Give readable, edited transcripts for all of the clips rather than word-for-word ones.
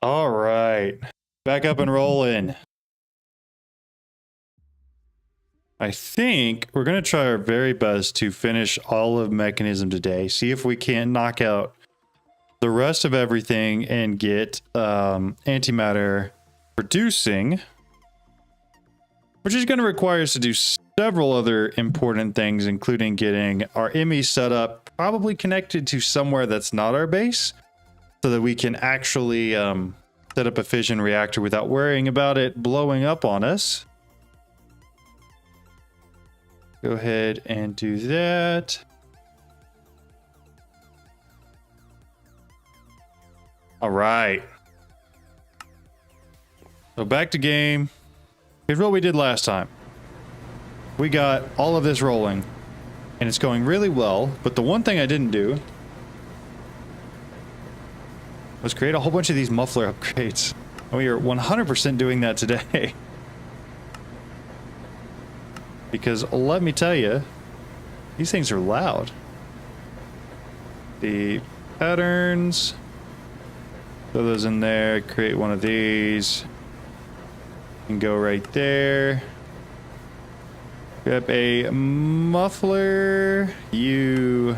All right, back up and rolling. I think we're going to try our very best to finish all of Mekanism today. See if we can't knock out the rest of everything and get antimatter producing, which is going to require us to do several other important things, including getting our ME set up, probably connected to somewhere that's not our base, so that we can actually set up a fission reactor without worrying about it blowing up on us. Go ahead and do that. All right. So back to game. Here's what we did last time. We got all of this rolling, and it's going really well, but the one thing I didn't do was create a whole bunch of these muffler upgrades. And we are 100% doing that today. Because let me tell you, these things are loud. The patterns, throw those in there, create one of these, and go right there. Grab a muffler, you,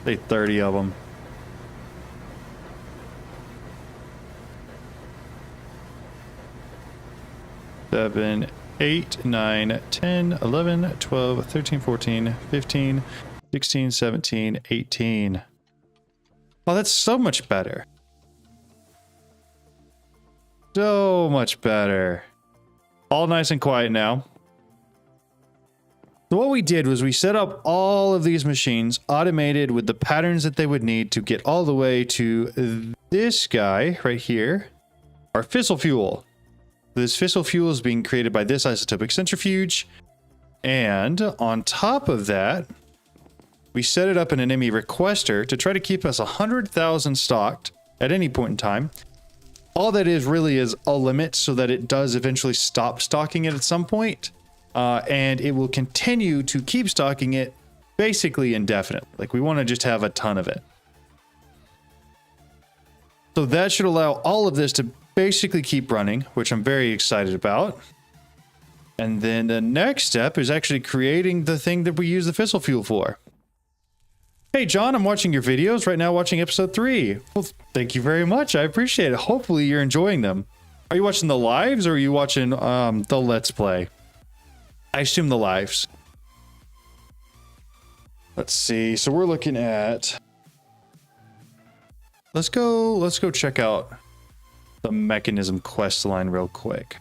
say 30 of them. Seven, 8, 9, 10, 11, 12, 13, 14, 15, 16, 17, 18. Oh, that's so much better. So much better. All nice and quiet now. So what we did was we set up all of these machines automated with the patterns that they would need to get all the way to this guy right here, our fissile fuel. This fissile fuel is being created by this isotopic centrifuge. And on top of that, we set it up in an ME requester to try to keep us 100,000 stocked at any point in time. All that is really is a limit so that it does eventually stop stocking it at some point. And it will continue to keep stocking it basically indefinitely. Like, we want to just have a ton of it. So that should allow all of this to basically keep running, which I'm very excited about. And then the next step is actually creating the thing that we use the fissile fuel for. Hey John, I'm watching your videos right now, watching episode 3. Well, thank you very much. I appreciate it. Hopefully you're enjoying them. Are you watching the lives or are you watching the Let's Play? I assume the lives. Let's see. So we're looking at... Let's go check out the Mekanism quest line real quick.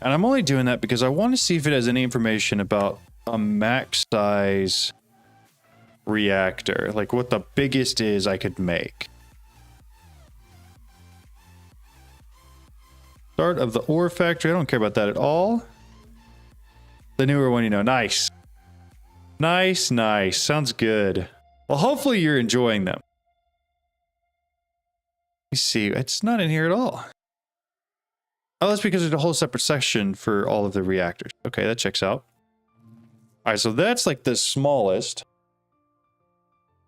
And I'm only doing that because I want to see if it has any information about a max size reactor, like what the biggest is I could make. Start of the ore factory. I don't care about that at all. The newer one, you know. Nice. Nice, nice. Sounds good. Well, hopefully you're enjoying them. Let me see. It's not in here at all. Oh, that's because there's a whole separate section for all of the reactors. Okay, that checks out. All right, so that's like the smallest.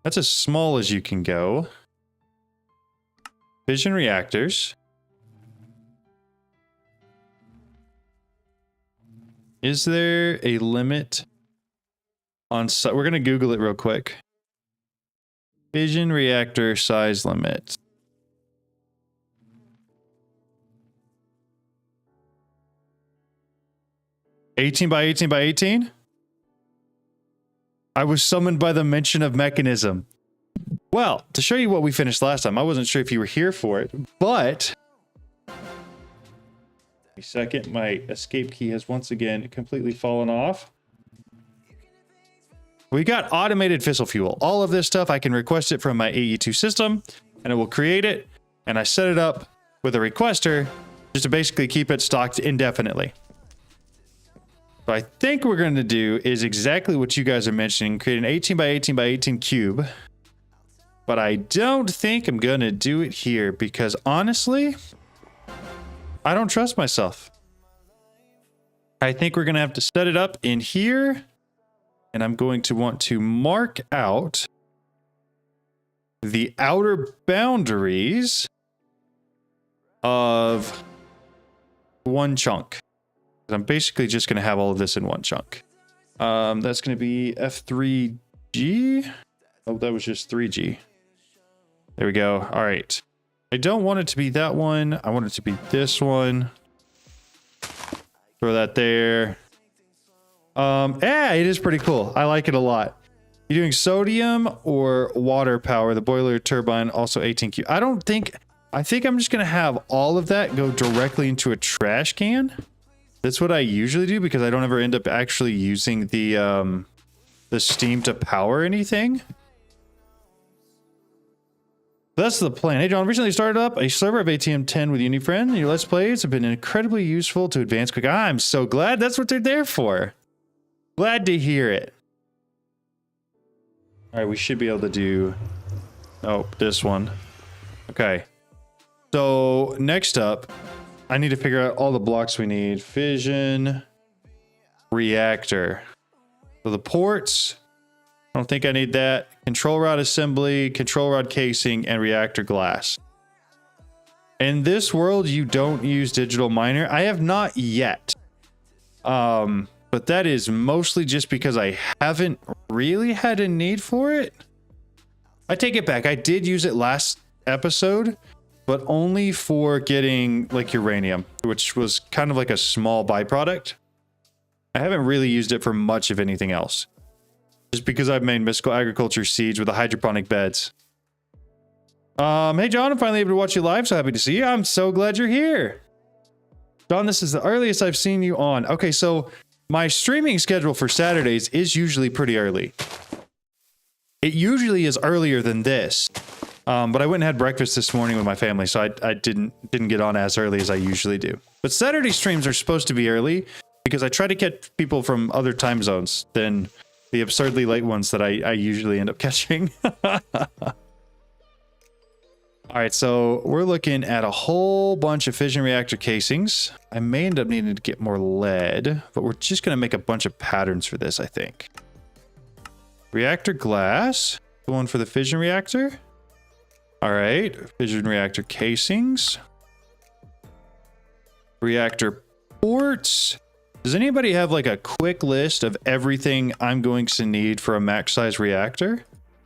That's as small as you can go. Fission reactors. Is there a limit on... We're going to Google it real quick. Fission reactor size limit. $18 by $18 by $18? I was summoned by the mention of Mekanism. Well, to show you what we finished last time, I wasn't sure if you were here for it, but... A second, my escape key has once again completely fallen off. We got automated fissile fuel. All of this stuff, I can request it from my AE2 system, and it will create it, and I set it up with a requester just to basically keep it stocked indefinitely. What I think we're going to do is exactly what you guys are mentioning, create an 18 by 18 by 18 cube. But I don't think I'm going to do it here because honestly, I don't trust myself. I think we're going to have to set it up in here. And I'm going to want to mark out the outer boundaries of one chunk. I'm basically just going to have all of this in one chunk. That's going to be F3G. Oh, that was just 3G. There we go. All right. I don't want it to be that one. I want it to be this one. Throw that there. Yeah, it is pretty cool. I like it a lot. You're doing sodium or water power, the boiler turbine, also 18Q. I think I'm just going to have all of that go directly into a trash can. That's what I usually do because I don't ever end up actually using the steam to power anything. That's the plan. Hey, John, recently started up a server of ATM10 with UniFriend. Your Let's Plays have been incredibly useful to advance quick. I'm so glad. That's what they're there for. Glad to hear it. All right, we should be able to do... Oh, this one. Okay. So, next up, I need to figure out all the blocks we need. Fission, reactor. So the ports, I don't think I need that. Control rod assembly, control rod casing, and reactor glass. In this world, you don't use digital miner. I have not yet. But that is mostly just because I haven't really had a need for it. I take it back. I did use it last episode, but only for getting like uranium, which was kind of like a small byproduct. I haven't really used it for much of anything else. Just because I've made mystical agriculture seeds with the hydroponic beds. Hey John, I'm finally able to watch you live, so happy to see you. I'm so glad you're here. John, this is the earliest I've seen you on. Okay, so my streaming schedule for Saturdays is usually pretty early. It usually is earlier than this. But I went and had breakfast this morning with my family, so I didn't get on as early as I usually do. But Saturday streams are supposed to be early because I try to catch people from other time zones than the absurdly late ones that I usually end up catching. All right, so we're looking at a whole bunch of fission reactor casings. I may end up needing to get more lead, but we're just going to make a bunch of patterns for this, I think. Reactor glass, the one for the fission reactor. All right, fission reactor casings. Reactor ports. Does anybody have like a quick list of everything I'm going to need for a max size reactor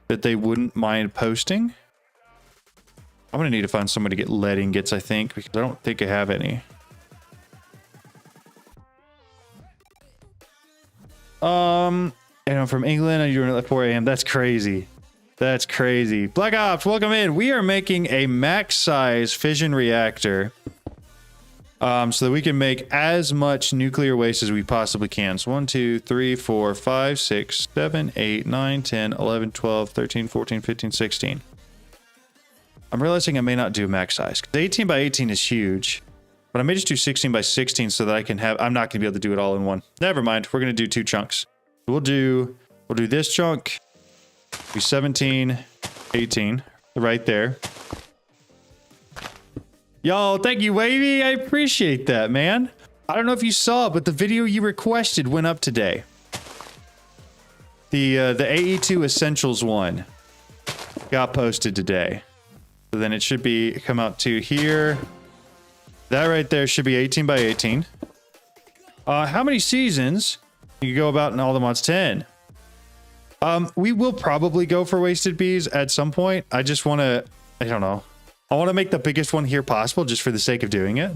that they wouldn't mind posting? I'm going to need to find somebody to get lead ingots, I think, because I don't think I have any. And I'm from England and you're at 4 a.m. That's crazy. That's crazy. Black Ops, welcome in. We are making a max size fission reactor so that we can make as much nuclear waste as we possibly can. So 1, 2, 3, 4, 5, 6, 7, 8, 9, 10, 11, 12, 13, 14, 15, 16. I'm realizing I may not do max size. The 18 by 18 is huge, but I may just do 16 by 16 so that I can have, I'm not going to be able to do it all in one. Never mind. We're going to do 2 chunks. We'll do this chunk. Be 17, 18, right there. Yo, thank you, Wavy. I appreciate that, man. I don't know if you saw, but the video you requested went up today. The AE2 Essentials one got posted today. So then it should be come out to here. That right there should be 18 by 18. How many seasons? You can go about in all the mods. 10. We will probably go for wasted bees at some point. I just want to, I don't know. I want to make the biggest one here possible just for the sake of doing it.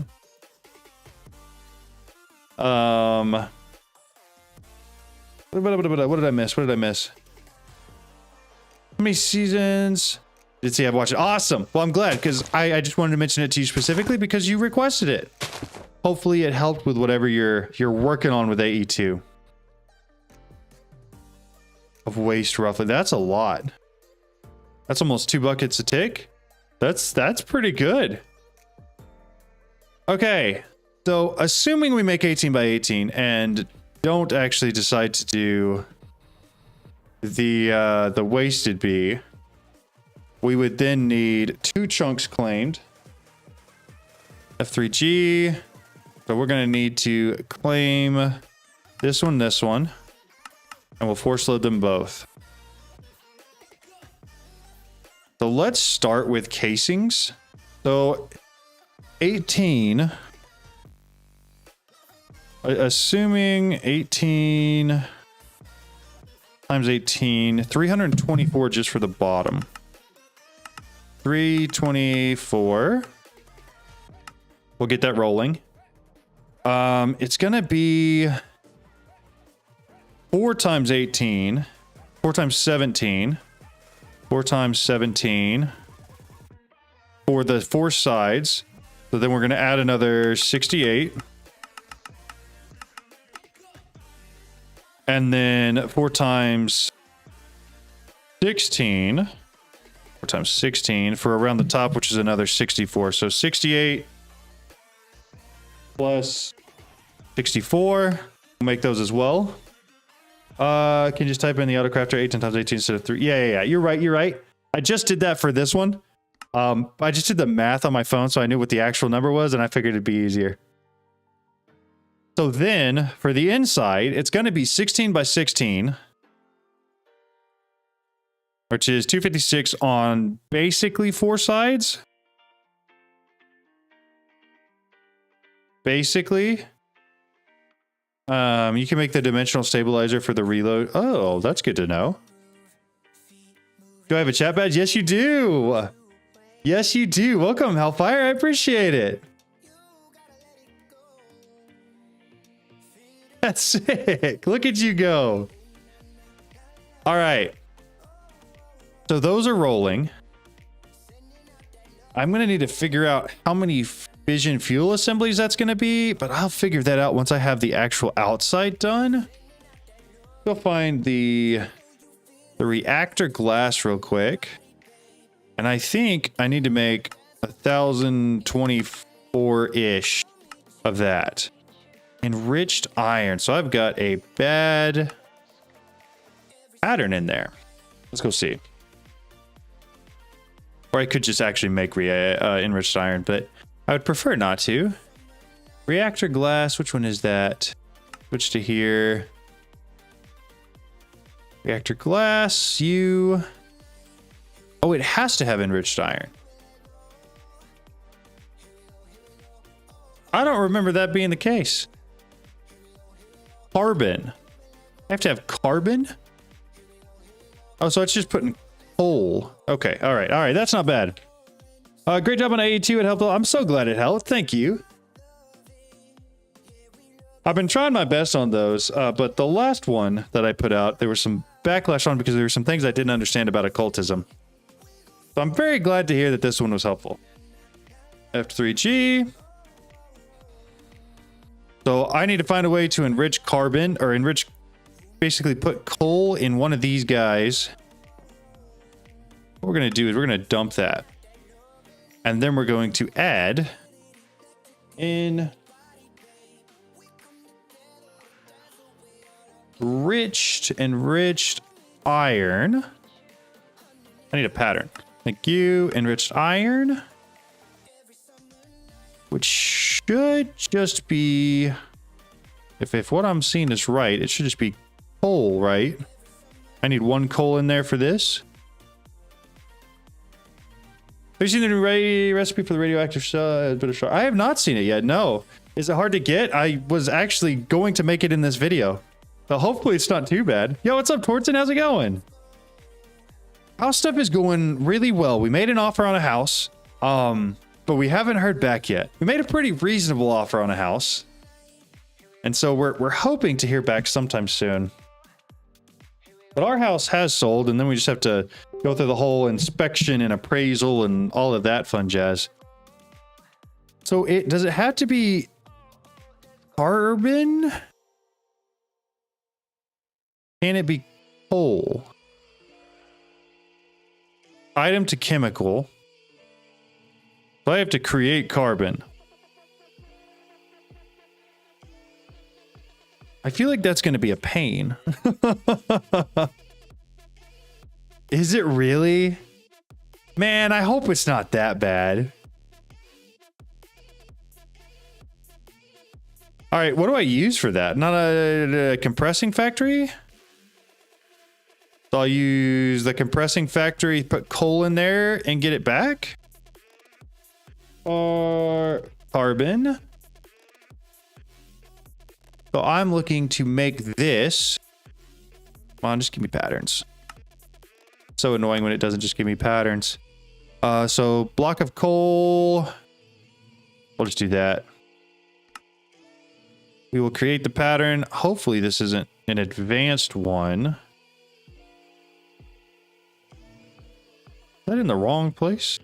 What did I miss? What did I miss? How many seasons? Did see I've watched it. Awesome. Well, I'm glad because I just wanted to mention it to you specifically because you requested it. Hopefully it helped with whatever you're working on with AE2. Of waste roughly. That's a lot. That's almost 2 buckets a tick. That's pretty good. Okay. So assuming we make 18 by 18 and don't actually decide to do the wasted bee, we would then need 2 chunks claimed. F3G. So we're going to need to claim this one, and we'll force load them both. So let's start with casings. So 18, assuming 18 times 18, 324 just for the bottom. 324. We'll get that rolling. It's gonna be 4 times 18, 4 times 17, 4 times 17 for the 4 sides. So then we're gonna add another 68. And then 4 times 16, 4 times 16 for around the top, which is another 64. So 68 plus 64. We'll make those as well. Can you just type in the autocrafter 18 times 18 instead of 3? Yeah. You're right. I just did that for this one. I just did the math on my phone, so I knew what the actual number was, and I figured it'd be easier. So then, for the inside, it's going to be 16 by 16, which is 256 on basically 4 sides. Basically. You can make the dimensional stabilizer for the reload. Oh, that's good to know. Do I have a chat badge? Yes, you do. Yes, you do. Welcome, Hellfire. I appreciate it. That's sick. Look at you go. All right. So those are rolling. I'm going to need to figure out how many fission fuel assemblies that's going to be, but I'll figure that out once I have the actual outside done. Go find the reactor glass real quick. And I think I need to make 1,024-ish of that. Enriched iron. So I've got a bad pattern in there. Let's go see. Or I could just actually make enriched iron, but I would prefer not to. Reactor glass, which one is that? Switch to here. Reactor glass, you... Oh, it has to have enriched iron. I don't remember that being the case. Carbon. I have to have carbon? Oh, so it's just putting coal. Okay, all right. That's not bad. Great job on AE2. It helped. I'm so glad it helped. Thank you. I've been trying my best on those, but the last one that I put out, there was some backlash on because there were some things I didn't understand about occultism. So I'm very glad to hear that this one was helpful. F3G. So I need to find a way to enrich carbon, or basically put coal in one of these guys. What we're going to do is we're going to dump that. And then we're going to add in enriched iron. I need a pattern. Thank you. Enriched iron. Which should just be, if what I'm seeing is right, it should just be coal, right? I need 1 coal in there for this. Have you seen the new recipe for the radioactive bit? I have not seen it yet, no. Is it hard to get? I was actually going to make it in this video. So hopefully it's not too bad. Yo, what's up, Torton? How's it going? House stuff is going really well. We made an offer on a house, but we haven't heard back yet. We made a pretty reasonable offer on a house. And so we're hoping to hear back sometime soon. But our house has sold, and then we just have to go through the whole inspection and appraisal and all of that fun jazz. So does it have to be carbon? Can it be coal? Item to chemical. So I have to create carbon. I feel like that's going to be a pain. Is it really? Man, I hope it's not that bad. All right, what do I use for that? Not a compressing factory? So I'll use the compressing factory, put coal in there and get it back. Or carbon. So I'm looking to make this. Come on, just give me patterns. So annoying when it doesn't just give me patterns. So block of coal. We'll just do that. We will create the pattern. Hopefully this isn't an advanced one. Is that in the wrong place?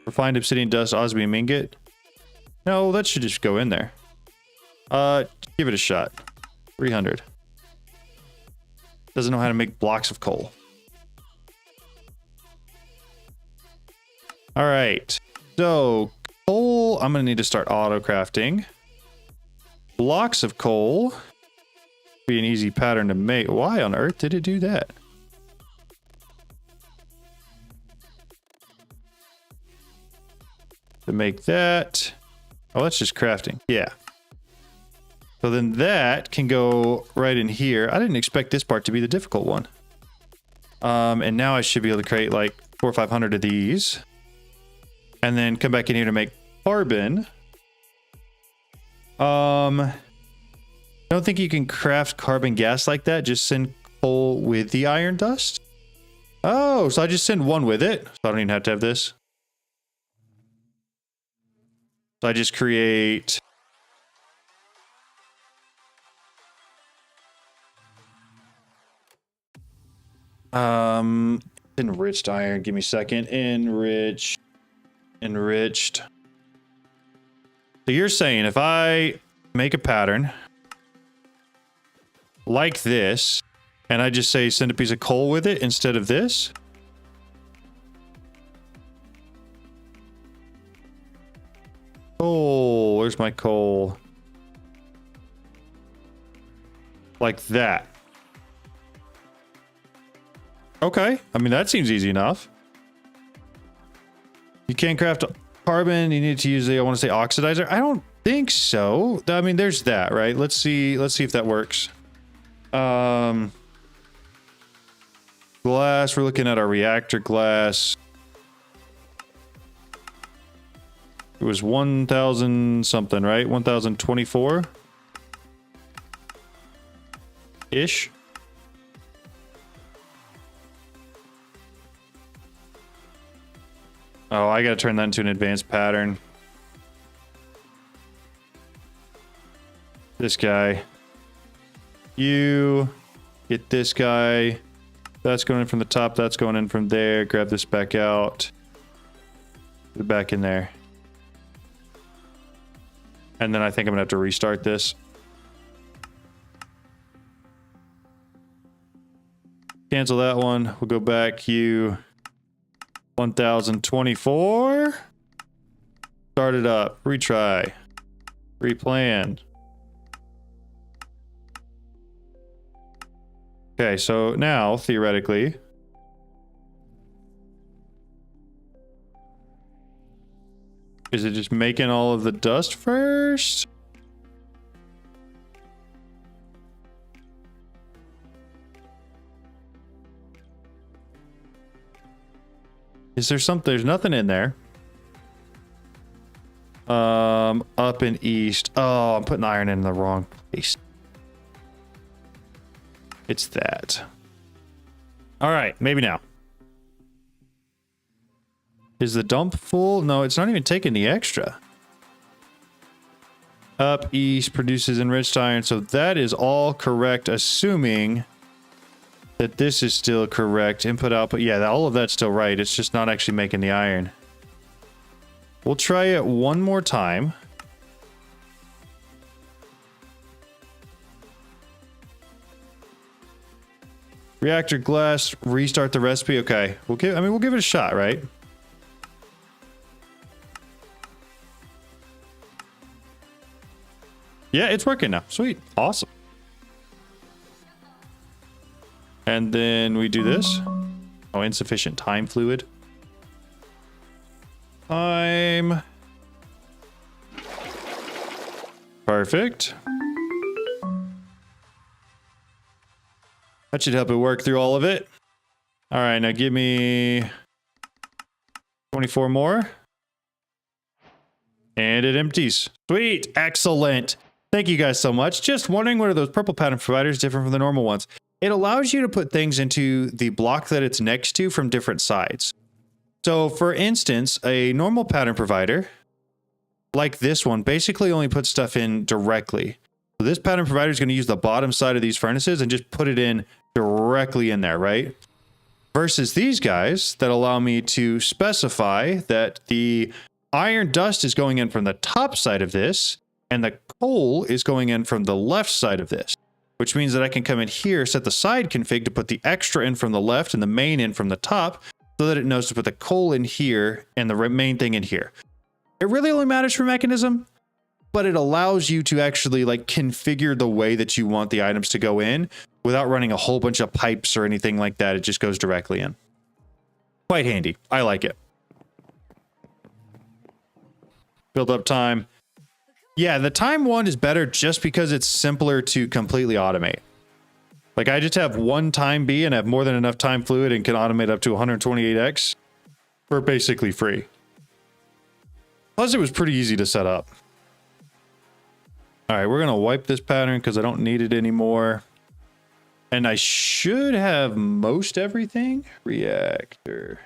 Refined obsidian dust, osmium ingot. No, that should just go in there. Give it a shot. 300. Doesn't know how to make blocks of coal. All right. So coal, I'm going to need to start auto crafting. Blocks of coal. Be an easy pattern to make. Why on earth did it do that? To make that. Oh, that's just crafting. Yeah. So then that can go right in here. I didn't expect this part to be the difficult one. And now I should be able to create like 400 or 500 of these. And then come back in here to make carbon. I don't think you can craft carbon gas like that. Just send coal with the iron dust. Oh, so I just send one with it. So I don't even have to have this. So I just create... enriched iron. Give me a second. Enriched. So you're saying if I make a pattern like this, and I just say send a piece of coal with it instead of this. Oh, where's my coal? Like that. Okay, I mean, that seems easy enough. You can't craft carbon. You need to use the, I want to say oxidizer. I don't think so. I mean, there's that, right? Let's see if that works. Glass, we're looking at our reactor glass. It was 1,000 something, right? 1,024 ish. Oh, I gotta turn that into an advanced pattern. This guy. You get this guy. That's going in from the top. That's going in from there. Grab this back out. Put it back in there. And then I think I'm gonna have to restart this. Cancel that one. We'll go back. You 1024. Start it up. Retry. Replan. Okay, so now theoretically, is it just making all of the dust first? Is there something? There's nothing in there. Up and east. Oh, I'm putting iron in the wrong place. It's that. All right, maybe now. Is the dump full? No, it's not even taking the extra. Up east produces enriched iron. So that is all correct, assuming that this is still correct. Input, output. Yeah, all of that's still right. It's just not actually making the iron. We'll try it one more time. Reactor glass, restart the recipe. Okay, we'll give it a shot, right? Yeah, it's working now. Sweet. Awesome. And then we do this. Oh, insufficient time fluid. Time. Perfect. That should help it work through all of it. All right, now give me 24 more. And it empties. Sweet. Excellent. Thank you guys so much. Just wondering, what are those purple pattern providers different from the normal ones? It allows you to put things into the block that it's next to from different sides. So for instance, a normal pattern provider like this one basically only puts stuff in directly. So this pattern provider is going to use the bottom side of these furnaces and just put it in directly in there, right? Versus these guys that allow me to specify that the iron dust is going in from the top side of this, and the coal is going in from the left side of this, which means that I can come in here, set the side config to put the extra in from the left and the main in from the top, so that it knows to put the coal in here and the main thing in here. It really only matters for Mekanism, but it allows you to actually like configure the way that you want the items to go in without running a whole bunch of pipes or anything like that. It just goes directly in. Quite handy. I like it. Build up time. Yeah, the time one is better just because it's simpler to completely automate. Like I just have one time B and have more than enough time fluid and can automate up to 128x for basically free. Plus it was pretty easy to set up. All right, we're going to wipe this pattern because I don't need it anymore. And I should have most everything. Reactor.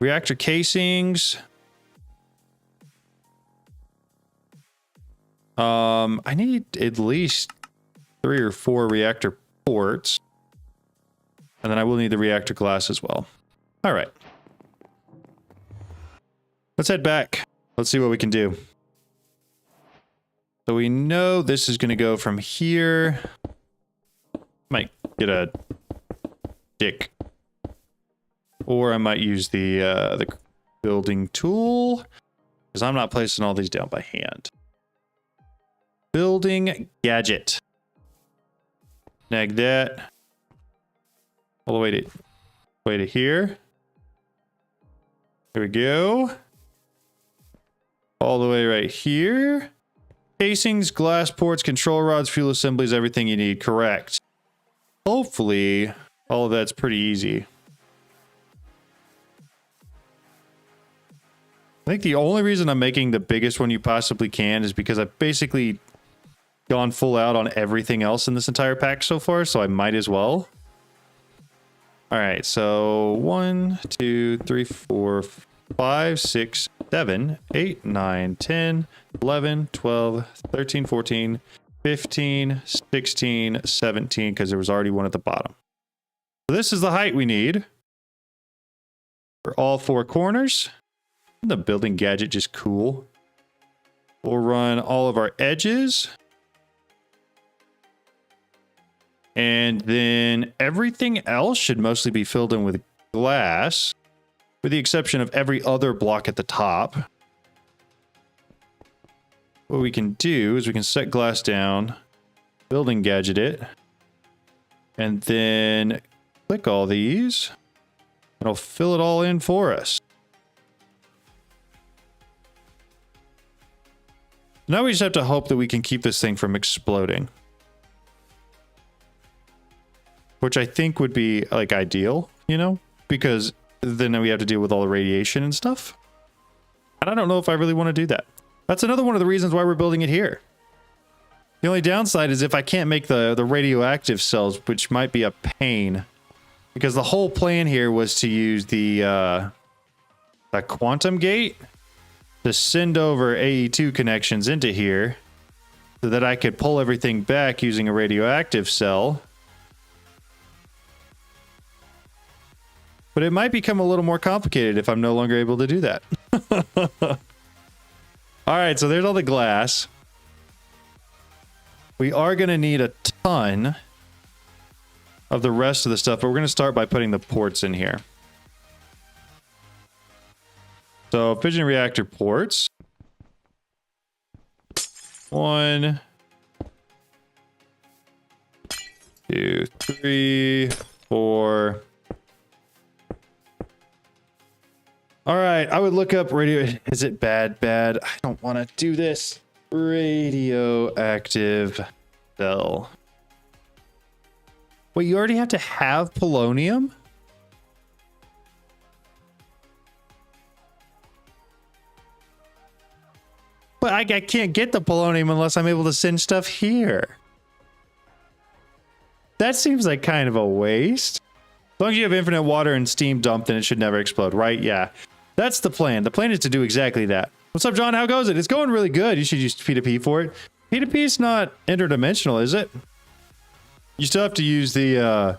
Reactor casings. I need at least 3 or 4 reactor ports. And then I will need the reactor glass as well. All right. Let's head back. Let's see what we can do. So we know this is going to go from here. Might get a stick. Or I might use the building tool, because I'm not placing all these down by hand. Building gadget. Snag that. All the way to here. There we go. All the way right here. Casings, glass ports, control rods, fuel assemblies, everything you need. Correct. Hopefully, all of that's pretty easy. I think the only reason I'm making the biggest one you possibly can is because I've basically gone full out on everything else in this entire pack so far, so I might as well. All right, so 1, 2, 3, 4, 5, 6, 7, 8, 9, 10, 11, 12, 13, 14, 15, 16, 17, because there was already one at the bottom. So this is the height we need for all 4 corners. The building gadget just cool. We'll run all of our edges. And then everything else should mostly be filled in with glass, with the exception of every other block at the top. What we can do is we can set glass down, building gadget it, and then click all these. It'll fill it all in for us. Now we just have to hope that we can keep this thing from exploding. Which I think would be like ideal, you know, because then we have to deal with all the radiation and stuff. And I don't know if I really want to do that. That's another one of the reasons why we're building it here. The only downside is if I can't make the radioactive cells, which might be a pain, because the whole plan here was to use the quantum gate to send over AE2 connections into here so that I could pull everything back using a radioactive cell. But it might become a little more complicated if I'm no longer able to do that. All right, so there's all the glass. We are going to need a ton of the rest of the stuff, but we're going to start by putting the ports in here. So fission reactor ports. 1, 2, 3, 4. All right, I would look up radio. Is it bad? I don't want to do this. Radioactive cell. Wait, you already have to have polonium? But I can't get the polonium unless I'm able to send stuff here. That seems like kind of a waste. As long as you have infinite water and steam dump, then it should never explode, right? Yeah. That's the plan. The plan is to do exactly that. What's up, John? How goes it? It's going really good. You should use P2P for it. P2P is not interdimensional, is it? You still have to use the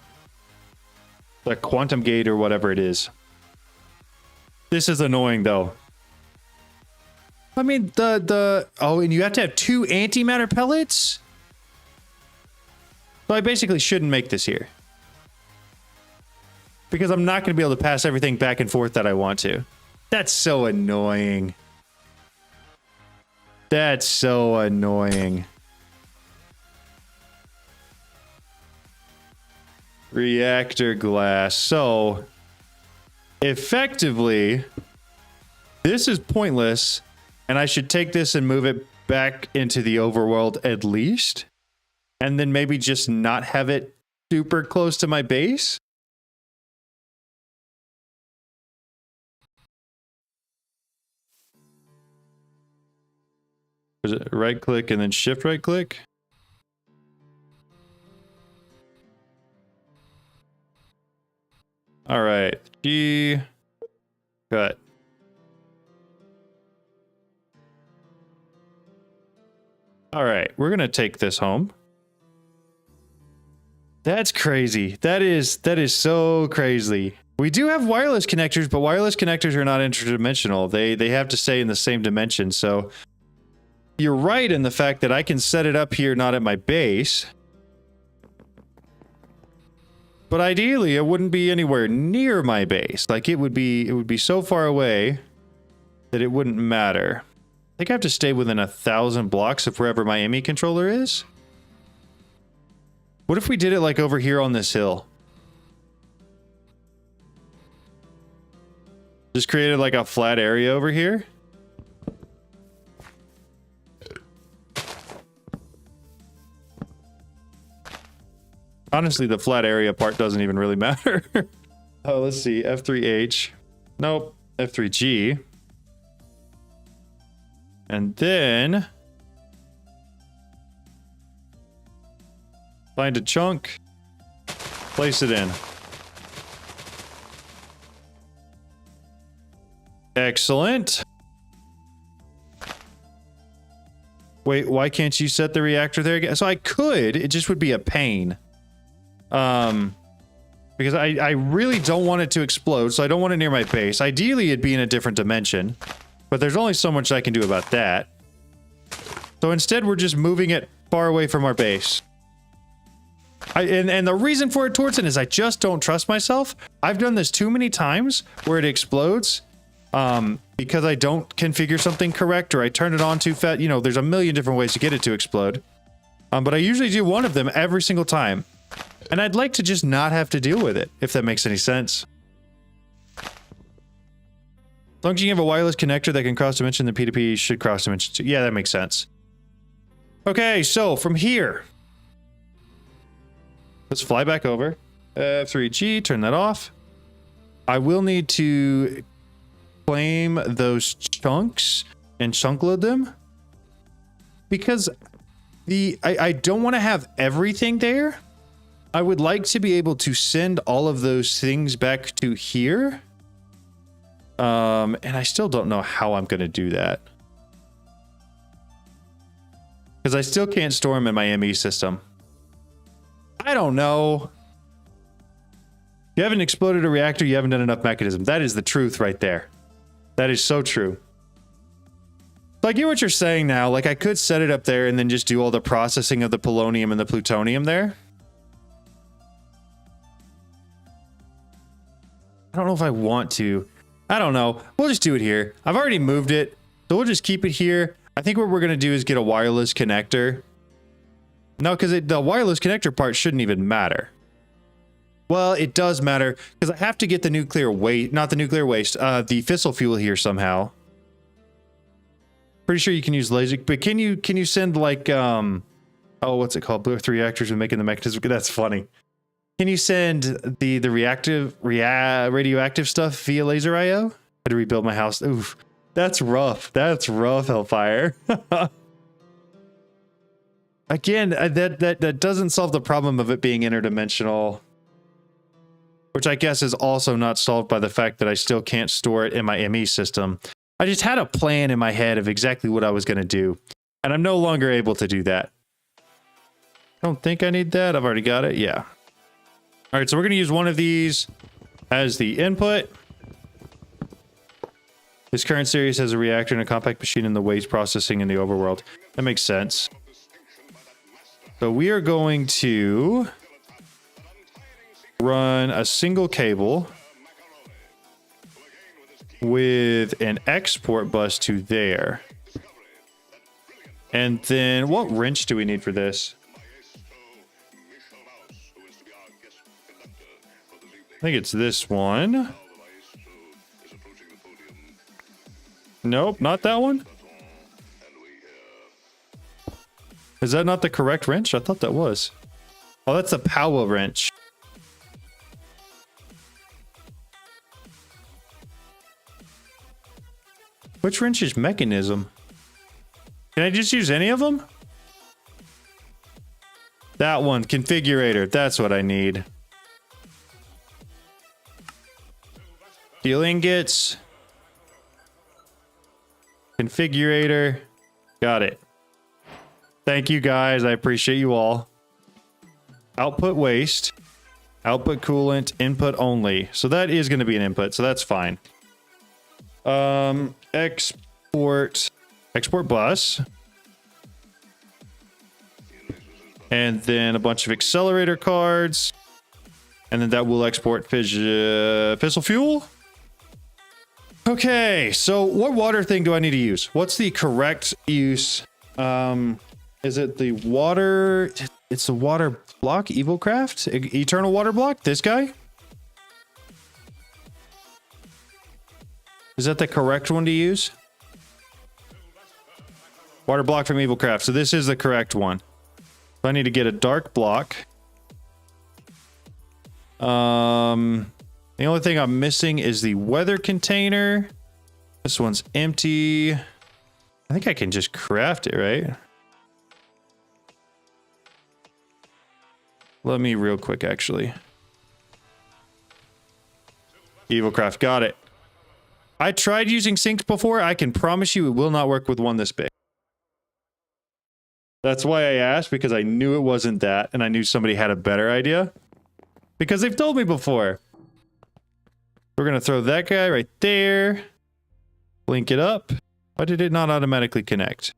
quantum gate or whatever it is. This is annoying, though. I mean, oh, and you have to have 2 antimatter pellets? So I basically shouldn't make this here. Because I'm not going to be able to pass everything back and forth that I want to. That's so annoying. That's so annoying. Reactor glass. So, effectively, this is pointless. And I should take this and move it back into the overworld at least. And then maybe just not have it super close to my base. Is it right click and then shift right click? All right, G, cut. All right, we're gonna take this home. That's crazy. That is so crazy. We do have wireless connectors, but wireless connectors are not interdimensional. They have to stay in the same dimension. So you're right in the fact that I can set it up here, not at my base. But ideally, it wouldn't be anywhere near my base. Like it would be so far away that it wouldn't matter. I think I have to stay within 1,000 blocks of wherever my ME controller is. What if we did it like over here on this hill? Just created like a flat area over here. Honestly, the flat area part doesn't even really matter. Oh, let's see. F3H. Nope. F3G. And then find a chunk, place it in. Excellent. Wait, why can't you set the reactor there again? So I could, it just would be a pain. Because I really don't want it to explode, so I don't want it near my base. Ideally, it'd be in a different dimension. But there's only so much I can do about that. So instead, we're just moving it far away from our base. And the reason for it, Tortzen, is I just don't trust myself. I've done this too many times where it explodes because I don't configure something correct or I turn it on too fast. You know, there's a million different ways to get it to explode. But I usually do one of them every single time. And I'd like to just not have to deal with it, if that makes any sense. As long as you have a wireless connector that can cross dimension, the P2P should cross dimension too. Yeah, that makes sense. Okay, so from here, let's fly back over. F3G, turn that off. I will need to claim those chunks and chunk load them because I don't want to have everything there. I would like to be able to send all of those things back to here. And I still don't know how I'm going to do that. Because I still can't store them in my ME system. I don't know. You haven't exploded a reactor, you haven't done enough mechanism. That is the truth right there. That is so true. So I get what you're saying now. Like, I could set it up there and then just do all the processing of the polonium and the plutonium there. I don't know if I want to. I don't know. We'll just do it here. I've already moved it, so we'll just keep it here. I think what we're going to do is get a wireless connector. No, because the wireless connector part shouldn't even matter. Well, it does matter, because I have to get the nuclear waste, not the nuclear waste, the fissile fuel here somehow. Pretty sure you can use laser, but can you send like, oh, what's it called? Blue Earth reactors and making the mechanism? That's funny. Can you send the radioactive stuff via laser IO? I had to rebuild my house. Oof, that's rough. That's rough, Hellfire. Again, that doesn't solve the problem of it being interdimensional, which I guess is also not solved by the fact that I still can't store it in my ME system. I just had a plan in my head of exactly what I was going to do, and I'm no longer able to do that. I don't think I need that. I've already got it. Yeah. All right, so we're going to use one of these as the input. This current series has a reactor and a compact machine in the waste processing in the overworld. That makes sense. So we are going to run a single cable with an export bus to there. And then what wrench do we need for this? I think it's this one. Nope, not that one. Is that not the correct wrench? I thought that was. Oh, that's a power wrench. Which wrench is Mekanism? Can I just use any of them? That one, configurator. That's what I need. Steel ingots. Configurator. Got it. Thank you guys. I appreciate you all. Output waste. Output coolant. Input only. So that is going to be an input. So that's fine. Export bus. And then a bunch of accelerator cards. And then that will export fissile fuel. Okay, so what water thing do I need to use? What's the correct use? Is it the water? It's the water block, Evilcraft? Eternal water block? This guy? Is that the correct one to use? Water block from Evilcraft. So this is the correct one. So I need to get a dark block. The only thing I'm missing is the weather container. This one's empty. I think I can just craft it, right? Let me real quick, actually. Evilcraft, got it. I tried using sinks before. I can promise you it will not work with one this big. That's why I asked, because I knew it wasn't that, and I knew somebody had a better idea. Because they've told me before. We're going to throw that guy right there. Link it up. Why did it not automatically connect?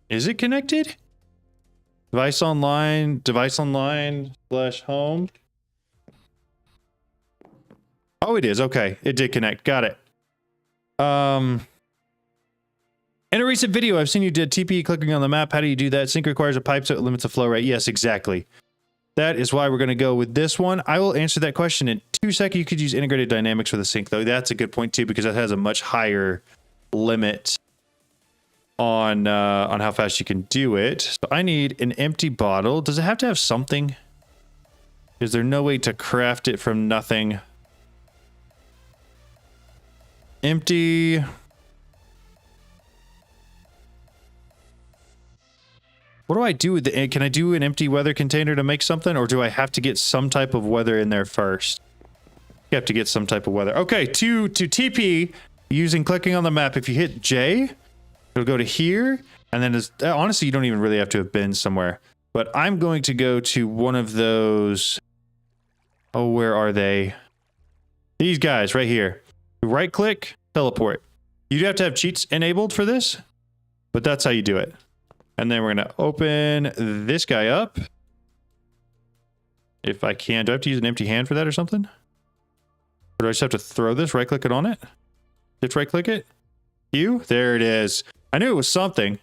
Is it connected? Device online / home. Oh, it is. Okay. It did connect. Got it. In a recent video, I've seen you did TP clicking on the map. How do you do that? Sync requires a pipe, so it limits the flow rate. Yes, exactly. That is why we're going to go with this one. I will answer that question in 2 seconds. You could use integrated dynamics for the sync, though. That's a good point, too, because that has a much higher limit on how fast you can do it. So I need an empty bottle. Does it have to have something? Is there no way to craft it from nothing? Empty. What do I do with the... Can I do an empty weather container to make something? Or do I have to get some type of weather in there first? You have to get some type of weather. Okay, to TP, using clicking on the map, if you hit J, it'll go to here. And then, honestly, you don't even really have to have been somewhere. But I'm going to go to one of those... Oh, where are they? These guys right here. Right-click, teleport. You have to have cheats enabled for this. But that's how you do it. And then we're going to open this guy up. If I can. Do I have to use an empty hand for that or something? Or do I just have to throw this? Right-click it on it? Just right-click it? Q? There it is. I knew it was something.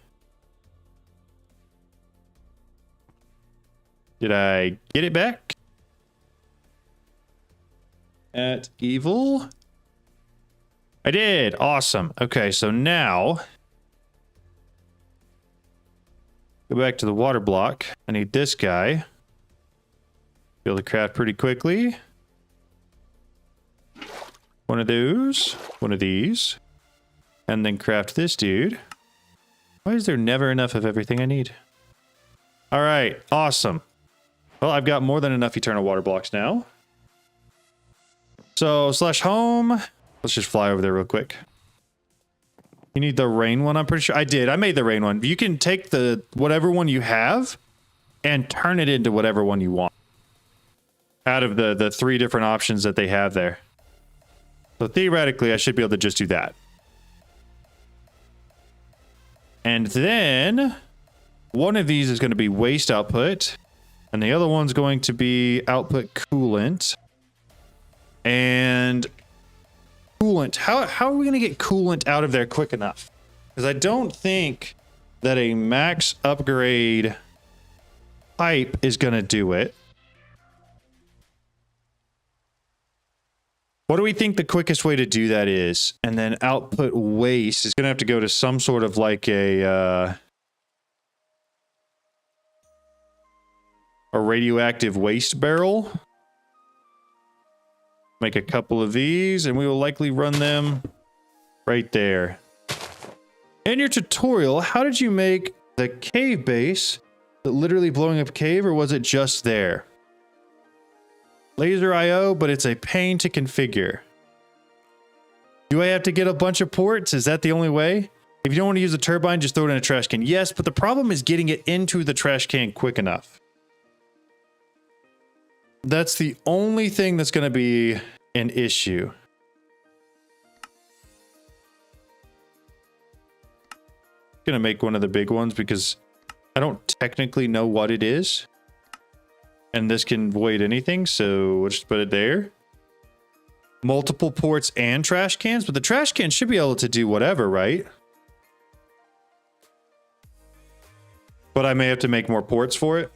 Did I get it back? At evil? I did. Awesome. Okay, so now go back to the water block. I need this guy. Be able to craft pretty quickly. One of those. One of these. And then craft this dude. Why is there never enough of everything I need? All right. Awesome. Well, I've got more than enough eternal water blocks now. So, slash home. Let's just fly over there real quick. You need the rain one, I'm pretty sure. I did. I made the rain one. You can take the whatever one you have and turn it into whatever one you want. Out of the 3 different options that they have there. So theoretically, I should be able to just do that. And then one of these is going to be waste output. And the other one's going to be output coolant. And coolant. How are we going to get coolant out of there quick enough? Because I don't think that a max upgrade pipe is going to do it. What do we think the quickest way to do that is? And then output waste is going to have to go to some sort of like a radioactive waste barrel. Make a couple of these, and we will likely run them right there. In your tutorial, how did you make the cave base? Literally blowing up a cave, or was it just there? Laser IO, but it's a pain to configure. Do I have to get a bunch of ports? Is that the only way? If you don't want to use a turbine, just throw it in a trash can. Yes, but the problem is getting it into the trash can quick enough. That's the only thing that's going to be an issue. Going to make one of the big ones because I don't technically know what it is. And this can void anything, so we'll just put it there. Multiple ports and trash cans, but the trash can should be able to do whatever, right? But I may have to make more ports for it.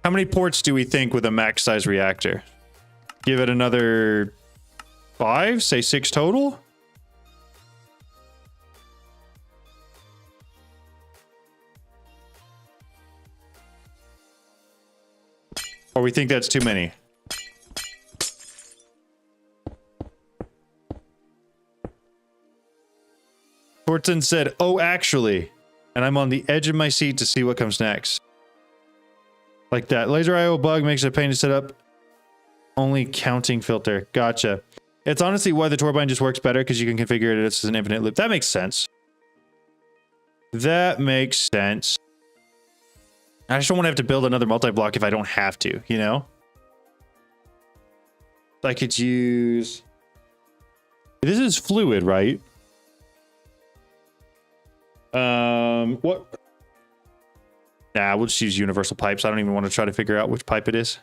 How many ports do we think with a max size reactor? Give it another 5, say 6 total? Or we think that's too many? Torton said, oh, actually. And I'm on the edge of my seat to see what comes next. Like that. Laser IO bug makes it a pain to set up. Only counting filter. Gotcha. It's honestly why the turbine just works better, because you can configure it as an infinite loop. That makes sense. That makes sense. I just don't want to have to build another multi-block if I don't have to, you know? I could use... This is fluid, right? What? Nah, we'll just use universal pipes. I don't even want to try to figure out which pipe it is.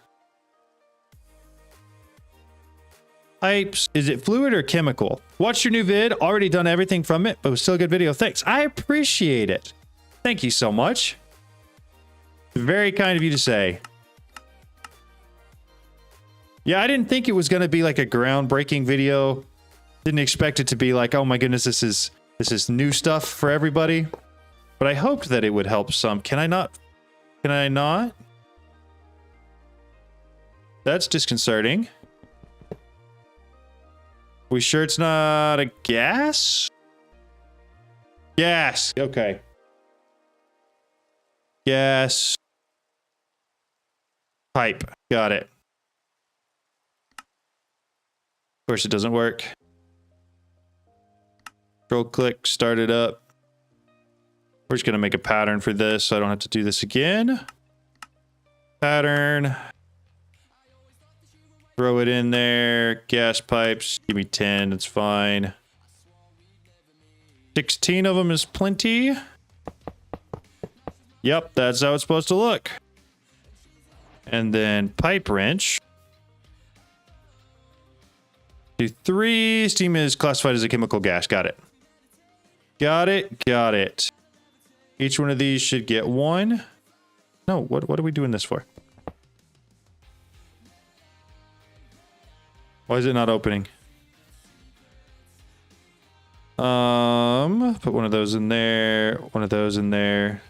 Pipes. Is it fluid or chemical? Watched your new vid. Already done everything from it, but it was still a good video. Thanks. I appreciate it. Thank you so much. Very kind of you to say. Yeah, I didn't think it was going to be like a groundbreaking video. Didn't expect it to be like, oh my goodness, this is new stuff for everybody. But I hoped that it would help some. Can I not? Can I not? That's disconcerting. We sure it's not a gas? Gas. Okay. Gas. Pipe. Got it. Of course, it doesn't work. Control click, start it up. We're just going to make a pattern for this so I don't have to do this again. Pattern. Throw it in there. Gas pipes. Give me 10. That's fine. 16 of them is plenty. Yep, that's how it's supposed to look. And then pipe wrench. Do 3. Steam is classified as a chemical gas. Got it. Got it. Got it. Each one of these should get 1. No, what are we doing this for? Why is it not opening? Put one of those in there, one of those in there.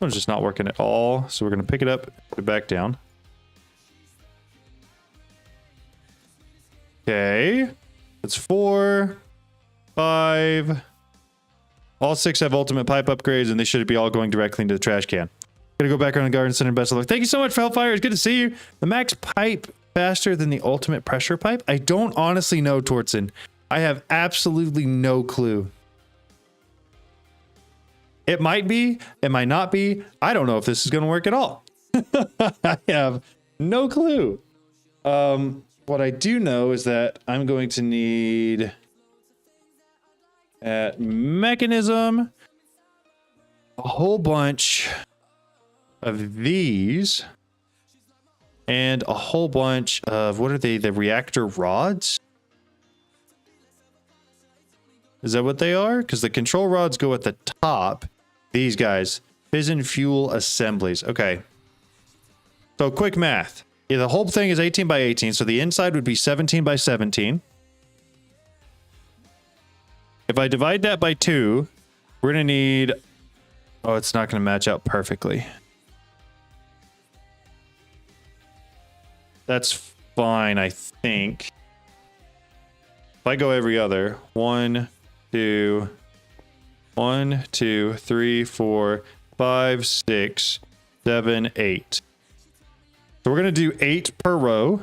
One's just not working at all, so we're gonna pick it up, put it back down. Okay, that's 4, 5. All 6 have ultimate pipe upgrades, and they should be all going directly into the trash can. Gonna go back around the garden center. Best of luck. Thank you so much, Hellfire. It's good to see you. The max pipe faster than the ultimate pressure pipe? I don't honestly know, Tortson. I have absolutely no clue. It might be, it might not be. I don't know if this is going to work at all. I have no clue. What I do know is that I'm going to need at Mekanism a whole bunch of these and a whole bunch of, what are they, the reactor rods? Is that what they are? Because the control rods go at the top. These guys, fission fuel assemblies. Okay. So quick math. Yeah, the whole thing is 18 by 18, so the inside would be 17 by 17. If I divide that by 2, we're going to need... Oh, it's not going to match out perfectly. That's fine, I think. If I go every other, 1, 2, 1, 2, 3, 4, 5, 6, 7, 8. So we're going to do 8 per row.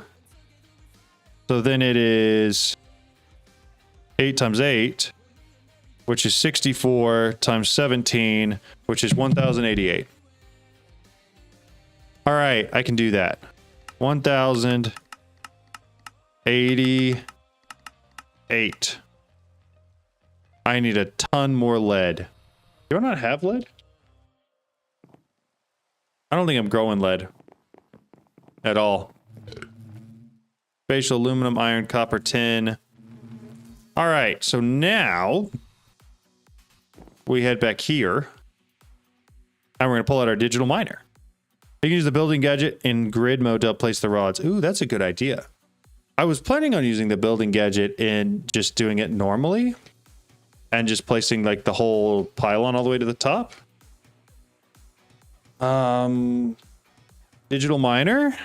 So then it is 8 times 8, which is 64 times 17, which is 1088. All right, I can do that. 1088. I need a ton more lead. Do I not have lead? I don't think I'm growing lead at all. Spatial aluminum, iron, copper, tin. All right, so now we head back here and we're going to pull out our digital miner. You can use the building gadget in grid mode to place the rods. Ooh, that's a good idea. I was planning on using the building gadget and just doing it normally and just placing like the whole pylon all the way to the top. Digital miner.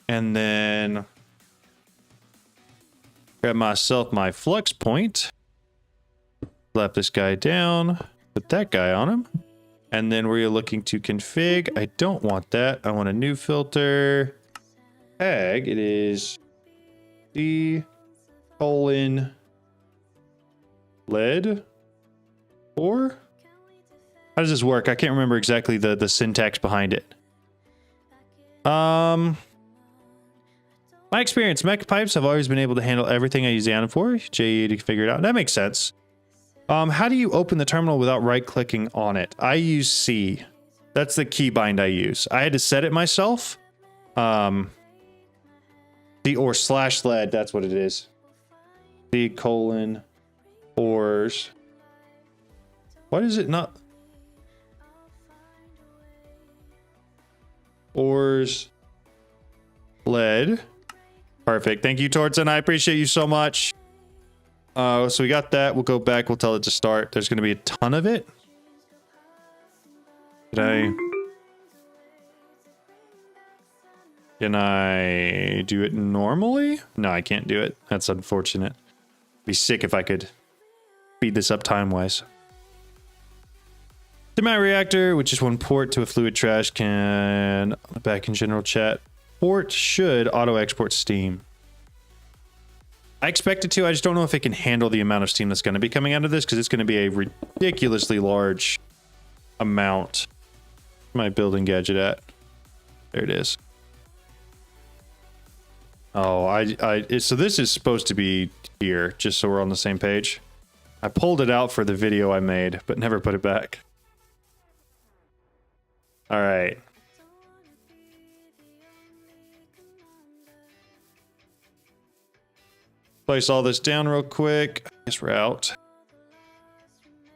And then grab myself my flux point. Slap this guy down. Put that guy on him. And then we're looking to config. I don't want that. I want a new filter. Tag. It is D:, lead, or how does this work? I can't remember exactly the syntax behind it. My experience, mech pipes have always been able to handle everything I use the item for. JE to figure it out. That makes sense. How do you open the terminal without right-clicking on it? I use C. That's the keybind I use. I had to set it myself. C or slash lead, that's what it is. C:, ores. What is it not? Ores, lead. Perfect. Thank you, Tortson. I appreciate you so much. So we got that. We'll go back. We'll tell it to start. There's going to be a ton of it. Can I do it normally? No, I can't do it. That's unfortunate. Be sick if I could speed this up time-wise. To my reactor, which is one port to a fluid trash can. Back in general chat. Port should auto-export steam. I expect it to. I just don't know if it can handle the amount of steam that's going to be coming out of this, because it's going to be a ridiculously large amount. Where's my building gadget at? There it is. Oh, so this is supposed to be here, just so we're on the same page. I pulled it out for the video I made, but never put it back. All right. Place all this down real quick. I guess we're out.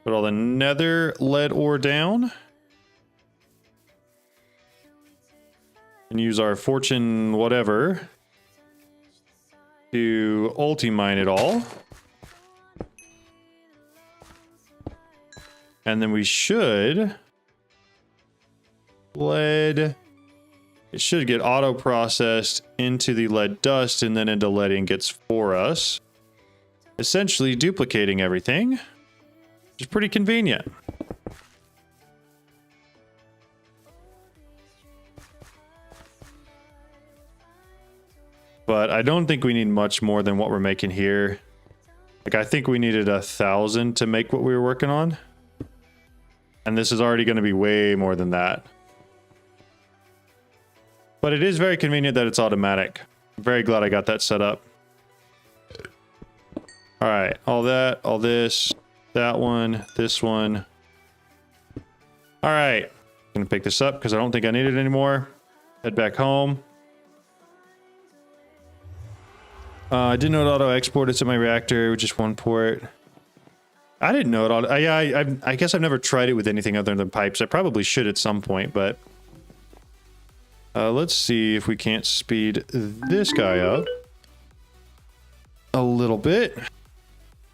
Put all the nether lead ore down. And use our fortune whatever to ulti-mine it all. And then we should lead. It should get auto processed into the lead dust and then into lead ingots for us. Essentially duplicating everything, which is pretty convenient. But I don't think we need much more than what we're making here. Like, I think we needed 1,000 to make what we were working on. And this is already going to be way more than that. But it is very convenient that it's automatic. I'm very glad I got that set up. All right, all that, all this, that one, this one. All right, I'm going to pick this up because I don't think I need it anymore. Head back home. I didn't know it auto-exported to my reactor with just one port. I didn't know it auto... I guess I've never tried it with anything other than pipes. I probably should at some point, but... let's see if we can't speed this guy up a little bit.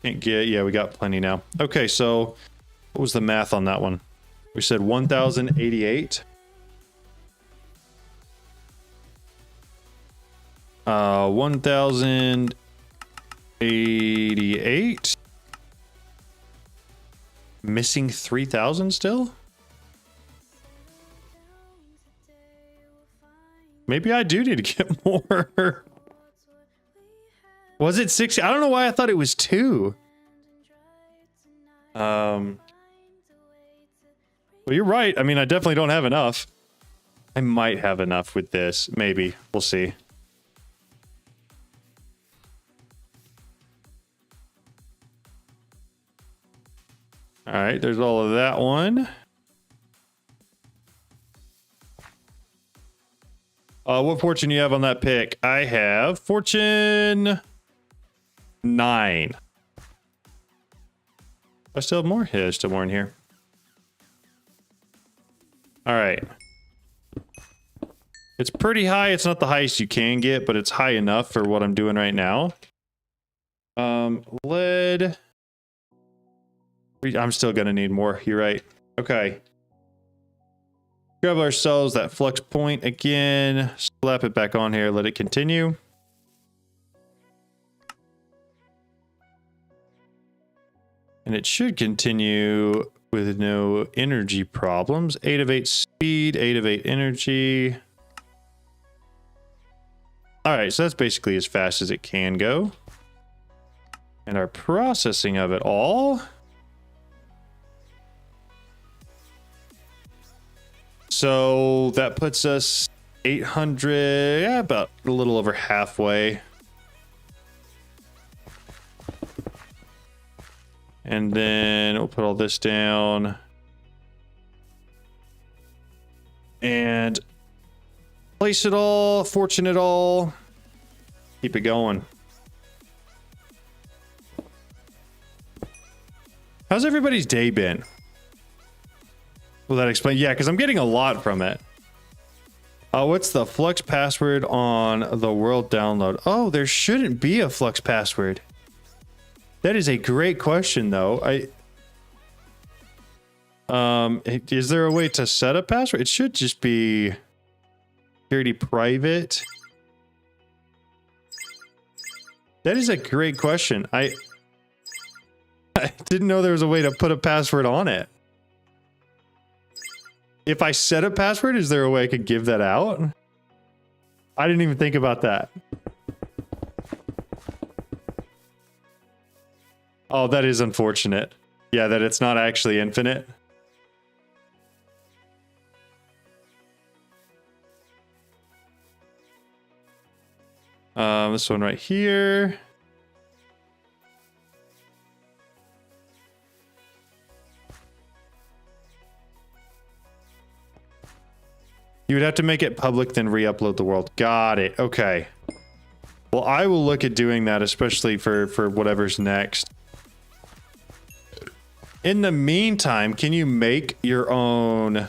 Can't get... Yeah, we got plenty now. Okay, so... What was the math on that one? We said 1,088. 1,088. Missing 3,000 still? Maybe I do need to get more. Was it 60? I don't know why I thought it was 2. Well, you're right. I mean, I definitely don't have enough. I might have enough with this. Maybe. We'll see. All right, there's all of that one. What fortune do you have on that pick? I have fortune 9. I still have more? Yeah, there's still more in here. All right. It's pretty high. It's not the highest you can get, but it's high enough for what I'm doing right now. Lead. I'm still gonna need more. You're right. Okay. Grab ourselves that flux point again. Slap it back on here. Let it continue. And it should continue with no energy problems. 8 of 8 speed, 8 of 8 energy. All right, so that's basically as fast as it can go. And our processing of it all. So that puts us 800, yeah, about a little over halfway. And then we'll put all this down. And place it all, fortune it all. Keep it going. How's everybody's day been? Will that explain? Yeah, because I'm getting a lot from it. What's the flux password on the world download? Oh, there shouldn't be a flux password. That is a great question, though. Is there a way to set a password? It should just be security private. That is a great question. I didn't know there was a way to put a password on it. If I set a password, is there a way I could give that out? I didn't even think about that. Oh, that is unfortunate. Yeah, that it's not actually infinite. This one right here. You would have to make it public, then re-upload the world. Got it. Okay. Well, I will look at doing that, especially for whatever's next. In the meantime, can you make your own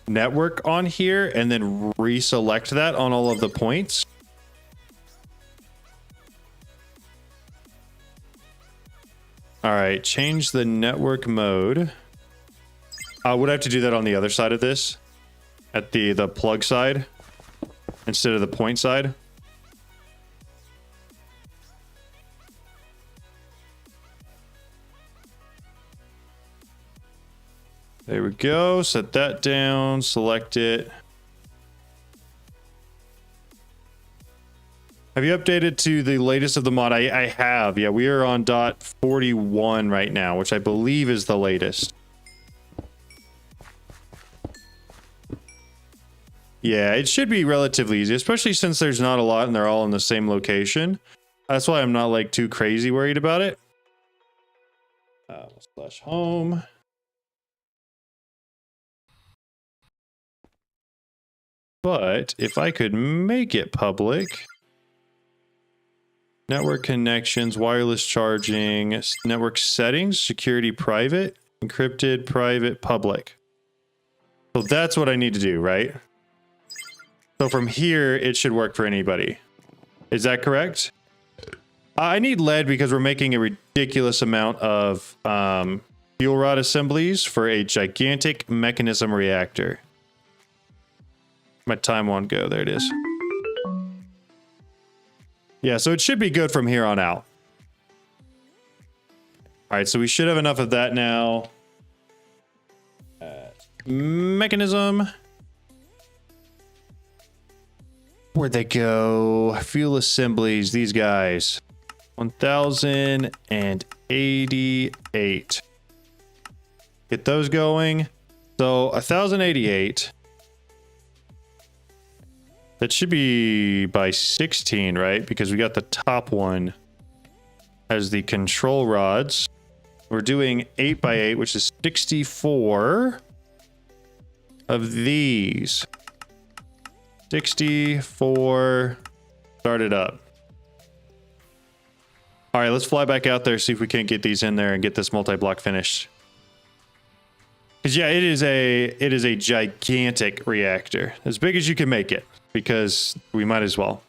network on here and then reselect that on all of the points? All right, change the network mode. I would have to do that on the other side of this, at the plug side, instead of the point side. There we go. Set that down. Select it. Have you updated to the latest of the mod? I have. Yeah, we are on .41 right now, which I believe is the latest. Yeah, it should be relatively easy, especially since there's not a lot and they're all in the same location. That's why I'm not like too crazy worried about it. Slash home. But if I could make it public, network connections, wireless charging, network settings, security private, encrypted, private, public. So that's what I need to do, right? So from here, it should work for anybody. Is that correct? I need lead because we're making a ridiculous amount of fuel rod assemblies for a gigantic mechanism reactor. My time won't go. There it is. Yeah, so it should be good from here on out. All right, so we should have enough of that now. Mechanism. Where'd they go? Fuel assemblies, these guys. 1088. Get those going. So 1088. That should be by 16, right? Because we got the top one as the control rods. We're doing 8x8, which is 64 of these. 64. Start it up. All right, let's fly back out there, see if we can't get these in there and get this multi-block finished. Because yeah, it is a gigantic reactor, as big as you can make it, because we might as well.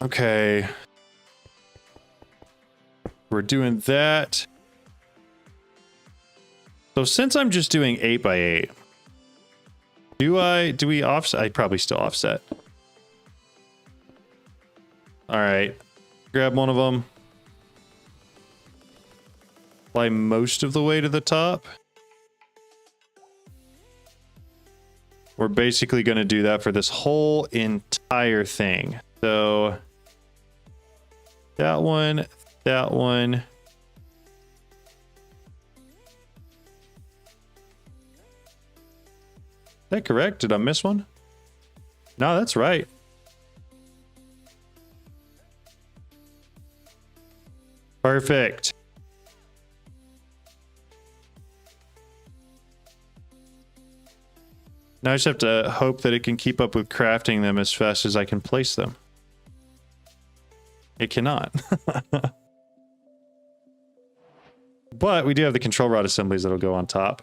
Okay, we're doing that. So since I'm just doing 8x8, do we offset? I probably still offset. All right, grab one of them. Fly most of the way to the top. We're basically going to do that for this whole entire thing. So that one, that one. Is that correct? Did I miss one? No, that's right. Perfect. Now I just have to hope that it can keep up with crafting them as fast as I can place them. It cannot. But we do have the control rod assemblies that'll go on top.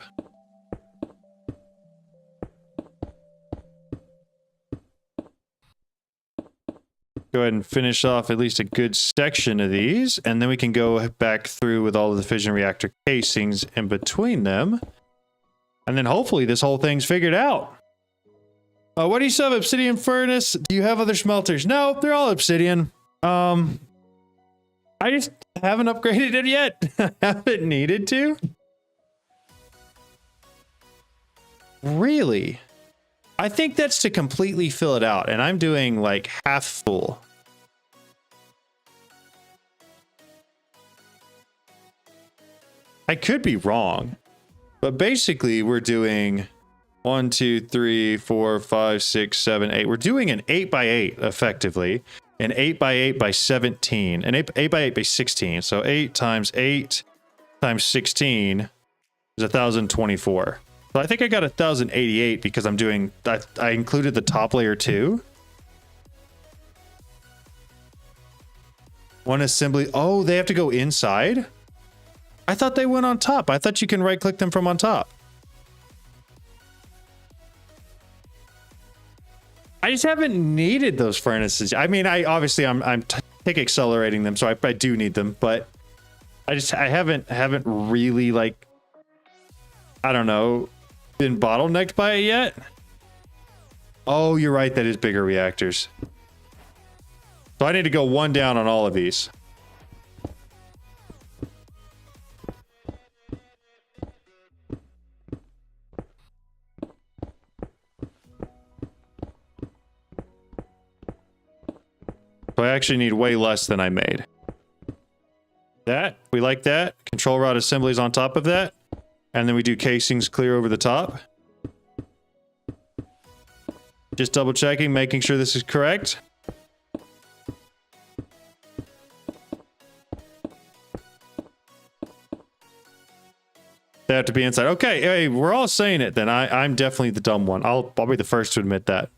Go ahead and finish off at least a good section of these, and then we can go back through with all of the fission reactor casings in between them. And then hopefully this whole thing's figured out. What do you still have? Obsidian furnace? Do you have other smelters? No, they're all obsidian. I just haven't upgraded it yet. Haven't needed to. Really? I think that's to completely fill it out, and I'm doing like half full. I could be wrong, but basically we're doing 1, 2, 3, 4, 5, 6, 7, 8. We're doing an 8x8 effectively, an 8x8 by 17, an 8x8 by 16. So 8 times 8 times 16 is 1024. So I think I got 1088 because I'm doing, I included the top layer too. One assembly. Oh, they have to go inside? I thought they went on top. I thought you can right click them from on top. I just haven't needed those furnaces. I mean, I'm tick accelerating them, so I do need them, but I haven't really like I don't know, been bottlenecked by it yet? Oh, you're right. That is bigger reactors. So I need to go one down on all of these. So I actually need way less than I made. That, we like that. Control rod assemblies on top of that. And then we do casings clear over the top. Just double checking, making sure this is correct. They have to be inside. Okay, hey, we're all saying it then. I'm definitely the dumb one. I'll be the first to admit that.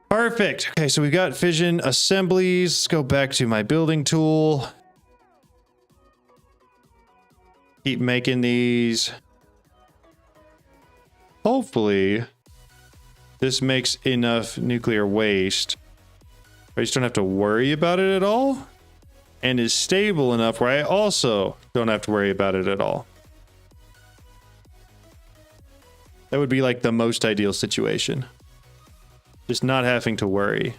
Perfect. Okay, so we've got fission assemblies. Let's go back to my building tool. Keep making these. Hopefully, this makes enough nuclear waste. I just don't have to worry about it at all. And is stable enough where I also don't have to worry about it at all. That would be like the most ideal situation. Just not having to worry.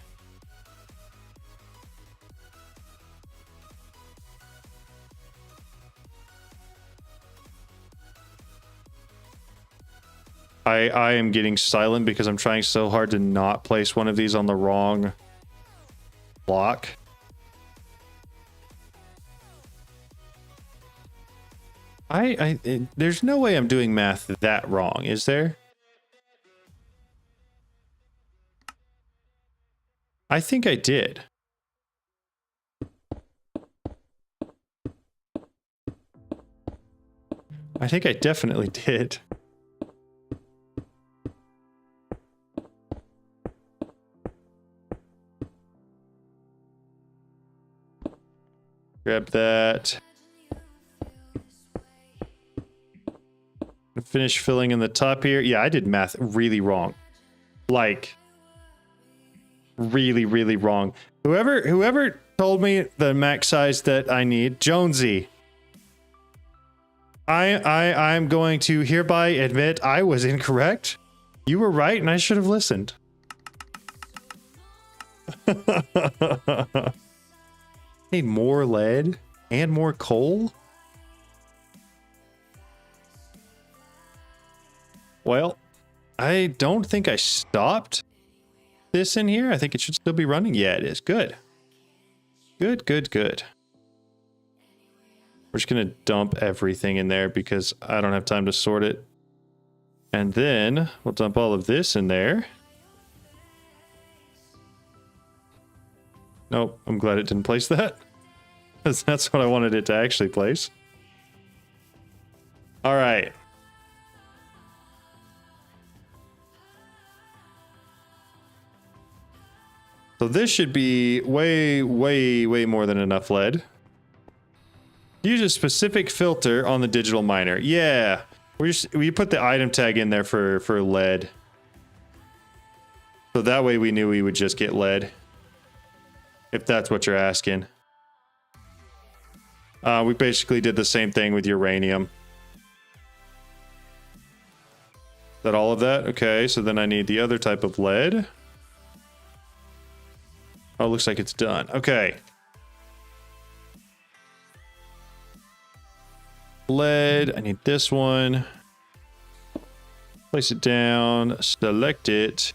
I am getting silent because I'm trying so hard to not place one of these on the wrong block. There's no way I'm doing math that wrong, is there? I think I did. I think I definitely did. Grab that. Finish filling in the top here. Yeah, I did math really wrong. Like, really, really wrong. Whoever told me the max size that I need, Jonesy. I'm going to hereby admit I was incorrect. You were right, and I should have listened. Need more lead and more coal? Well, I don't think I stopped this in here. I think it should still be running. Yeah, it is. Good. Good, good, good. We're just going to dump everything in there because I don't have time to sort it. And then we'll dump all of this in there. Nope, I'm glad it didn't place that. Because that's what I wanted it to actually place. All right. So this should be way, way, way more than enough lead. Use a specific filter on the digital miner. Yeah, we put the item tag in there for lead. So that way we knew we would just get lead. If that's what you're asking. We basically did the same thing with uranium. Is that all of that? Okay, so then I need the other type of lead. Oh, looks like it's done. Okay. Lead. I need this one. Place it down. Select it.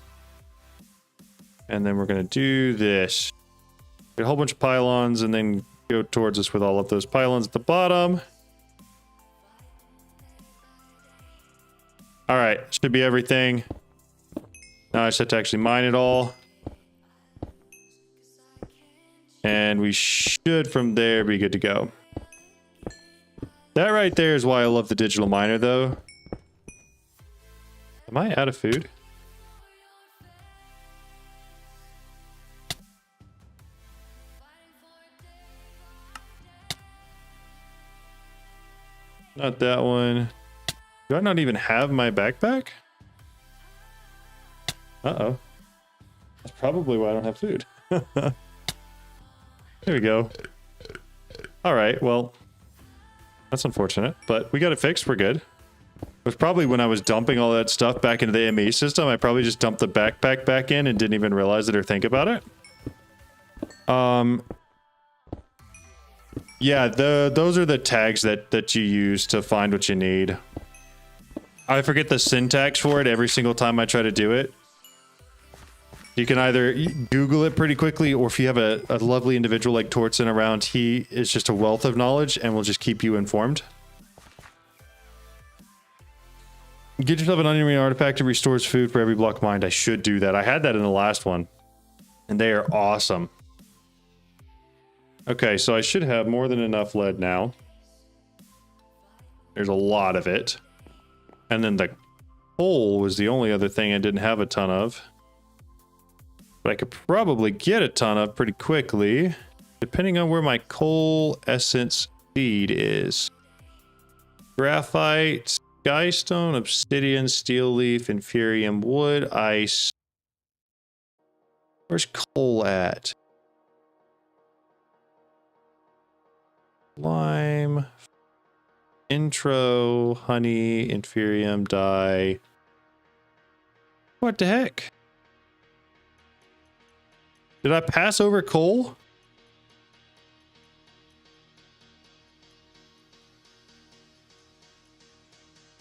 And then we're going to do this. Get a whole bunch of pylons and then go towards us with all of those pylons at the bottom. All right. Should be everything. Now I just have to actually mine it all. And we should, from there, be good to go. That right there is why I love the digital miner, though. Am I out of food? Not that one. Do I not even have my backpack? Uh-oh. That's probably why I don't have food. There we go. All right, well, that's unfortunate, but we got it fixed. We're good. It was probably when I was dumping all that stuff back into the ME system. I probably just dumped the backpack back in and didn't even realize it or think about it. Yeah, those are the tags that you use to find what you need. I forget the syntax for it every single time I try to do it. You can either Google it pretty quickly, or if you have a lovely individual like Tortson around, he is just a wealth of knowledge and will just keep you informed. Get yourself an onion ring artifact that restores food for every block mined. I should do that. I had that in the last one, and they are awesome. Okay, so I should have more than enough lead now. There's a lot of it. And then the coal was the only other thing I didn't have a ton of. But I could probably get a ton of pretty quickly, depending on where my coal essence feed is. Graphite, skystone, obsidian, steel leaf, inferium, wood, ice. Where's coal at? Lime, intro, honey, inferium, dye. What the heck? Did I pass over coal?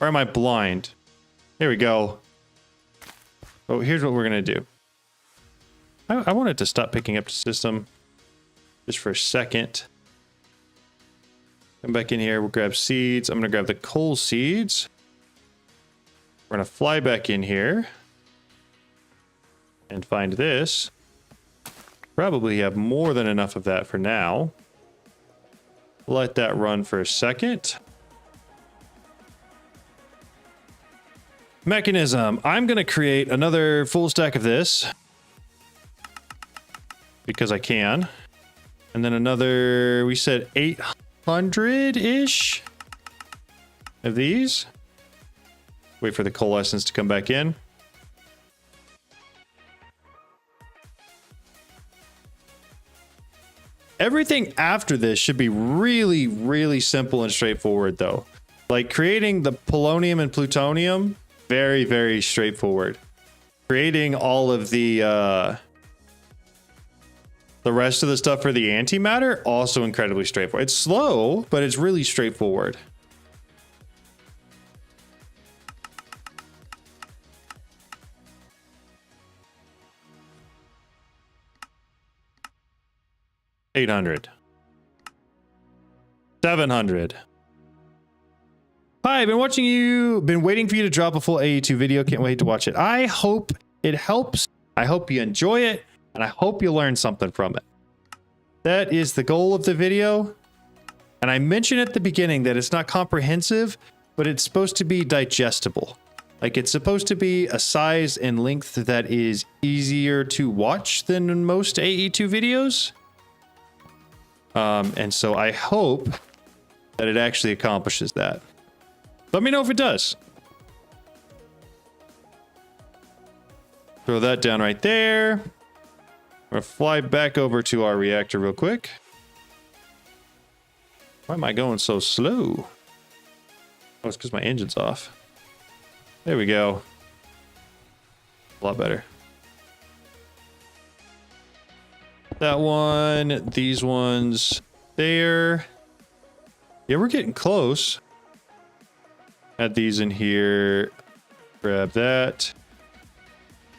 Or am I blind? There we go. Oh, here's what we're gonna do. I wanted to stop picking up the system just for a second. Come back in here, we'll grab seeds. I'm gonna grab the coal seeds. We're gonna fly back in here and find this. Probably have more than enough of that for now. Let that run for a second. Mechanism. I'm gonna create another full stack of this because I can. And then another, we said 800-ish of these. Wait for the coalescence to come back in. Everything after this should be really, really simple and straightforward, though. Like creating the polonium and plutonium, very, very straightforward. Creating all of the rest of the stuff for the antimatter, also incredibly straightforward. It's slow, but it's really straightforward. $800. $700. Hi, I've been watching you, been waiting for you to drop a full AE2 video. Can't wait to watch it. I hope it helps. I hope you enjoy it, and I hope you learn something from it. That is the goal of the video. And I mentioned at the beginning that it's not comprehensive, but it's supposed to be digestible. Like it's supposed to be a size and length that is easier to watch than most AE2 videos. And so I hope that it actually accomplishes that. Let me know if it does. Throw that down right there. We're gonna fly back over to our reactor real quick. Why am I going so slow? Oh, it's because my engine's off. There we go. A lot better. That one, these ones there. Yeah, we're getting close. Add these in here. Grab that.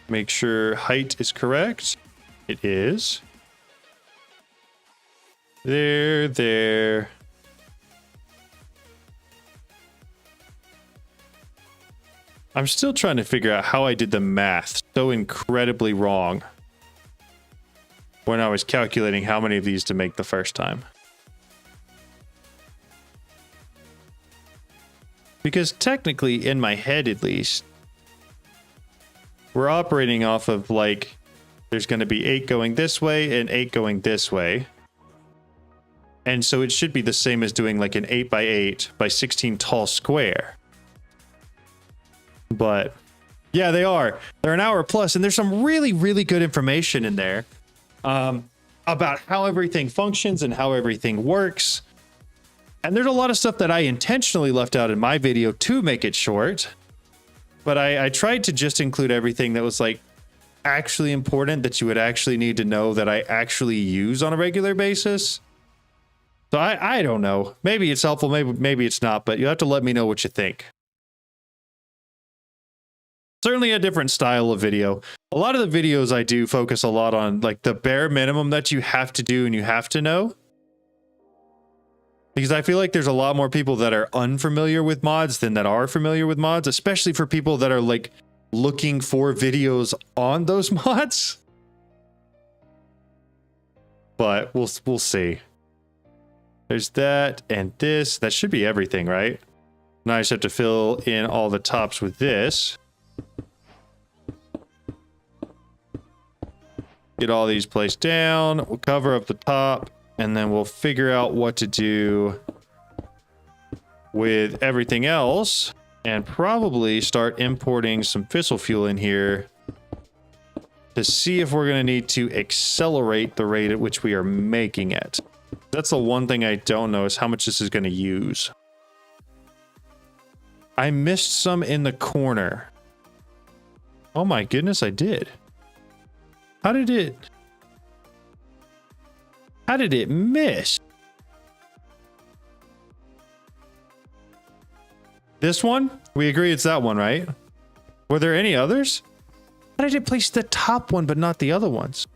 Make sure height is correct. It is. There. I'm still trying to figure out how I did the math so incredibly wrong when I was calculating how many of these to make the first time. Because technically, in my head at least, we're operating off of like, there's going to be 8 going this way and 8 going this way. And so it should be the same as doing like an 8 by 8 by 16 tall square. But yeah, they are. They're an hour plus, and there's some really, really good information in there. About how everything functions and how everything works. And there's a lot of stuff that I intentionally left out in my video to make it short. But I tried to just include everything that was like actually important that you would actually need to know that I actually use on a regular basis. So I don't know. Maybe it's helpful, maybe it's not, but you have to let me know what you think. Certainly a different style of video. A lot of the videos I do focus a lot on like the bare minimum that you have to do and you have to know. Because I feel like there's a lot more people that are unfamiliar with mods than that are familiar with mods, especially for people that are like looking for videos on those mods. But we'll see. There's that and this. That should be everything, right? Now I just have to fill in all the tops with this. Get all these placed down. We'll cover up the top. And then we'll figure out what to do with everything else. And probably start importing some fissile fuel in here to see if we're going to need to accelerate the rate at which we are making it. That's the one thing I don't know is how much this is going to use. I missed some in the corner. Oh my goodness, I did. How did it miss? This one? We agree it's that one, right? Were there any others? How did it place the top one but not the other ones?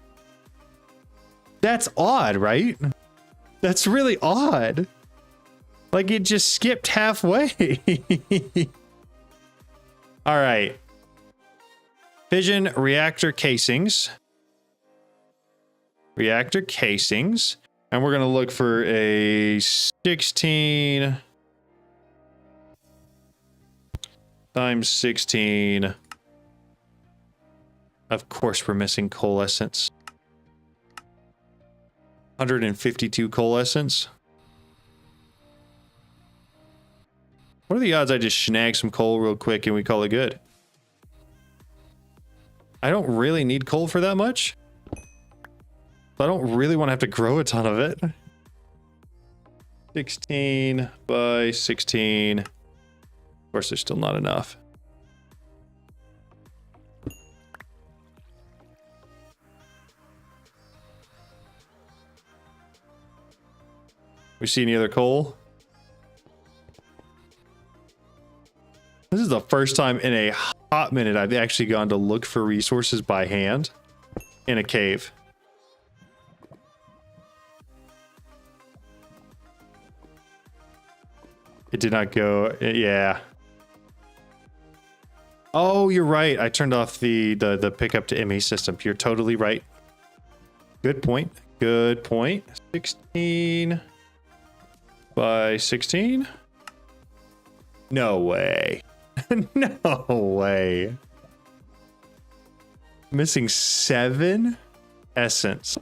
That's odd, right? That's really odd. Like it just skipped halfway. All right. Fission reactor casings. Reactor casings. And we're going to look for a 16 times 16. Of course, we're missing coalescence. 152 coalescence. What are the odds I just snag some coal real quick and we call it good? I don't really need coal for that much. I don't really want to have to grow a ton of it. 16 by 16. Of course, there's still not enough. We see any other coal? This is the first time in a hot minute I've actually gone to look for resources by hand in a cave. It did not go. Yeah. Oh, you're right. I turned off the pickup to ME system. You're totally right. Good point. Good point. 16 by 16. No way. No way. Missing 7 essence.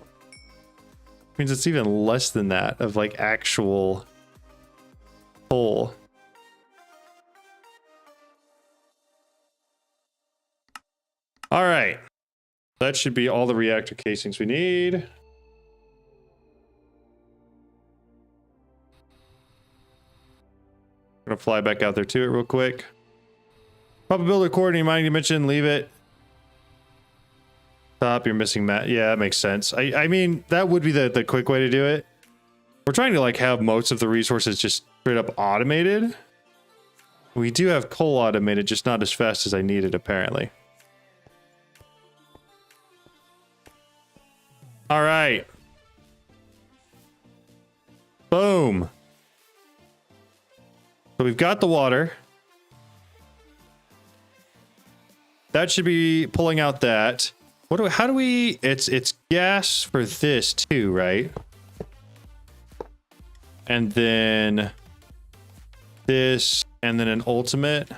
Means it's even less than that of like actual coal. All right. That should be all the reactor casings we need. I'm gonna fly back out there to it real quick. Probability coordinating mining dimension, leave it. Top, you're missing Matt. Yeah, that makes sense. I mean, that would be the quick way to do it. We're trying to like have most of the resources just straight up automated. We do have coal automated, just not as fast as I need it, apparently. All right. Boom. So we've got the water. That should be pulling out that. How do we, it's gas for this too, right? And then this, and then an ultimate.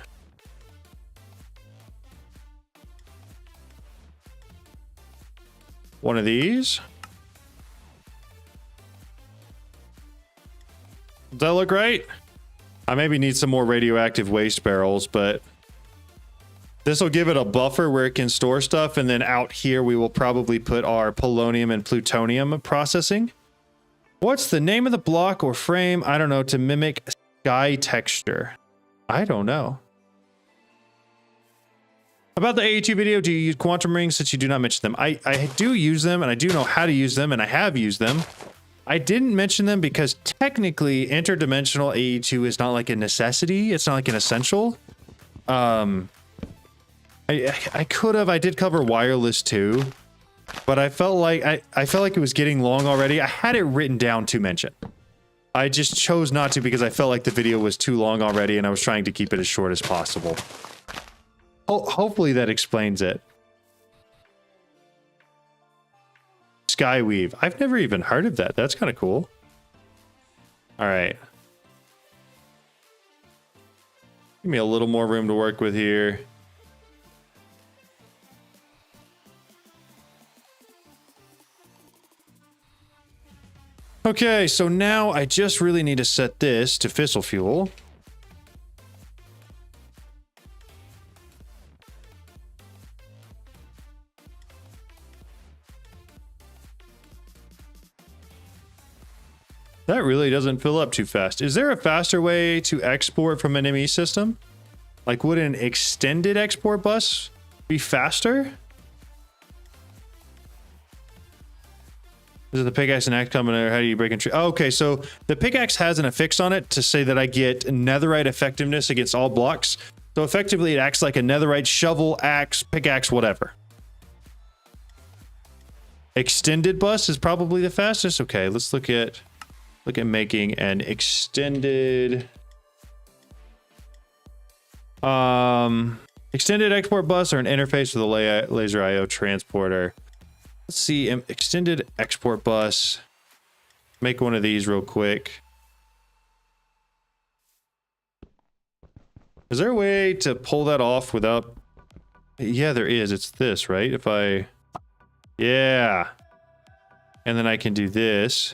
One of these. Does that look right? I maybe need some more radioactive waste barrels, but this will give it a buffer where it can store stuff. And then out here, we will probably put our polonium and plutonium processing. What's the name of the block or frame? I don't know, to mimic sky texture. I don't know. About the AE2 video, do you use quantum rings since you do not mention them? I do use them, and I do know how to use them, and I have used them. I didn't mention them because technically interdimensional AE2 is not like a necessity. It's not like an essential. I could have. I did cover wireless too, but I felt like I felt like it was getting long already. I had it written down to mention. I just chose not to because I felt like the video was too long already, and I was trying to keep it as short as possible. Hopefully that explains it. Skyweave. I've never even heard of that. That's kind of cool. All right. Give me a little more room to work with here. Okay, so now I just really need to set this to fissile fuel. That really doesn't fill up too fast. Is there a faster way to export from an ME system? Like, would an extended export bus be faster? Is it the pickaxe and axe coming there? How do you break and tree? Oh, okay, so the pickaxe has an affix on it to say that I get netherite effectiveness against all blocks. So effectively it acts like a netherite shovel, axe, pickaxe, whatever. Extended bus is probably the fastest. Okay, let's look at making an extended extended export bus or an interface with a laser IO transporter. Let's see, extended export bus. Make one of these real quick. Is there a way to pull that off without... Yeah, there is. It's this, right? If I... Yeah. And then I can do this.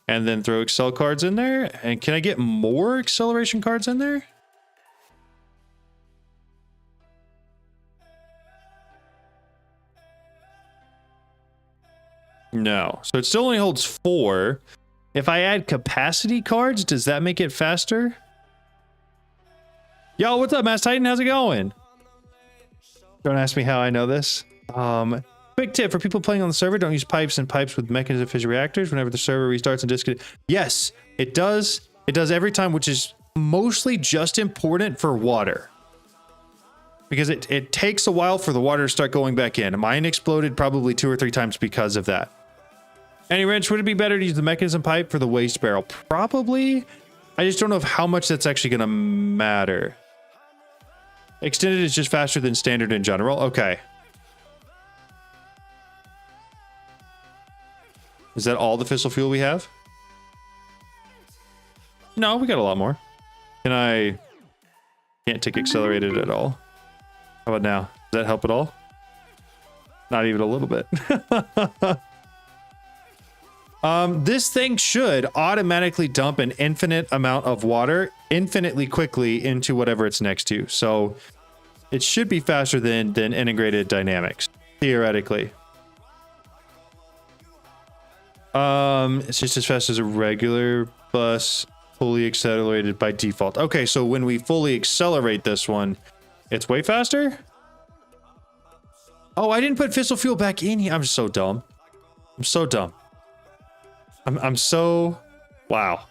And then throw Excel cards in there. And can I get more acceleration cards in there? No. So it still only holds 4. If I add capacity cards, does that make it faster? Yo, what's up, Mass Titan? How's it going? Don't ask me how I know this. Quick tip for people playing on the server, don't use pipes and pipes with mechanism fission reactors whenever the server restarts and disconnects. Yes, it does. It does every time, which is mostly just important for water. Because it takes a while for the water to start going back in. Mine exploded probably 2 or 3 times because of that. Any wrench, would it be better to use the mechanism pipe for the waste barrel? Probably. I just don't know how much that's actually going to matter. Extended is just faster than standard in general. Okay. Is that all the fissile fuel we have? No, we got a lot more. Can I... Can't take accelerated at all. How about now? Does that help at all? Not even a little bit. This thing should automatically dump an infinite amount of water infinitely quickly into whatever it's next to. So it should be faster than integrated dynamics, theoretically. It's just as fast as a regular bus, fully accelerated by default. Okay, so when we fully accelerate this one, it's way faster? Oh, I didn't put fissile fuel back in here. I'm so dumb. I'm so dumb. I'm so... Wow.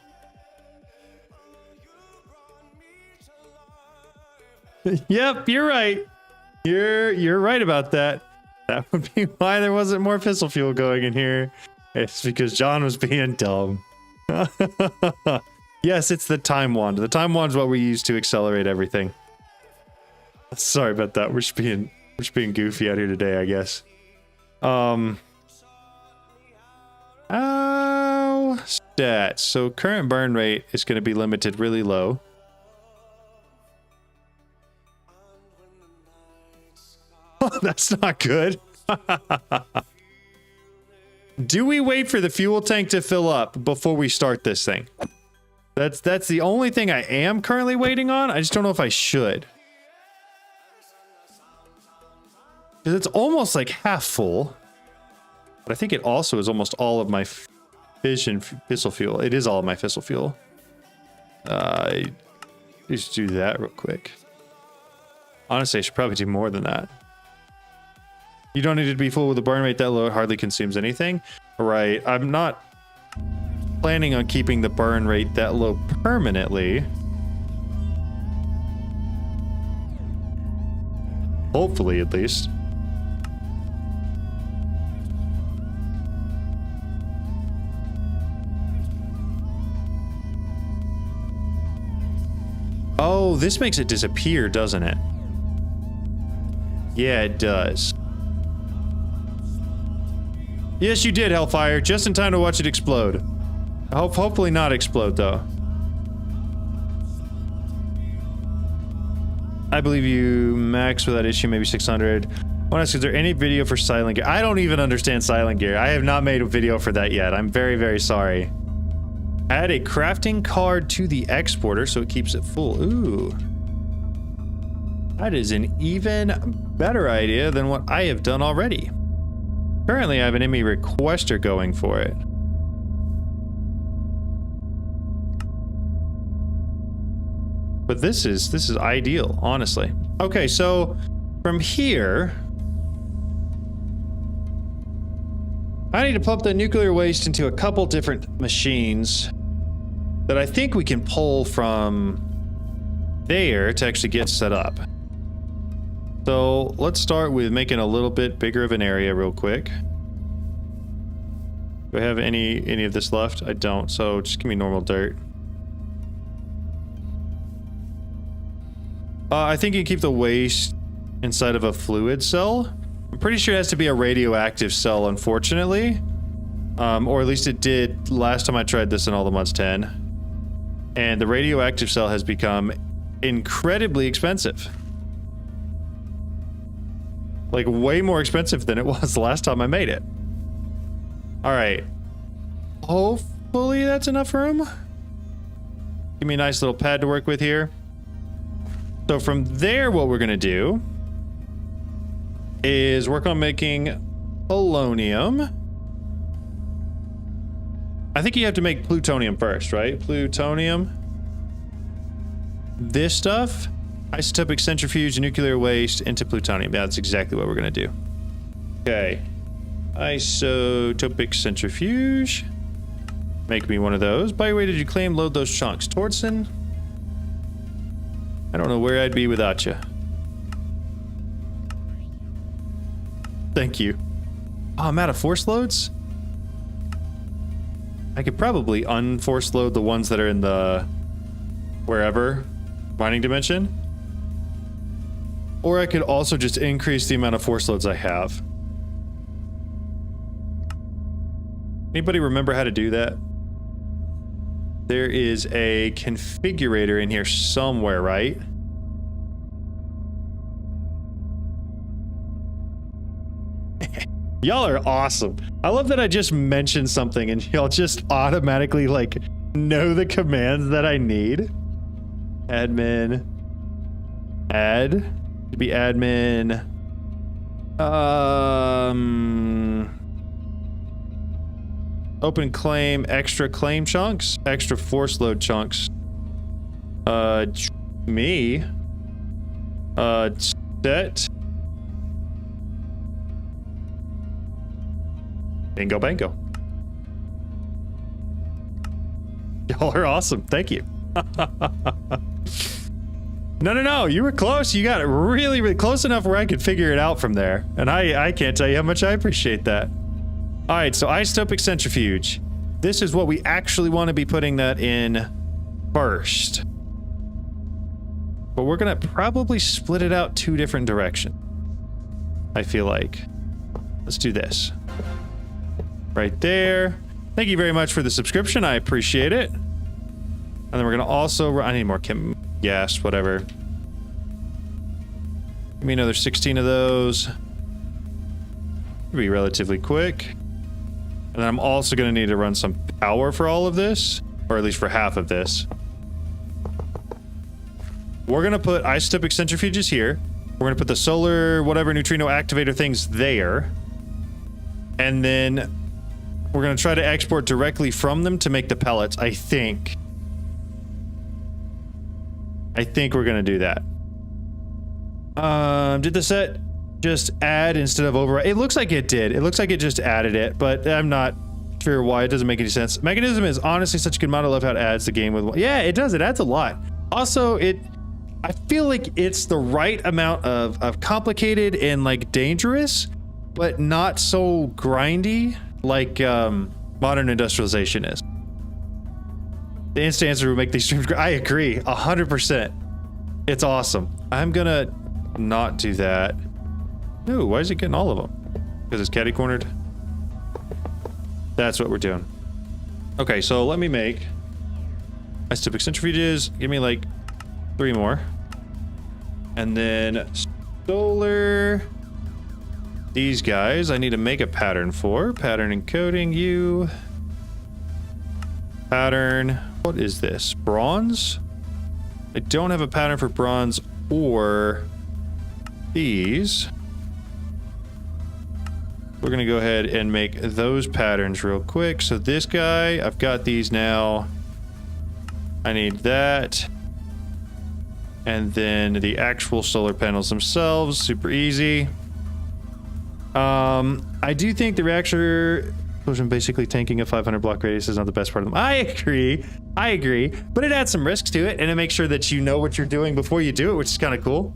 Yep, you're right. You're right about that. That would be why there wasn't more fissile fuel going in here. It's because John was being dumb. Yes, it's the time wand. The time wand is what we use to accelerate everything. Sorry about that. We're just being goofy out here today, I guess. Stats. So current burn rate is going to be limited really low. That's not good. Do we wait for the fuel tank to fill up before we start this thing? That's the only thing I am currently waiting on. I just don't know if I should. Because it's almost like half full. But I think it also is almost all of my fission fissile fuel. It is all my fissile fuel. Just do that real quick. Honestly, I should probably do more than that. You don't need to be full with a burn rate that low. It hardly consumes anything. Right. I'm not planning on keeping the burn rate that low permanently. Hopefully, at least. Oh, this makes it disappear, doesn't it? Yeah, it does. Yes, you did, Hellfire. Just in time to watch it explode. Hopefully not explode, though. I believe you max without issue, maybe 600. I want to ask, is there any video for silent gear? I don't even understand silent gear. I have not made a video for that yet. I'm very, very sorry. Add a crafting card to the exporter so it keeps it full. Ooh. That is an even better idea than what I have done already. Currently, I have an enemy requester going for it. But this is ideal, honestly. Okay, so from here, I need to pump the nuclear waste into a couple different machines that I think we can pull from there to actually get set up. So let's start with making a little bit bigger of an area real quick. Do I have any of this left? I don't, so just give me normal dirt. I think you can keep the waste inside of a fluid cell. I'm pretty sure it has to be a radioactive cell, unfortunately. Or at least it did last time I tried this in All the Mods 10. And the radioactive cell has become incredibly expensive. Like, way more expensive than it was the last time I made it. Alright. Hopefully that's enough room. Give me a nice little pad to work with here. So from there, what we're going to do is work on making polonium. I think you have to make plutonium first, right? Plutonium. This stuff. Isotopic centrifuge nuclear waste into plutonium. Yeah, that's exactly what we're going to do. Okay. Isotopic centrifuge. Make me one of those. By the way, did you claim load those chunks? Torsten? I don't know where I'd be without you. Thank you. Oh, I'm out of force loads? I could probably unforce load the ones that are in the wherever mining dimension. Or I could also just increase the amount of force loads I have. Anybody remember how to do that? There is a configurator in here somewhere, right? Y'all are awesome. I love that I just mentioned something and y'all just automatically like know the commands that I need. Admin. Add. To be admin. Open claim, extra claim chunks, extra force load chunks. Me. Set. Bingo bango. Y'all are awesome. Thank you. No. You were close. You got it really, really close enough where I could figure it out from there. And I can't tell you how much I appreciate that. All right, so isotopic centrifuge. This is what we actually want to be putting that in first. But we're going to probably split it out two different directions. I feel like. Let's do this. Right there. Thank you very much for the subscription. I appreciate it. And then we're going to also... I need more chem gas, whatever. Give me another 16 of those. It'll be relatively quick. And I'm also going to need to run some power for all of this, or at least for half of this. We're going to put isotopic centrifuges here. We're going to put the solar, whatever, neutrino activator things there. And then we're going to try to export directly from them to make the pellets, I think. I think we're going to do that. Did the set just add instead of override? It looks like it did. It looks like it just added it, but I'm not sure why. It doesn't make any sense. Mechanism is honestly such a good mod. I love how it adds the game with... Yeah, it does. It adds a lot. Also, I feel like it's the right amount of complicated and like dangerous, but not so grindy like modern industrialization is. The instant answer would make these streams great. I agree, 100%. It's awesome. I'm gonna not do that. No, why is it getting all of them? Because it's catty cornered. That's what we're doing. Okay, so let me make isotopic centrifuges. Give me like 3 more. And then solar. These guys I need to make a pattern for. Pattern encoding you. Pattern. What is this? Bronze? I don't have a pattern for bronze or these. We're gonna go ahead and make those patterns real quick. So this guy, I've got these now. I need that. And then the actual solar panels themselves, super easy. I do think the reactor basically tanking a 500 block radius is not the best part of them. I agree, but it adds some risks to it, and it makes sure that you know what you're doing before you do it, which is kind of cool.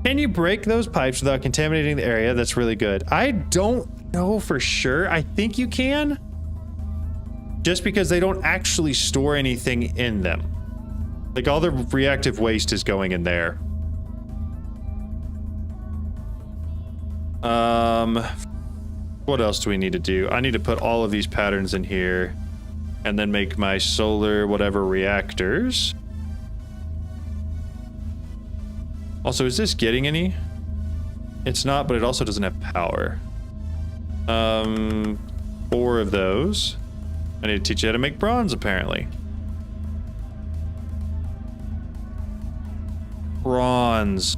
Can you break those pipes without contaminating the area? That's really good. I don't know for sure. I think you can, just because they don't actually store anything in them. Like all the reactive waste is going in there. What else do we need to do? I need to put all of these patterns in here and then make my solar whatever reactors. Also, is this getting any? It's not, but it also doesn't have power. 4 of those. I need to teach you how to make bronze, apparently. Bronze.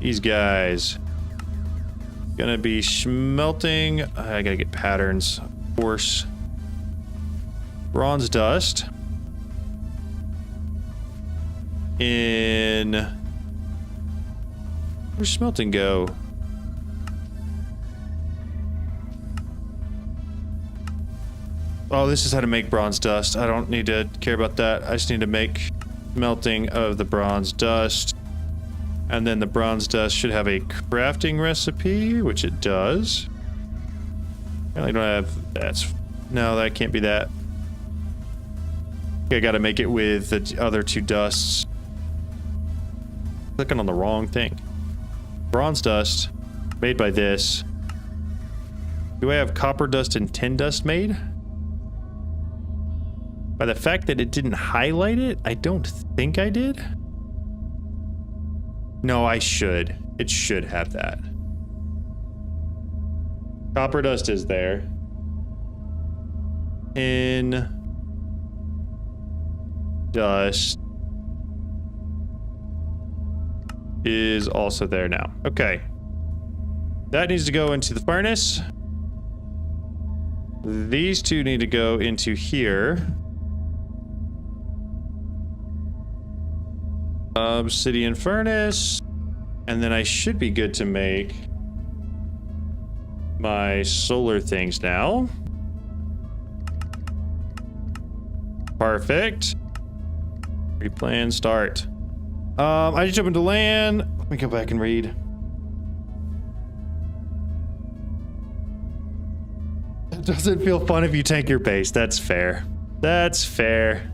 These guys. Gonna be smelting. I gotta get patterns, of course. Bronze dust. Where's smelting go? Oh, this is how to make bronze dust. I don't need to care about that. I just need to make melting of the bronze dust. And then the bronze dust should have a crafting recipe, which it does. I don't have that. No, that can't be that. I gotta make it with the other 2 dusts. Clicking on the wrong thing. Bronze dust made by this. Do I have copper dust and tin dust made? By the fact that it didn't highlight it, I don't think I did. No, I should. It should have that. Copper dust is there. Tin dust is also there now. Okay. That needs to go into the furnace. These 2 need to go into here. Obsidian furnace. And then I should be good to make my solar things now. Perfect. Replan, start. I just jumped into land. Let me go back and read. It doesn't feel fun if you tank your base. That's fair. That's fair.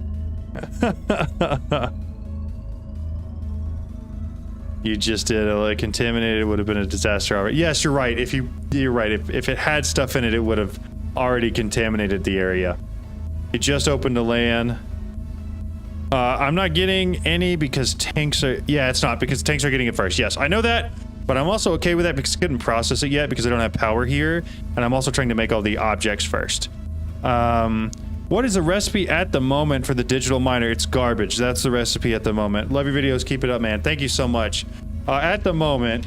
You just did a contaminated would have been a disaster already. Yes, you're right. You're right. If it had stuff in it, it would have already contaminated the area. It just opened the land. I'm not getting any because tanks are... Yeah, it's not because tanks are getting it first. Yes, I know that, but I'm also okay with that because I couldn't process it yet because I don't have power here, and I'm also trying to make all the objects first. What is the recipe at the moment for the digital miner? It's garbage. That's the recipe at the moment. Love your videos. Keep it up, man. Thank you so much. At the moment,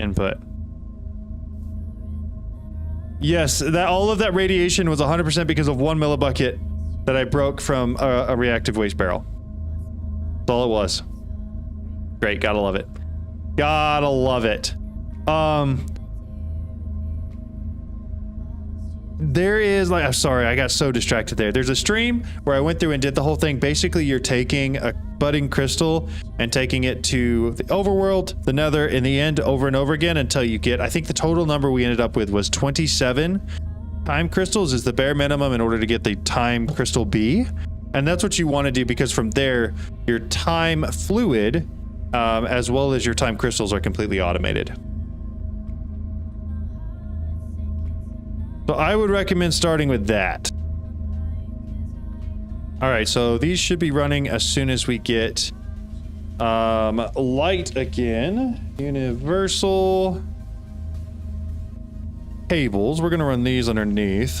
Input. Yes, that all of that radiation was 100% because of 1 millibucket that I broke from a reactive waste barrel. That's all it was. Great, gotta love it. Gotta love it. There is like, I'm sorry, I got so distracted there. There's a stream where I went through and did the whole thing. Basically, you're taking a budding crystal and taking it to the overworld, the nether, in the end, over and over again until you get, I think the total number we ended up with was 27 time crystals is the bare minimum in order to get the time crystal B. And that's what you want to do, because from there, your time fluid, as well as your time crystals, are completely automated. So I would recommend starting with that. All right, so these should be running as soon as we get light again. Universal cables. We're gonna run these underneath.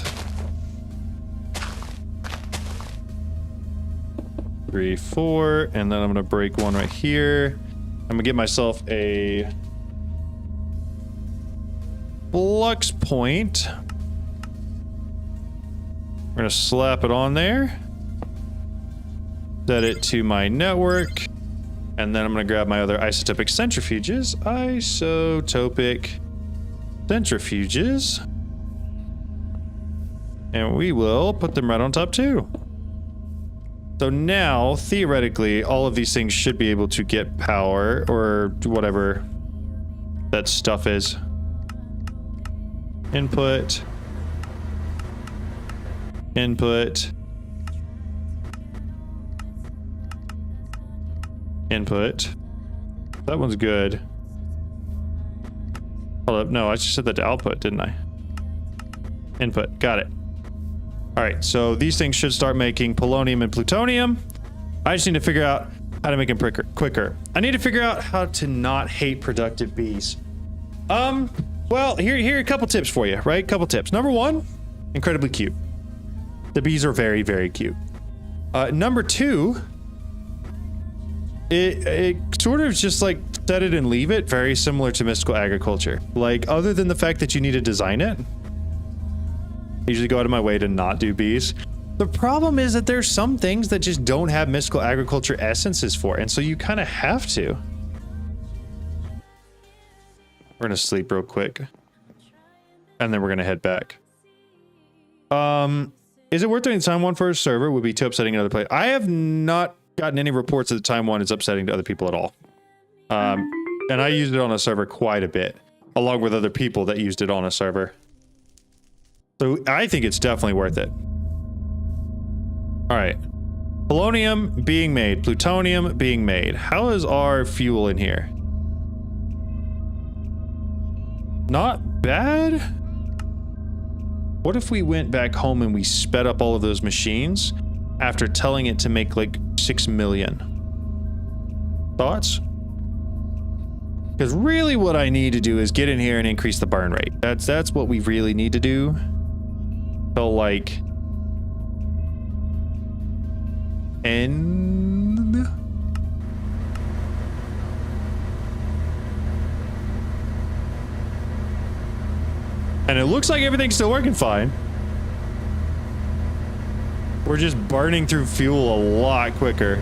3, 4, and then I'm gonna break one right here. I'm gonna get myself a flux point. We're gonna slap it on there. Set it to my network. And then I'm gonna grab my other isotopic centrifuges. Isotopic centrifuges. And we will put them right on top too. So now, theoretically, all of these things should be able to get power, or whatever that stuff is. Input. Input. Input. That one's good. Hold up, no, I just set that to output, didn't I? Input, got it. All right, so these things should start making polonium and plutonium. I just need to figure out how to make them quicker. I need to figure out how to not hate productive bees. Well, here are a couple tips for you, right? Couple tips. Number one, incredibly cute. The bees are very, very cute. Number two, it sort of just like set it and leave it, very similar to mystical agriculture. Like, other than the fact that you need to design it, I usually go out of my way to not do bees. The problem is that there's some things that just don't have mystical agriculture essences for, and so you kind of have to. We're gonna sleep real quick, and then we're gonna head back. Is it worth doing time one for a server? Would be too upsetting another player. I have not gotten any reports that the time one is upsetting to other people at all. And I used it on a server quite a bit, along with other people that used it on a server. So I think it's definitely worth it. All right. Polonium being made, plutonium being made. How is our fuel in here? Not bad. What if we went back home and we sped up all of those machines after telling it to make like 6 million? Thoughts? Because really what I need to do is get in here and increase the burn rate. That's what we really need to do. So like, and it looks like everything's still working fine. We're just burning through fuel a lot quicker.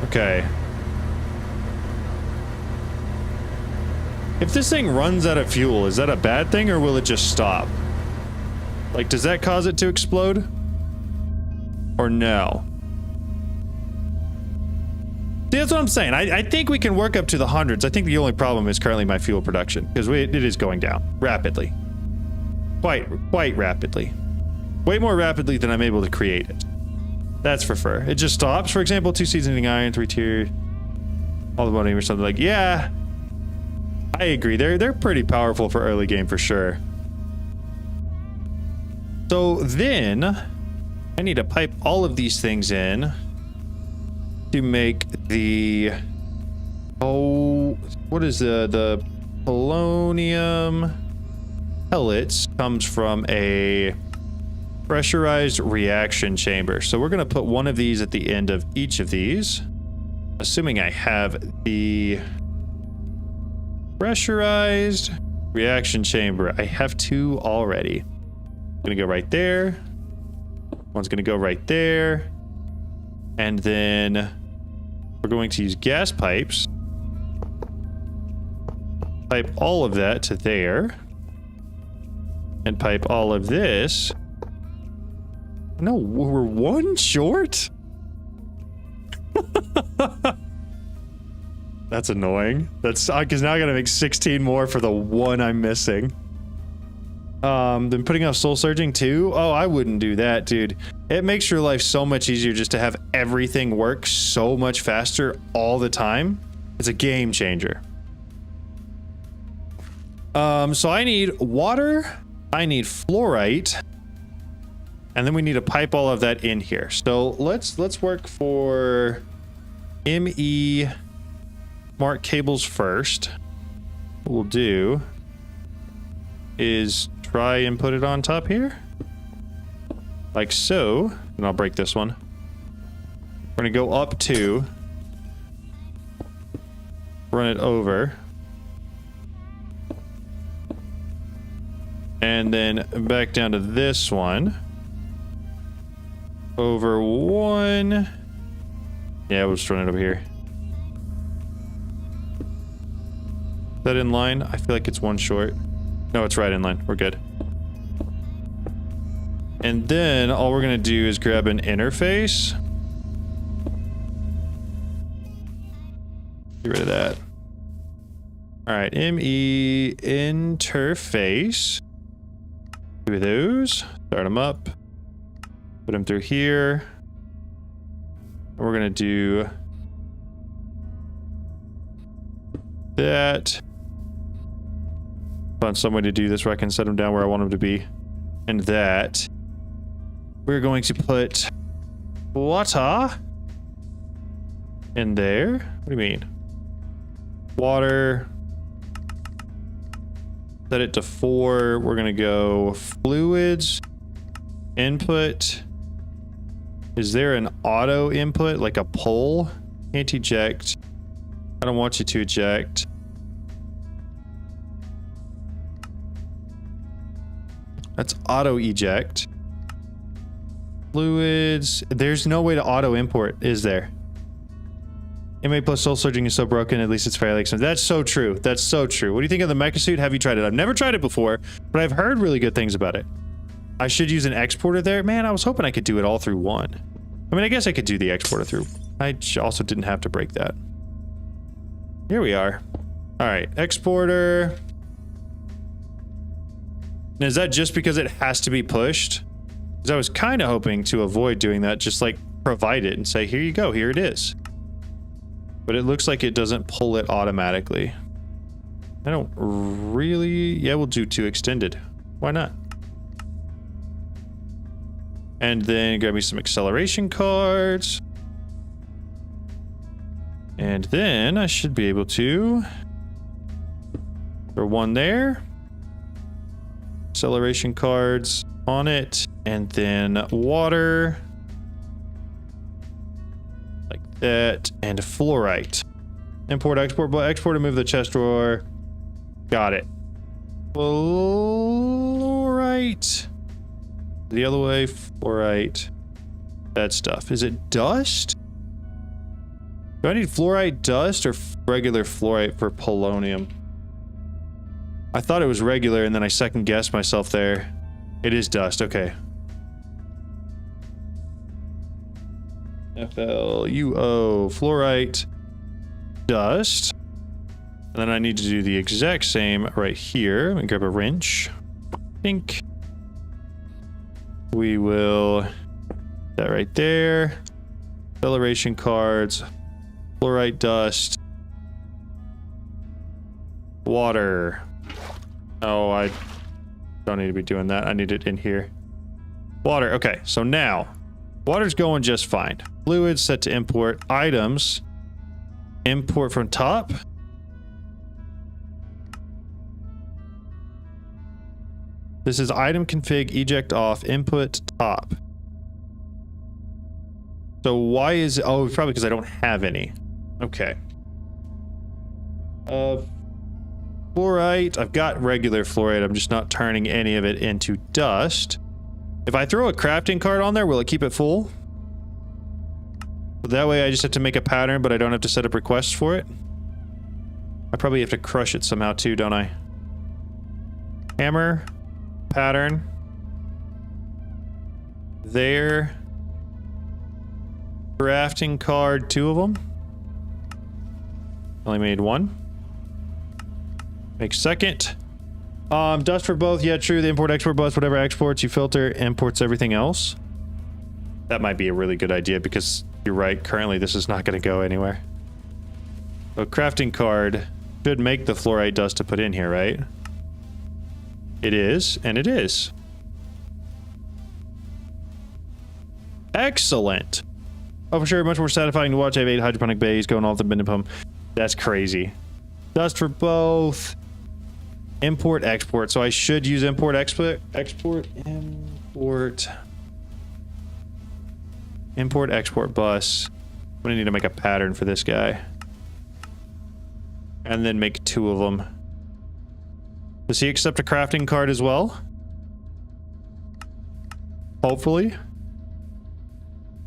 Okay. If this thing runs out of fuel, is that a bad thing, or will it just stop? Like, does that cause it to explode? Or no? See, that's what I'm saying. I think we can work up to the hundreds. I think the only problem is currently my fuel production, because it is going down rapidly. Quite rapidly. Way more rapidly than I'm able to create it. That's for sure. It just stops. For example, 2 seasoning iron, 3 tier, all the money or something. Like, yeah, I agree. They're pretty powerful for early game for sure. So then I need to pipe all of these things in to make the, what is the polonium pellets comes from a pressurized reaction chamber. So we're going to put one of these at the end of each of these, assuming I have the Pressurized reaction chamber. I have 2 already. Gonna go right there. One's gonna go right there. And then we're going to use gas pipes. Pipe all of that to there. And pipe all of this. No, we're 1 short? That's annoying. That's because now I gotta make 16 more for the 1 I'm missing. Then putting off soul surging too? Oh, I wouldn't do that, dude. It makes your life so much easier just to have everything work so much faster all the time. It's a game changer. So I need water, I need fluorite, and then we need to pipe all of that in here. So let's work for ME smart cables first. What we'll do is try and put it on top here. Like so. And I'll break this one. We're gonna go up 2. Run it over. And then back down to this one. Over 1. Yeah, we'll just run it over here. Is that in line? I feel like it's 1 short. No, it's right in line. We're good. And then all we're gonna do is grab an interface. Get rid of that. All right, ME interface. Do those. Start them up. Put them through here. And we're gonna do that. Find some way to do this where I can set them down where I want them to be. And that. We're going to put water in there. What do you mean? Water. Set it to 4. We're gonna go fluids. Input. Is there an auto input, like a pull? Can't eject. I don't want you to eject. That's auto eject. Fluids. There's no way to auto import, is there? MA plus soul surging is so broken, at least it's fairly expensive. That's so true. That's so true. What do you think of the mecha suit? Have you tried it? I've never tried it before, but I've heard really good things about it. I should use an exporter there. Man, I was hoping I could do it all through 1. I mean, I guess I could do the exporter through. I also didn't have to break that. Here we are. All right, exporter. And is that just because it has to be pushed? Because I was kind of hoping to avoid doing that, just like provide it and say, here you go, here it is. But it looks like it doesn't pull it automatically. I don't really... Yeah, we'll do 2 extended. Why not? And then grab me some acceleration cards. And then I should be able to... throw 1 there. Acceleration cards on it. And then water. Like that. And fluorite. Import, export, but export to move the chest drawer. Got it. Fluorite. The other way, fluorite. That stuff. Is it dust? Do I need fluorite dust or regular fluorite for polonium? I thought it was regular and then I second guessed myself there. It is dust, okay. FLUO, fluorite, dust. And then I need to do the exact same right here. Let me grab a wrench. Think. We will put that right there. Acceleration cards, fluorite dust, water. Oh, I don't need to be doing that. I need it in here. Water. Okay, so now water's going just fine. Fluids set to import. Items. Import from top. This is item config eject off input top. So why is... oh, probably because I don't have any. Okay. fluorite. I've got regular fluorite. I'm just not turning any of it into dust. If I throw a crafting card on there, will it keep it full? That way I just have to make a pattern, but I don't have to set up requests for it. I probably have to crush it somehow too, don't I? Hammer. Pattern. There. Crafting card, 2 of them. Only made 1. Make second. Dust for both. Yeah, true. The import-export bus, whatever exports, you filter, imports everything else. That might be a really good idea because you're right. Currently, this is not going to go anywhere. So crafting card should make the fluorite dust to put in here, right? It is, and it is. Excellent. Oh, for sure. Much more satisfying to watch. I have 8 hydroponic bays going off the bend pump. That's crazy. Dust for both. Import, export. So I should use import, export, import, export bus. I'm gonna need to make a pattern for this guy. And then make 2 of them. Does he accept a crafting card as well? Hopefully.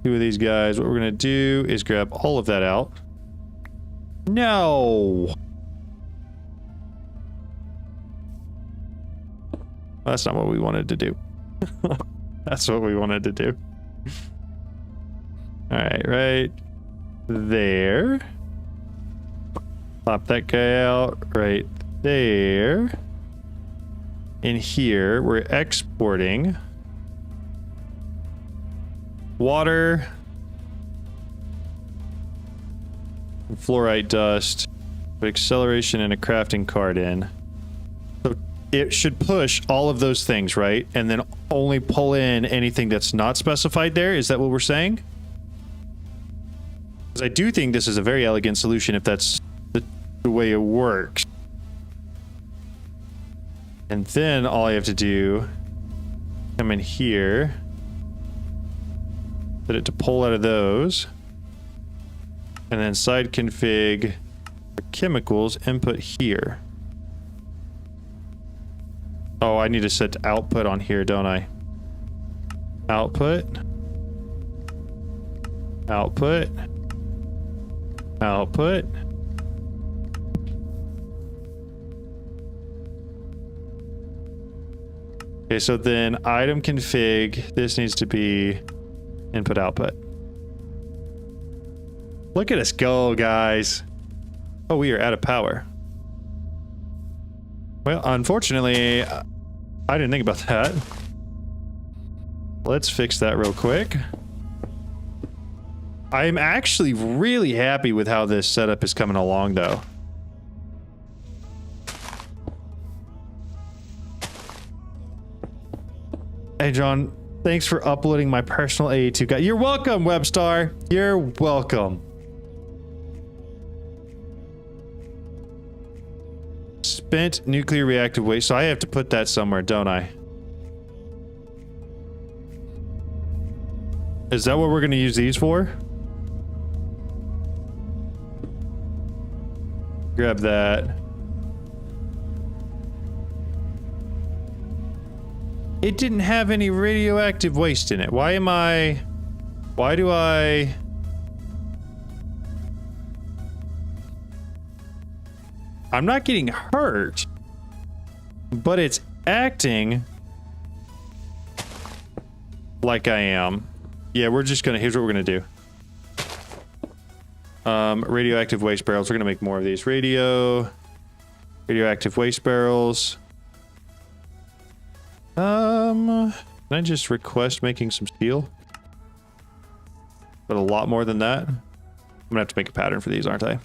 2 of these guys. What we're gonna do is grab all of that out. No! That's not what we wanted to do. That's what we wanted to do. Alright, right there. Pop that guy out right there. In here, we're exporting water, fluorite dust, put acceleration and a crafting card in. So it should push all of those things, right? And then only pull in anything that's not specified there. Is that what we're saying? Because I do think this is a very elegant solution if that's the way it works. And then all I have to do, come in here, set it to pull out of those, and then side config for chemicals input here. Oh, I need to set output on here, don't I? Output. Output. Output. Okay, so then item config, this needs to be input output. Look at us go, guys. Oh, we are out of power. Well, unfortunately, I didn't think about that. Let's fix that real quick. I'm actually really happy with how this setup is coming along, though. Hey, John, thanks for uploading my personal AE2 guide. You're welcome, Webstar. You're welcome. Spent nuclear reactive waste. So I have to put that somewhere, don't I? Is that what we're going to use these for? Grab that. It didn't have any radioactive waste in it. Why do I... I'm not getting hurt, but it's acting like I am. Yeah, we're just gonna, here's what we're gonna do. Radioactive waste barrels. We're gonna make more of these. Radioactive waste barrels. Can I just request making some steel? But a lot more than that. I'm gonna have to make a pattern for these, aren't I?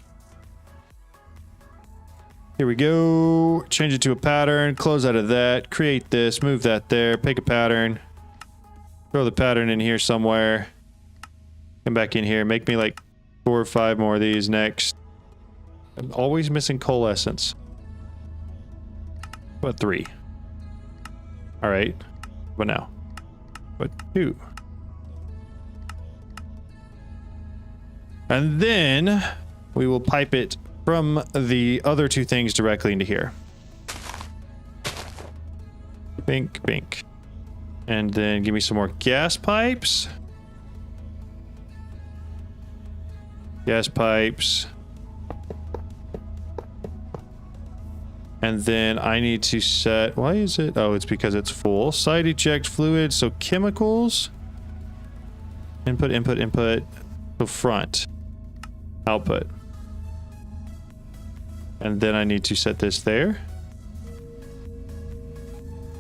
Here we go. Change it to a pattern. Close out of that. Create this. Move that there. Pick a pattern. Throw the pattern in here somewhere. Come back in here. Make me like 4 or 5 more of these next. I'm always missing coalescence. What, 3? All right. What now? What, 2? And then we will pipe it from the other 2 things directly into here. Bink, bink. And then give me some more gas pipes. Gas pipes. And then I need to set, why is it? Oh, it's because it's full. Side eject fluid, so chemicals. Input, input, input. So front. Output. And then I need to set this there.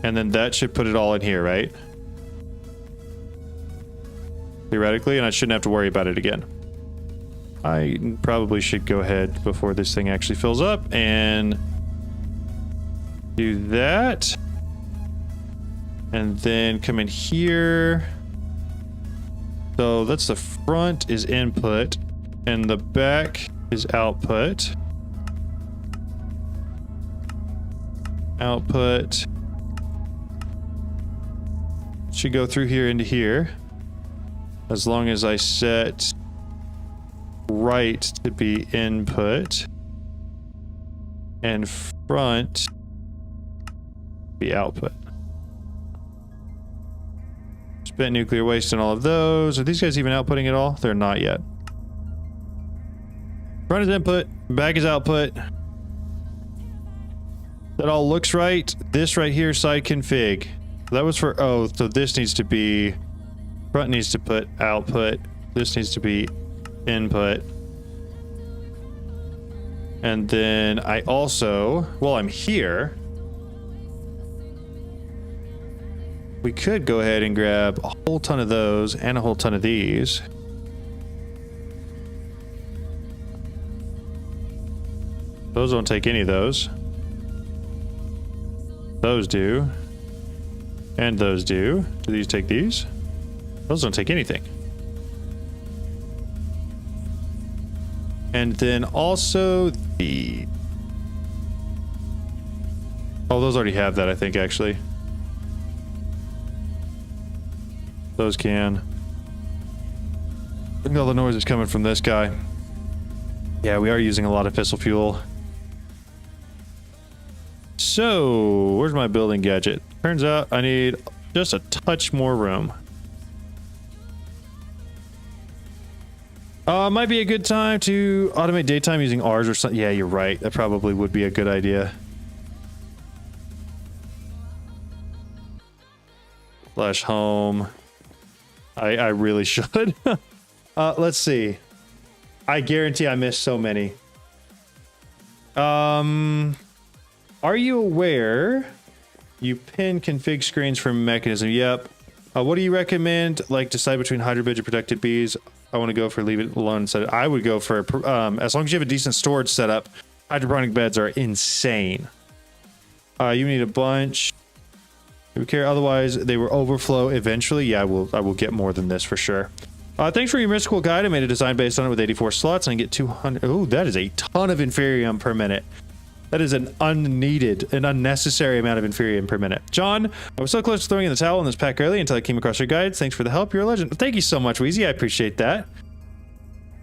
And then that should put it all in here, right? Theoretically, and I shouldn't have to worry about it again. I probably should go ahead before this thing actually fills up and do that. And then come in here. So that's the front is input and the back is output. Output should go through here into here. As long as I set right to be input and front be output. Spent nuclear waste and all of those. Are these guys even outputting at all? They're not yet. Front is input, back is output. That all looks right. This right here, side config. That was for, oh, so this needs to be, front needs to put output. This needs to be input. And then I also, while I'm here, we could go ahead and grab a whole ton of those and a whole ton of these. Those don't take any of those. Those do. And those do. Do these take these? Those don't take anything. And then also the... Oh, those already have that, I think, actually. Those can. Look at all the noise that's coming from this guy. Yeah, we are using a lot of fissile fuel. So, where's my building gadget? Turns out I need just a touch more room. Might be a good time to automate daytime using ours or something. Yeah, you're right. That probably would be a good idea. Flash home. I really should. Let's see. I guarantee I missed so many. Are you aware you pin config screens from Mekanism? Yep. What do you recommend? Like, decide between hydrobridge and protected bees? I want to go for leave it alone. So I would go for, as long as you have a decent storage setup, hydroponic beds are insane. You need a bunch. Who care? Otherwise, they will overflow eventually. Yeah, I will get more than this for sure. Thanks for your mystical guide. I made a design based on it with 84 slots and I get 200. Oh, that is a ton of inferium per minute. That is an unneeded, an unnecessary amount of inferium per minute. John, I was so close to throwing in the towel in this pack early until I came across your guides. Thanks for the help. You're a legend. Thank you so much, Wheezy. I appreciate that.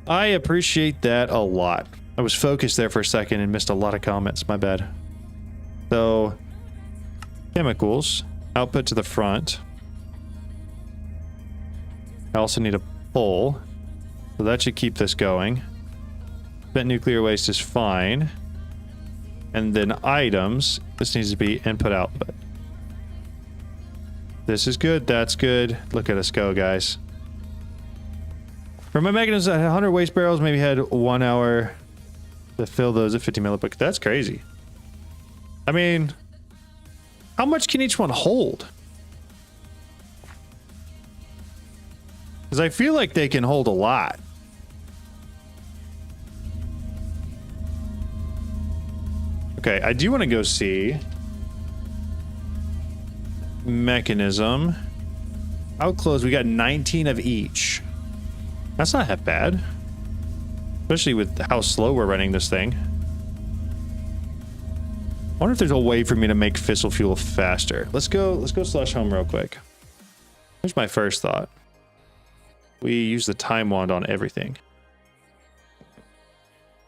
I appreciate that a lot. I was focused there for a second and missed a lot of comments. My bad. So, chemicals, output to the front. I also need a pull. So that should keep this going. Spent nuclear waste is fine. And then items, this needs to be input output. This is good, that's good. Look at us go, guys. For my mechanisms, 100 waste barrels, maybe had 1 hour to fill those at 50 millibuck. That's crazy. I mean, how much can each one hold? Because I feel like they can hold a lot. Okay, I do want to go see Mekanism. How close? We got 19 of each. That's not that bad. Especially with how slow we're running this thing. I wonder if there's a way for me to make fissile fuel faster. Let's go slash home real quick. Here's my first thought. We use the time wand on everything.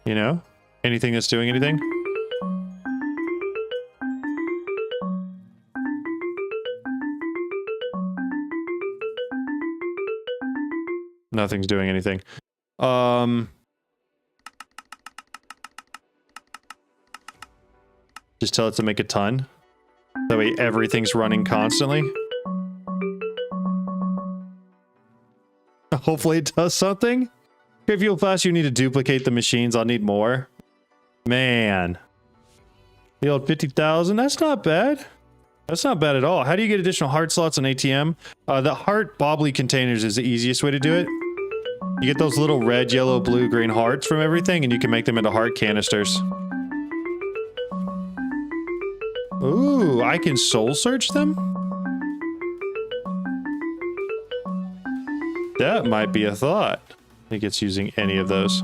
You know? Anything that's doing anything? Nothing's doing anything. Just tell it to make a ton. That way everything's running constantly. Hopefully it does something. Okay, fuel fast, you need to duplicate the machines. I'll need more. Man. The old 50,000, that's not bad. That's not bad at all. How do you get additional heart slots on ATM? The heart bobbly containers is the easiest way to do it. You get those little red, yellow, blue, green hearts from everything, and you can make them into heart canisters. Ooh, I can soul search them? That might be a thought. I think it's using any of those.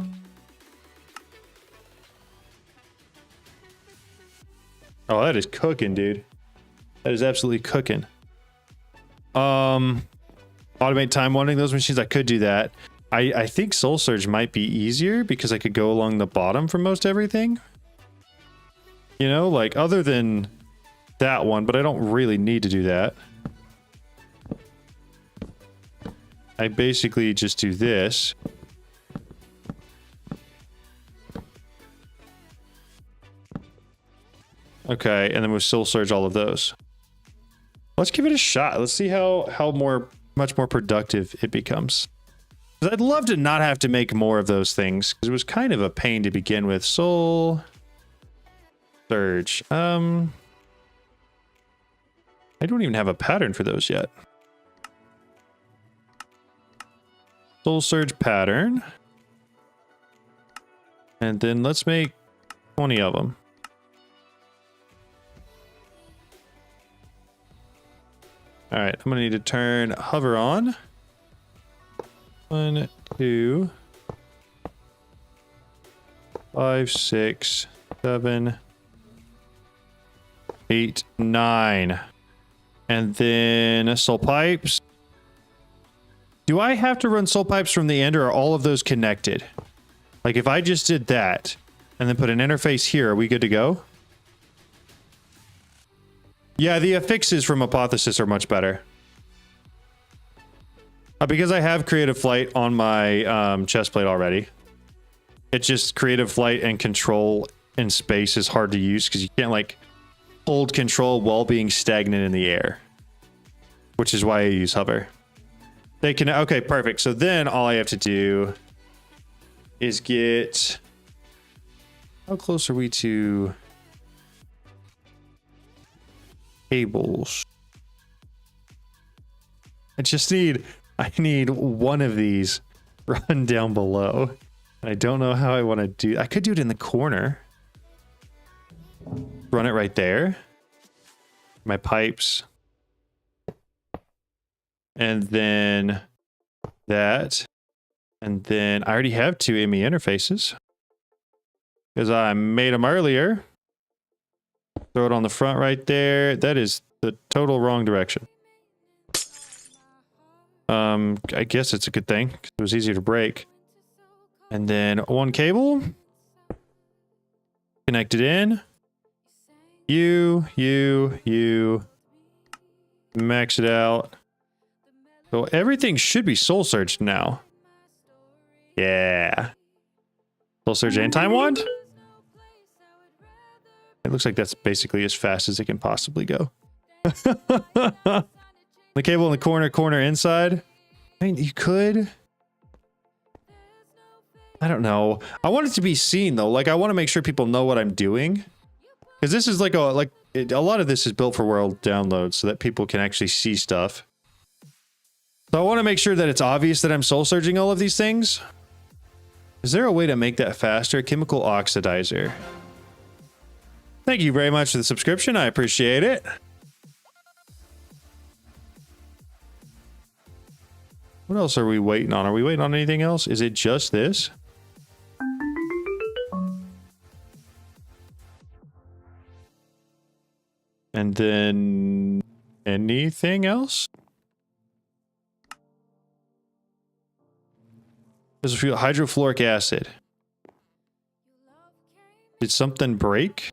Oh, that is cooking, dude. That is absolutely cooking. Automate time wandering those machines. I could do that. I think soul surge might be easier because I could go along the bottom for most everything. You know, like other than that one, but I don't really need to do that. I basically just do this. Okay, and then we'll soul surge all of those. Let's give it a shot. Let's see how much more productive it becomes. 'Cause I'd love to not have to make more of those things, because it was kind of a pain to begin with. Soul surge. I don't even have a pattern for those yet. Soul surge pattern. And then let's make 20 of them. All right, I'm gonna need to turn hover on. 1, 2, 5, 6, 7, 8, 9. And then soul pipes. Do I have to run soul pipes from the end, or are all of those connected? Like if I just did that and then put an interface here, are we good to go? Yeah, the affixes from Hypothesis are much better. Because I have Creative Flight on my chest plate already. It's just Creative Flight and control in space is hard to use because you can't like hold control while being stagnant in the air. Which is why I use hover. They can, okay, perfect. So then all I have to do is get, how close are we to cables? I need one of these run down below. I don't know how I want to do. I could do it in the corner. Run it right there. My pipes. And then that. And then I already have 2 ME interfaces. Because I made them earlier. Throw it on the front right there. That is the total wrong direction. I guess it's a good thing because it was easier to break. And then 1 cable. Connect it in. You. Max it out. So everything should be soul searched now. Yeah. Soul surge and time wand? It looks like that's basically as fast as it can possibly go. The cable in the corner inside. I mean, you could. I don't know. I want it to be seen though. Like I want to make sure people know what I'm doing. Because this is like a lot of this is built for world download so that people can actually see stuff. So I want to make sure that it's obvious that I'm soul surging all of these things. Is there a way to make that faster? Chemical oxidizer. Thank you very much for the subscription. I appreciate it. What else are we waiting on? Are we waiting on anything else? Is it just this? And then anything else? There's a few hydrofluoric acid. Did something break?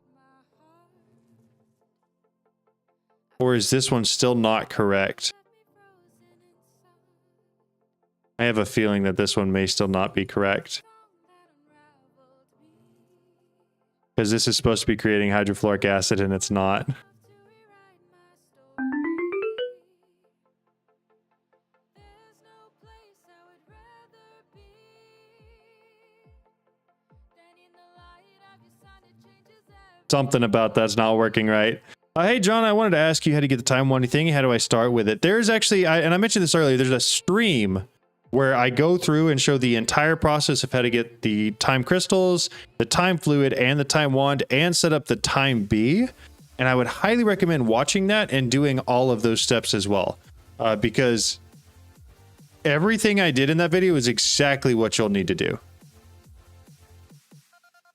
Or is this one still not correct? I have a feeling that this one may still not be correct. Because this is supposed to be creating hydrofluoric acid and it's not. Something about that's not working right. Hey, John, I wanted to ask you how to get the time winding thing. How do I start with it? There's actually, and I mentioned this earlier, there's a stream where I go through and show the entire process of how to get the time crystals, the time fluid, and the time wand, and set up the time bee. And I would highly recommend watching that and doing all of those steps as well. Because everything I did in that video is exactly what you'll need to do.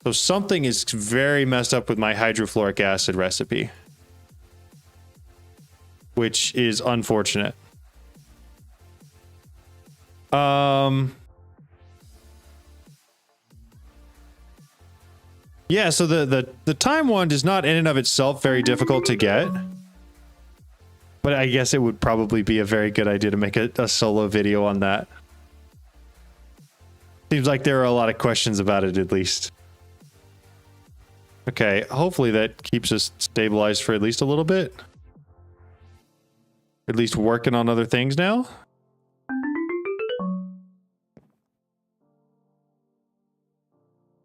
So something is very messed up with my hydrofluoric acid recipe, which is unfortunate. Yeah, so the time wand is not in and of itself very difficult to get. But I guess it would probably be a very good idea to make a solo video on that. Seems like there are a lot of questions about it, at least. Okay, hopefully that keeps us stabilized for at least a little bit. At least working on other things now.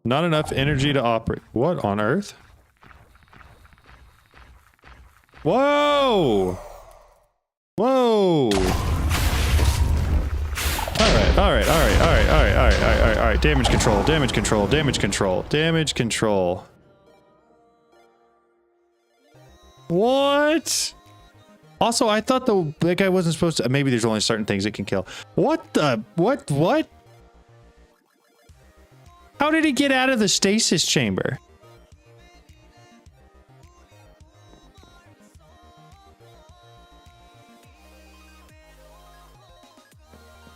Not enough energy to operate. What on earth? Whoa! Whoa! All right. Damage control, damage control, damage control, damage control. What? Also, I thought that guy wasn't supposed to. Maybe there's only certain things it can kill. What the? What? How did he get out of the stasis chamber?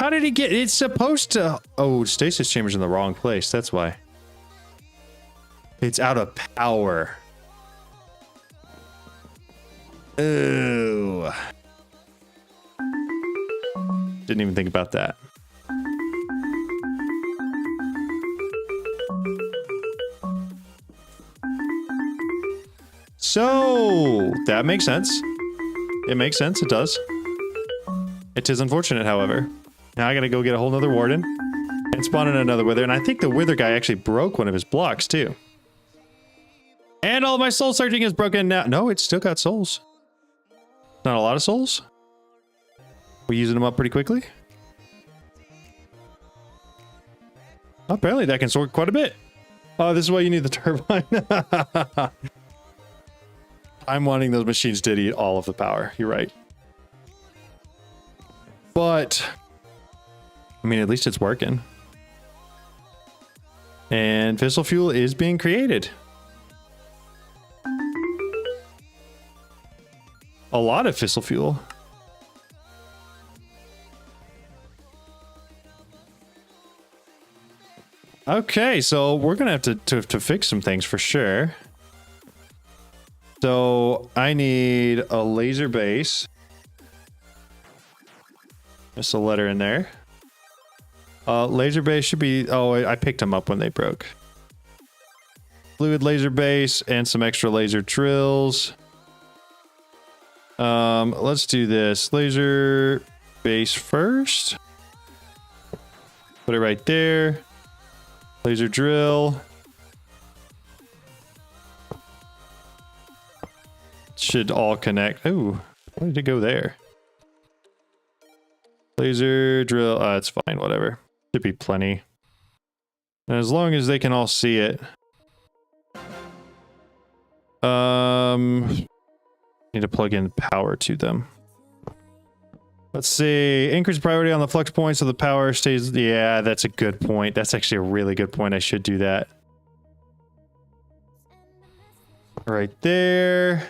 How did he get? It's supposed to. Oh, stasis chamber's in the wrong place. That's why. It's out of power. Ooh. Didn't even think about that. So that makes sense. It makes sense. It does. It is unfortunate, however. Now I gotta go get a whole nother warden and spawn in another wither. And I think the wither guy actually broke one of his blocks too. And all my soul searching is broken now. No, it's still got souls. Not a lot of souls. We're using them up pretty quickly. Apparently that can sort quite a bit. Oh, this is why you need the turbine. I'm wanting those machines did eat all of the power. You're right. But, I mean, at least it's working. And fissile fuel is being created. A lot of fissile fuel. Okay, so we're gonna have to fix some things for sure. So I need a laser base. Just a letter in there. Laser base should be. Oh, I picked them up when they broke. Fluid laser base and some extra laser drills. Let's do this. Laser base first. Put it right there. Laser drill. Should all connect. Oh, why did it go there? Laser drill. It's fine. Whatever. Should be plenty. And as long as they can all see it. Need to plug in power to them. Let's see. Increase priority on the flux point so the power stays. Yeah, that's a good point. That's actually a really good point. I should do that. Right there.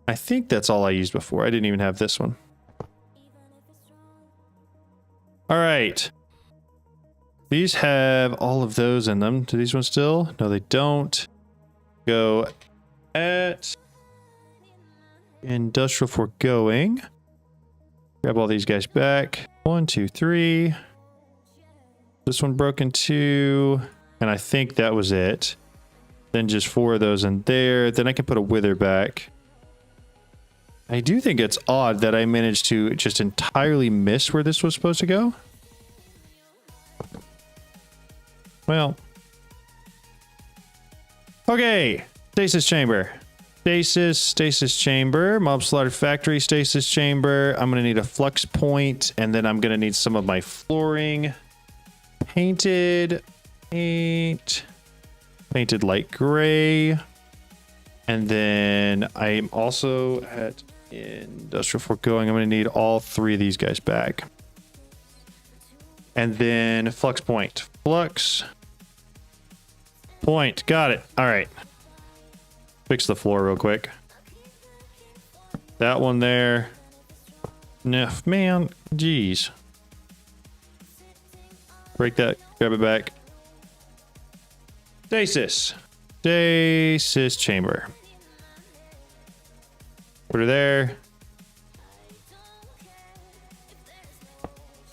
I think that's all I used before. I didn't even have this one. All right. These have all of those in them. Do these ones still? No, they don't. Go at industrial foregoing. Grab all these guys back. 1, 2, 3. This one broke in 2. And I think that was it. Then just 4 of those in there. Then I can put a wither back. I do think it's odd that I managed to just entirely miss where this was supposed to go. Well. Okay. Stasis chamber. Stasis chamber. Mob slaughter factory, stasis chamber. I'm going to need a flux point, and then I'm going to need some of my flooring painted. Painted light gray. And then I'm also at industrial foregoing. I'm going to need all 3 of these guys back. And then flux point. Flux point. Got it. All right. Fix the floor real quick. That one there. No, man. Jeez. Break that. Grab it back. Stasis. Stasis chamber. Put her there.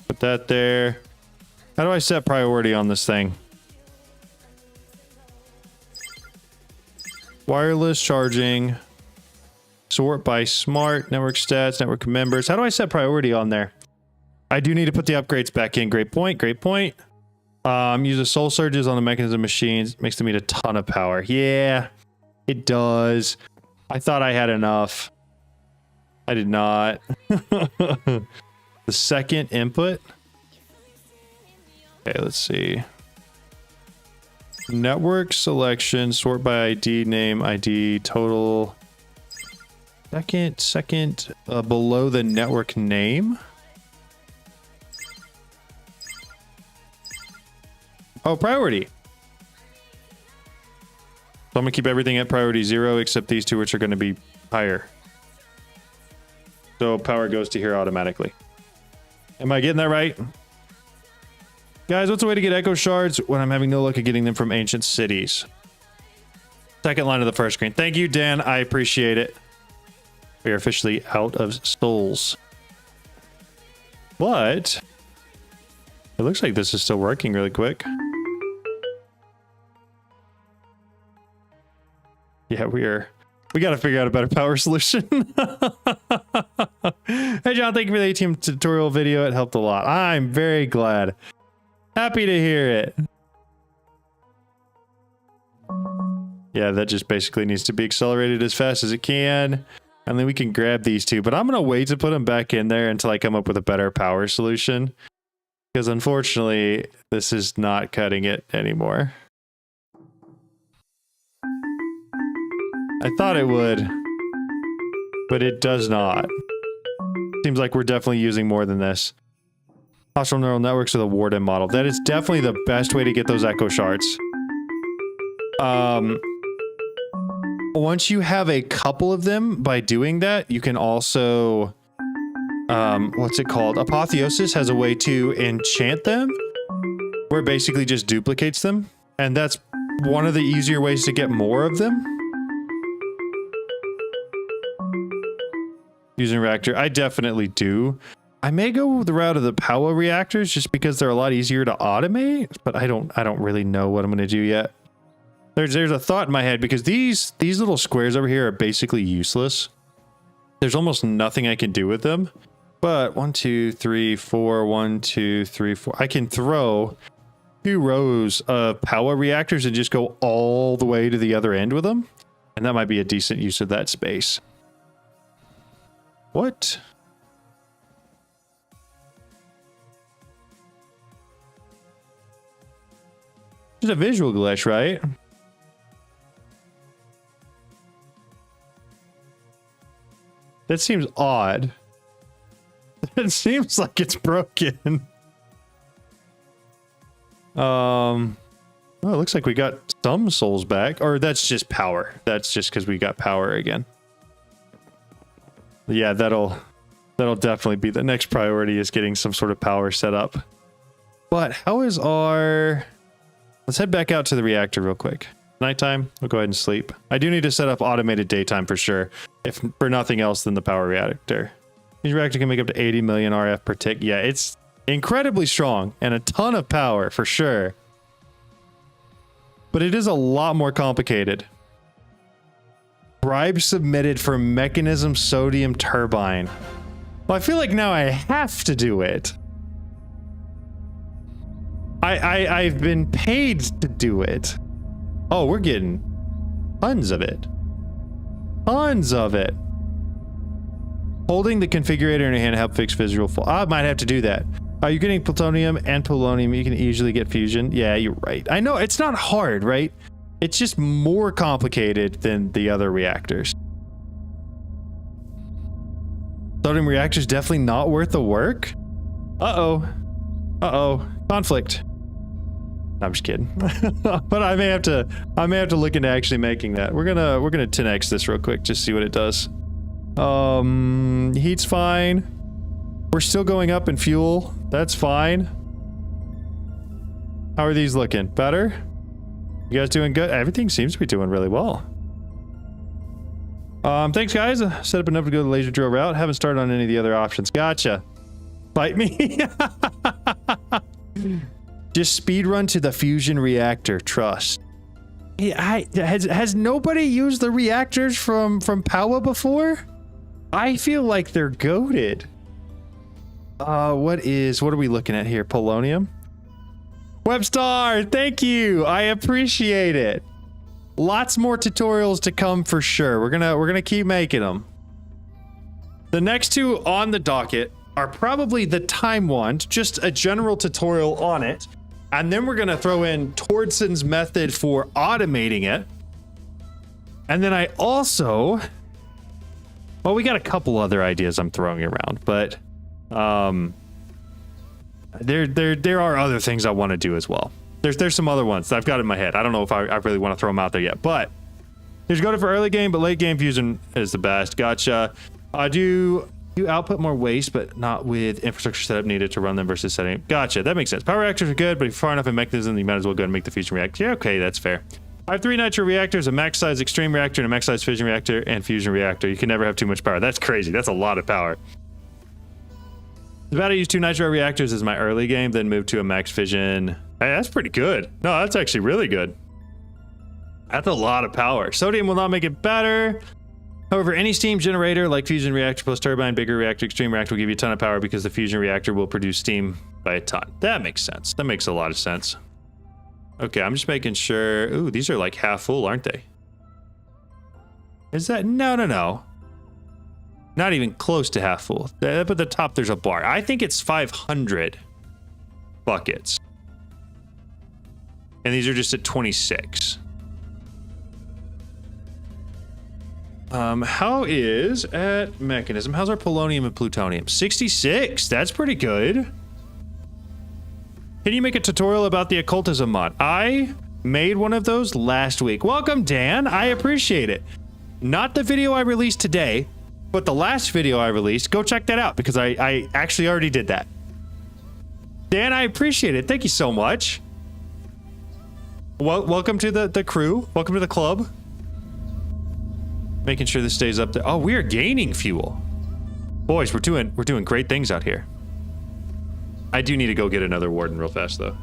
Put that there. How do I set priority on this thing? Wireless charging. Sort by smart. Network stats. Network members. How do I set priority on there? I do need to put the upgrades back in. Great point. Great point. Use the soul surges on the mechanism machines. Makes them eat a ton of power. Yeah, it does. I thought I had enough. I did not. The second input. Okay, let's see. Network selection, sort by ID, name, ID, total. Second, below the network name. Oh, priority. So I'm gonna keep everything at priority 0 except these 2, which are gonna be higher. So power goes to here automatically. Am I getting that right? Guys, what's a way to get echo shards when I'm having no luck at getting them from ancient cities? Second line of the first screen. Thank you, Dan. I appreciate it. We are officially out of souls. But it looks like this is still working really quick. Yeah, we got to figure out a better power solution. Hey, John, thank you for the ATM tutorial video. It helped a lot. I'm very glad. Happy to hear it. Yeah, that just basically needs to be accelerated as fast as it can. And then we can grab these 2. But I'm going to wait to put them back in there until I come up with a better power solution. Because unfortunately, this is not cutting it anymore. I thought it would, but it does not. Seems like we're definitely using more than this. Hostile neural networks are the Warden model. That is definitely the best way to get those echo shards. Once you have a couple of them, by doing that, you can also... what's it called? Apotheosis has a way to enchant them, where it basically just duplicates them. And that's one of the easier ways to get more of them. Using reactor, I definitely do. I may go the route of the power reactors just because they're a lot easier to automate, but I don't really know what I'm going to do yet. There's a thought in my head because these little squares over here are basically useless. There's almost nothing I can do with them. But 1, 2, 3, 4, 1, 2, 3, 4. I can throw 2 rows of power reactors and just go all the way to the other end with them. And that might be a decent use of that space. What? It's a visual glitch, right? That seems odd. It seems like it's broken. Well, it looks like we got some souls back. Or that's just power. That's just because we got power again. Yeah, that'll definitely be the next priority, is getting some sort of power set up. But how is our... Let's head back out to the reactor real quick. Nighttime, we'll go ahead and sleep. I do need to set up automated daytime for sure, if for nothing else than the power reactor. Each reactor can make up to 80 million RF per tick. Yeah, it's Incredibly strong and a ton of power for sure. But it is a lot more complicated. Bribe submitted for Mekanism sodium turbine. Well, I feel like now I have to do it. I've been paid to do it. Oh, we're getting tons of it. Tons of it. Holding the configurator in your hand to help fix visual fault. I might have to do that. Are you getting plutonium and polonium? You can easily get fusion. Yeah, you're right. I know it's not hard, right? It's just more complicated than the other reactors. Sodium reactors definitely not worth the work. Uh-oh. Uh-oh. Conflict. I'm just kidding. But I may have to look into actually making that. We're gonna 10x this real quick, just see what it does. Heat's fine. We're still going up in fuel. That's fine. How are these looking? Better? You guys doing good? Everything seems to be doing really well. Thanks guys. Set up enough to go the laser drill route. Haven't started on any of the other options. Gotcha. Bite me. Just speed run to the fusion reactor. Trust. Yeah, has nobody used the reactors from Powa before? I feel like they're goated. What are we looking at here? Polonium? Webstar, thank you. I appreciate it. Lots more tutorials to come for sure. We're gonna keep making them. The next two on the docket are probably the time one, just a general tutorial on it. And then we're gonna throw in Tordson's method for automating it. And then I also, well, we got a couple other ideas I'm throwing around, but there are other things I want to do as well. There's some other ones that I've got in my head. I don't know if I really want to throw them out there yet, but there's go to for early game, but late game fusion is the best. Gotcha. Do you output more waste, but not with infrastructure setup needed to run them versus setting? Gotcha. That makes sense. Power reactors are good, but if you're far enough in Mekanism, you might as well go and make the fusion reactor. Yeah, okay, that's fair. I have 3 nitro reactors, a max size extreme reactor, and a max size fission reactor and fusion reactor. You can never have too much power. That's crazy. That's a lot of power. About to use 2 nitro reactors as my early game, then move to a max fission. Hey, that's pretty good. No, that's actually really good. That's a lot of power. Sodium will not make it better. However, any steam generator like fusion reactor plus turbine, bigger reactor, extreme reactor will give you a ton of power because the fusion reactor will produce steam by a ton. That makes sense. That makes a lot of sense. Okay, I'm just making sure. Ooh, these are like half full, aren't they? Is that? No. Not even close to half full. Up at the top, there's a bar. I think it's 500 buckets. And these are just at 26. How is at Mekanism? How's our polonium and plutonium? 66. That's pretty good. Can you make a tutorial about the occultism mod? I made one of those last week. Welcome, Dan. I appreciate it. Not the video I released today, but the last video I released. Go check that out because I actually already did that. Dan, I appreciate it. Thank you so much. Well, welcome to the crew. Welcome to the club. Making sure this stays up there. Oh, we are gaining fuel. Boys, we're doing great things out here. I do need to go get another warden real fast though.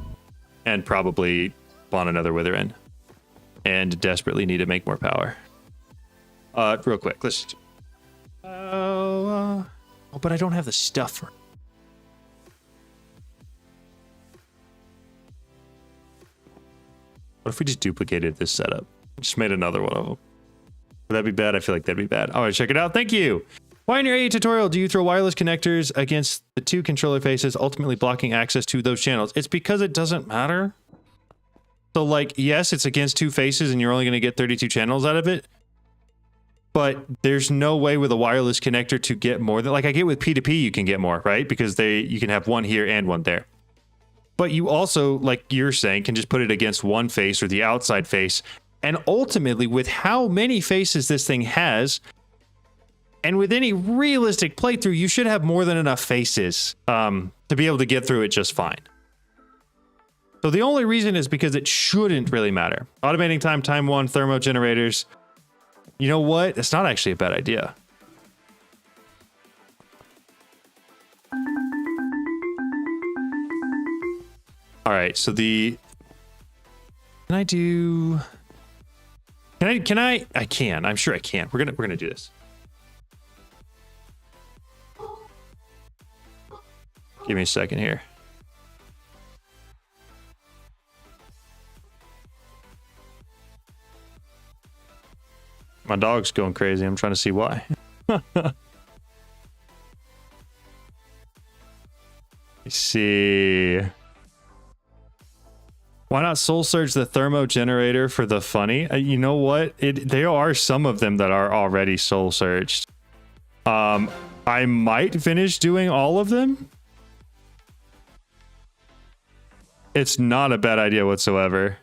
And probably spawn another wither in. And desperately need to make more power. Real quick, let's just... oh, but I don't have the stuff for... What if we just duplicated this setup? Just made another one of them. Would that be bad? I feel like that'd be bad. All right, check it out. Thank you. Why in your AA tutorial do you throw wireless connectors against the 2 controller faces, ultimately blocking access to those channels? It's because it doesn't matter. So like, yes, it's against 2 faces and you're only going to get 32 channels out of it. But there's no way with a wireless connector to get more than, like I get with P2P, you can get more, right? Because you can have one here and one there. But you also, like you're saying, can just put it against one face or the outside face. And ultimately, with how many faces this thing has, and with any realistic playthrough, you should have more than enough faces to be able to get through it just fine. So the only reason is because it shouldn't really matter. Automating time 1, thermo generators. You know what? It's not actually a bad idea. All right, so the... Can I do... Can I? I can. I'm sure I can. We're gonna do this. Give me a second here. My dog's going crazy. I'm trying to see why. Let's see. Why not soul surge the thermo generator for the funny? You know what? There are some of them that are already soul surged. I might finish doing all of them. It's not a bad idea whatsoever.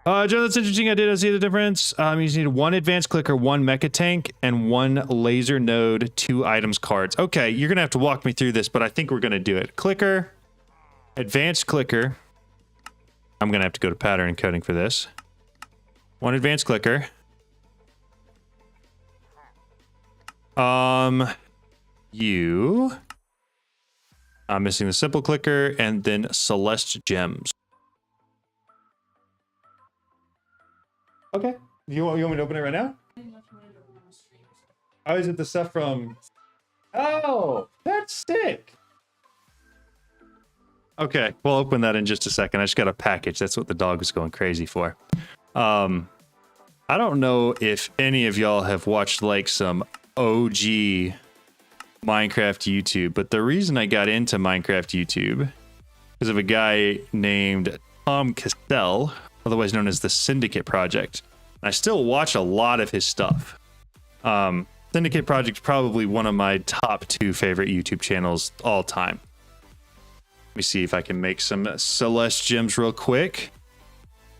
Joe, that's interesting. I did see the difference. You just need one advanced clicker, one mecha tank, and one laser node, 2 items cards. Okay, you're gonna have to walk me through this, but I think we're gonna do it. Clicker, advanced clicker. I'm gonna have to go to pattern encoding for this. One advanced clicker. You. I'm missing the simple clicker, and then Celeste gems. Okay. You want me to open it right now? Oh, is it the stuff from... Oh, that's sick. Okay, we'll open that in just a second. I just got a package. That's what the dog was going crazy for. I don't know if any of y'all have watched like some OG Minecraft YouTube, but the reason I got into Minecraft YouTube is of a guy named Tom Castell, otherwise known as the Syndicate Project. I still watch a lot of his stuff. Syndicate Project is probably one of my top 2 favorite YouTube channels all time. Let me see if I can make some Celeste gems real quick.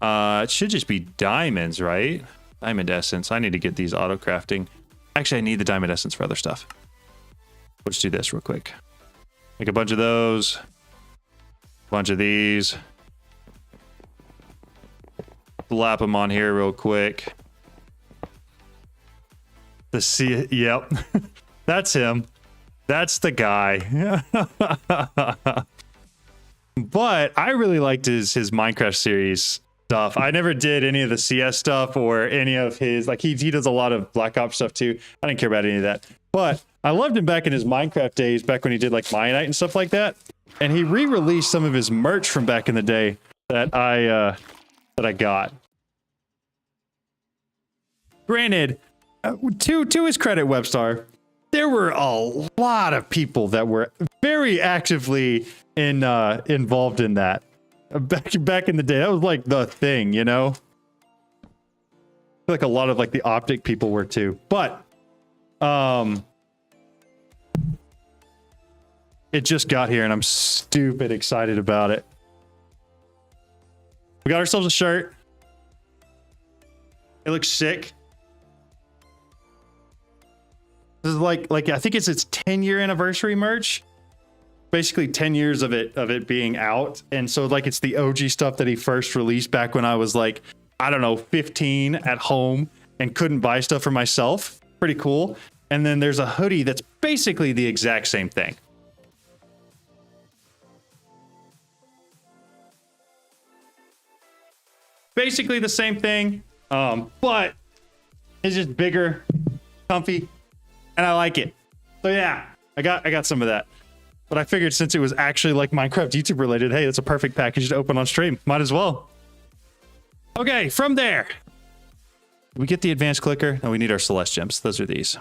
It should just be diamonds, right? Diamond essence. I need to get these auto crafting. Actually, I need the diamond essence for other stuff. Let's do this real quick. Make a bunch of those. A bunch of these. Slap them on here real quick. The C, yep. That's him. That's the guy. But I really liked his Minecraft series stuff. I never did any of the CS stuff or any of his, like he does a lot of Black Ops stuff too. I didn't care about any of that. But I loved him back in his Minecraft days, back when he did like Mionite and stuff like that. And he re-released some of his merch from back in the day that I got. Granted, to his credit, Webstar, there were a lot of people that were very actively involved in that. Back in the day, that was like the thing, you know? I feel like a lot of like the optic people were too. But it just got here and I'm stupid excited about it. We got ourselves a shirt. It looks sick. This is like I think it's its 10-year anniversary merch. Basically 10 years of it being out. And so like it's the OG stuff that he first released back when I was like, I don't know, 15 at home and couldn't buy stuff for myself. Pretty cool. And then there's a hoodie that's basically the exact same thing. Basically the same thing, but it's just bigger, comfy, and I like it. So yeah, I got some of that. But I figured since it was actually like Minecraft YouTube related, hey, that's a perfect package to open on stream. Might as well. Okay, from there, we get the advanced clicker. Now we need our Celeste gems. Those are these.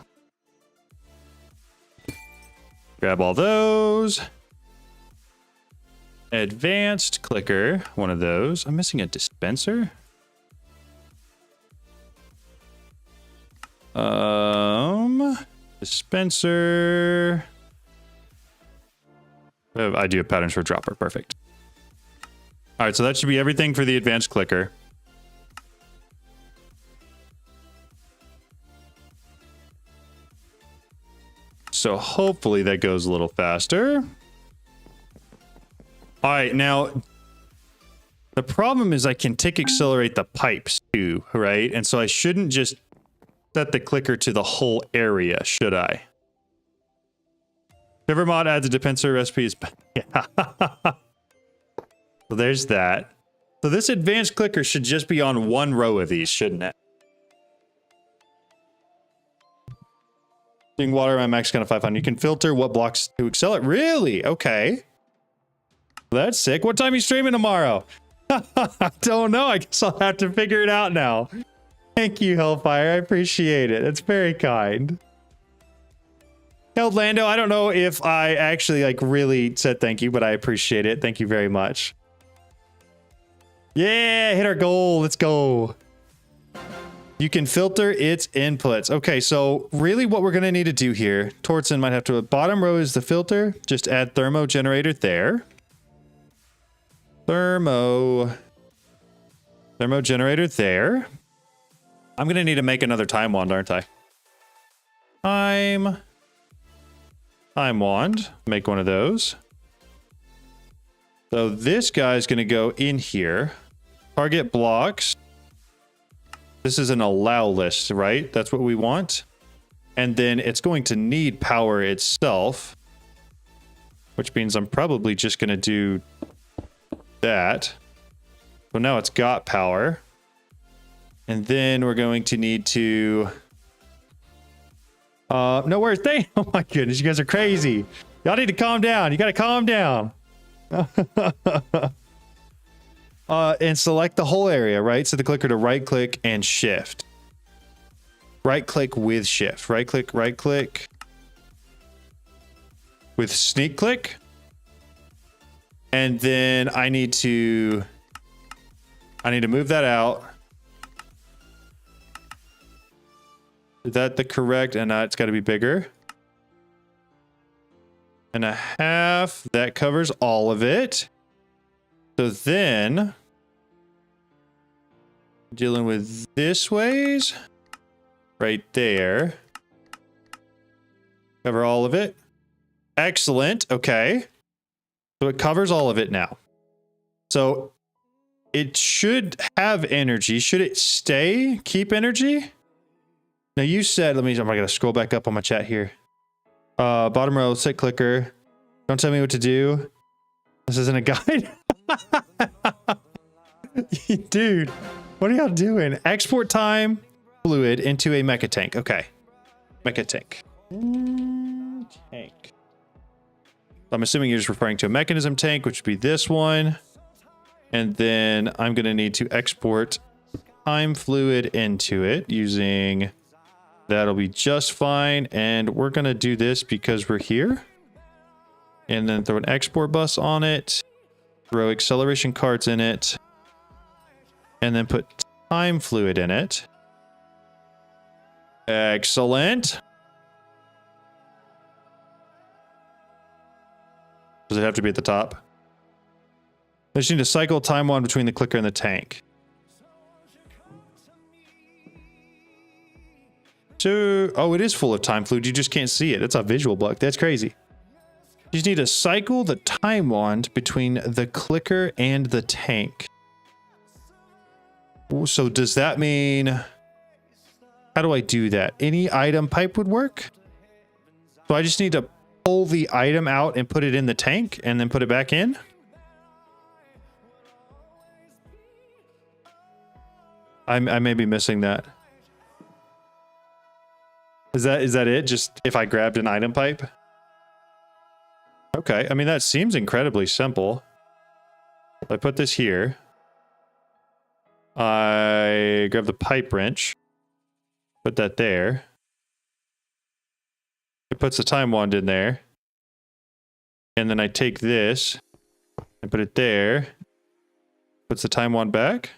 Grab all those. Advanced clicker, one of those. I'm missing a dispenser. Dispenser. I do have patterns for dropper. Perfect. All right, so that should be everything for the advanced clicker. So hopefully that goes a little faster. All right, now the problem is I can tick accelerate the pipes too, right? And so I shouldn't just set the clicker to the whole area, should I? Whichever mod adds a dispenser recipe is... Yeah. So there's that. So this advanced clicker should just be on one row of these, shouldn't it? Doing water at my max kind of 500. You can filter what blocks to excel at. Really? Okay. That's sick. What time are you streaming tomorrow? I don't know. I guess I'll have to figure it out now. Thank you, Hellfire. I appreciate it. It's very kind. Held Lando, I don't know if I actually like really said thank you, but I appreciate it. Thank you very much. Yeah, hit our goal. Let's go. You can filter its inputs. Okay, so really what we're going to need to do here, Tortson might have to, bottom row is the filter. Just add thermo generator there. Thermo generator there. I'm going to need to make another time wand, aren't I? Time wand. Make one of those. So this guy's going to go in here. Target blocks. This is an allow list, right? That's what we want. And then it's going to need power itself, which means I'm probably just going to do that. So now it's got power. And then we're going to need to... no, where's they? Oh my goodness, you guys are crazy. Y'all need to calm down. You got to calm down. And select the whole area, right? So the clicker to right click and shift. Right click with shift. Right click with sneak click. And then I need to move that out. Is that the correct? And it's got to be bigger. And a half. That covers all of it. So then, dealing with this ways, right there. Cover all of it. Excellent. Okay. So it covers all of it now. So it should have energy. Should it keep energy? Now you said, I'm going to scroll back up on my chat here. Bottom row, set clicker. Don't tell me what to do. This isn't a guide. Dude, what are y'all doing? Export time fluid into a mecha tank. Okay. Mecha tank. Tank. I'm assuming you're just referring to a mechanism tank, which would be this one. And then I'm going to need to export time fluid into it using... That'll be just fine. And we're going to do this because we're here. And then throw an export bus on it. Throw acceleration cards in it. And then put time fluid in it. Excellent. Does it have to be at the top? I just need to cycle time wand between the clicker and the tank. So, oh, it is full of time fluid. You just can't see it. It's a visual bug. That's crazy. You just need to cycle the time wand between the clicker and the tank. So does that mean... How do I do that? Any item pipe would work? So I just need to pull the item out and put it in the tank and then put it back in? I may be missing that. Is that it? Just if I grabbed an item pipe? Okay, I mean, that seems incredibly simple. I put this here. I grab the pipe wrench. Put that there. It puts the time wand in there. And then I take this and put it there. Puts the time wand back.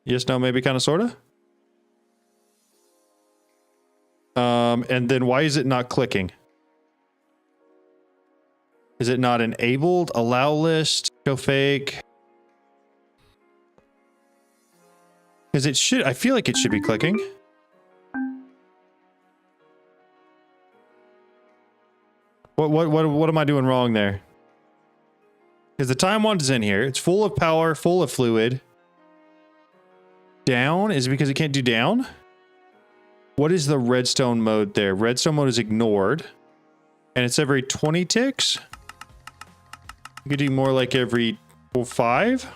Yes, no, maybe, kind of, sort of. And then why is it not clicking? Is it not enabled? Allow list, show fake. Because it should, I feel like it should be clicking. What am I doing wrong there? Because the time wand is in here. It's full of power, full of fluid. down? Is it because it can't do down? What is the redstone mode there? Redstone mode is ignored. And it's every 20 ticks? You could do more like every 5?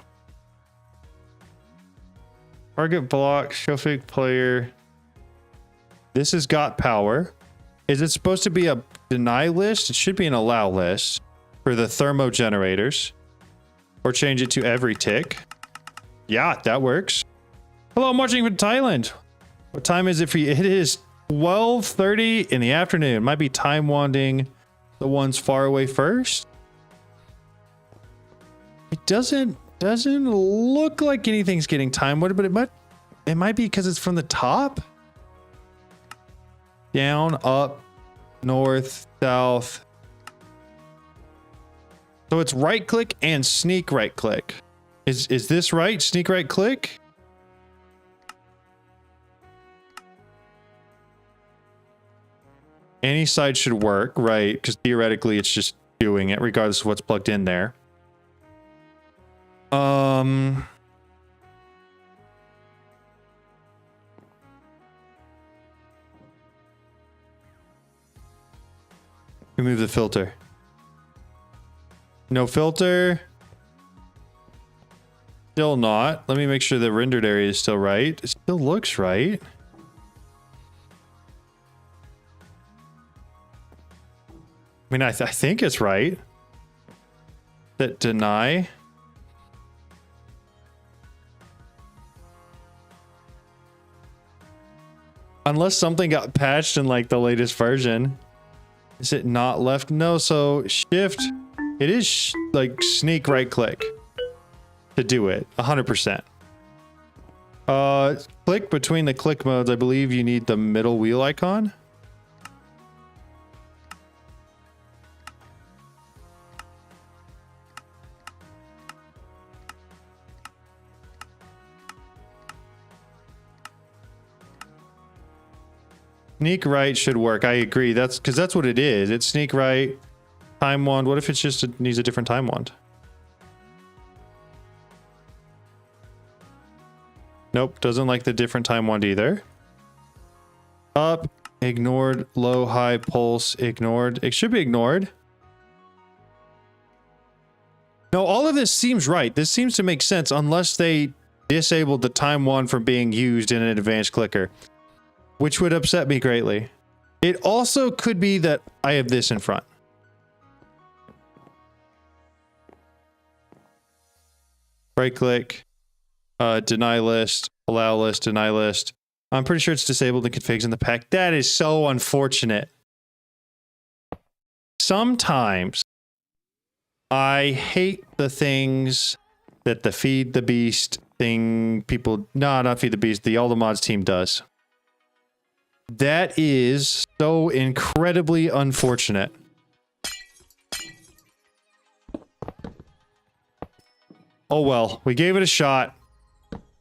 Target block, Showfig player. This has got power. Is it supposed to be a deny list? It should be an allow list for the thermo generators. Or change it to every tick. Yeah, that works. Hello, I'm watching from Thailand. What time is it for you? It is 12:30 in the afternoon. It might be time wanding the ones far away first. It doesn't look like anything's getting time wanded, but it might be because it's from the top. Down, up, north, south. So it's right click and sneak right click. Is this right? Sneak right click? Any side should work, right? Because theoretically it's just doing it regardless of what's plugged in there. Remove the filter. No filter. Still not. Let me make sure the rendered area is still right. It still looks right. I mean, I think it's right. That deny. Unless something got patched in like the latest version. Is it not left? No, so shift. It is like sneak right click to do it 100%. Click between the click modes. I believe you need the middle wheel icon. Sneak right should work. I agree. That's because that's what it is. It's sneak right. Time wand. What if it's just needs a different time wand? Nope. Doesn't like the different time wand either. Up. Ignored. Low, high, pulse. Ignored. It should be ignored. No, all of this seems right. This seems to make sense unless they disabled the time wand from being used in an advanced clicker, which would upset me greatly. It also could be that I have this in front. Right click, deny list, allow list, deny list. I'm pretty sure it's disabled in configs in the pack. That is so unfortunate. Sometimes I hate the things that the feed the beast thing people, no, not feed the beast, the all the mods team does. That is so incredibly unfortunate. Oh well, we gave it a shot.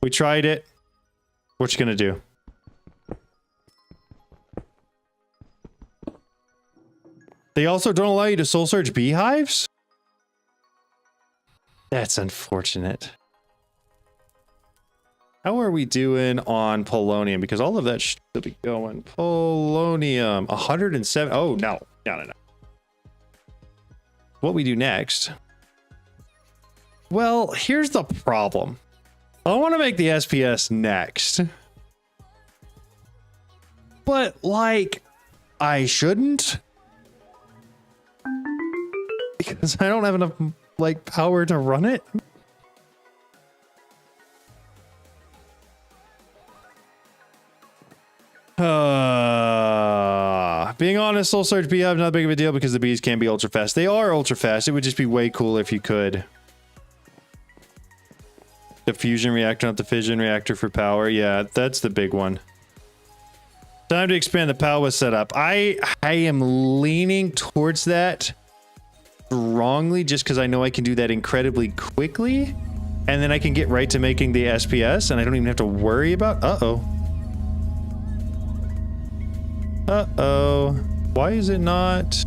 We tried it. What you gonna do? They also don't allow you to soul search beehives? That's unfortunate. How are we doing on polonium? Because all of that should be going. Polonium, 107. Oh, no. No. What we do next? Well, here's the problem. I want to make the SPS next. But, like, I shouldn't. Because I don't have enough, like, power to run it. Being honest, Soul Surge Beehive not big of a deal because the bees can be ultra fast. They are ultra fast. It would just be way cooler if you could. The fusion reactor, not the fission reactor for power. Yeah, that's the big one. Time to expand the power setup. I am leaning towards that strongly just because I know I can do that incredibly quickly. And then I can get right to making the SPS and I don't even have to worry about... Uh-oh. Uh-oh. Why is it not?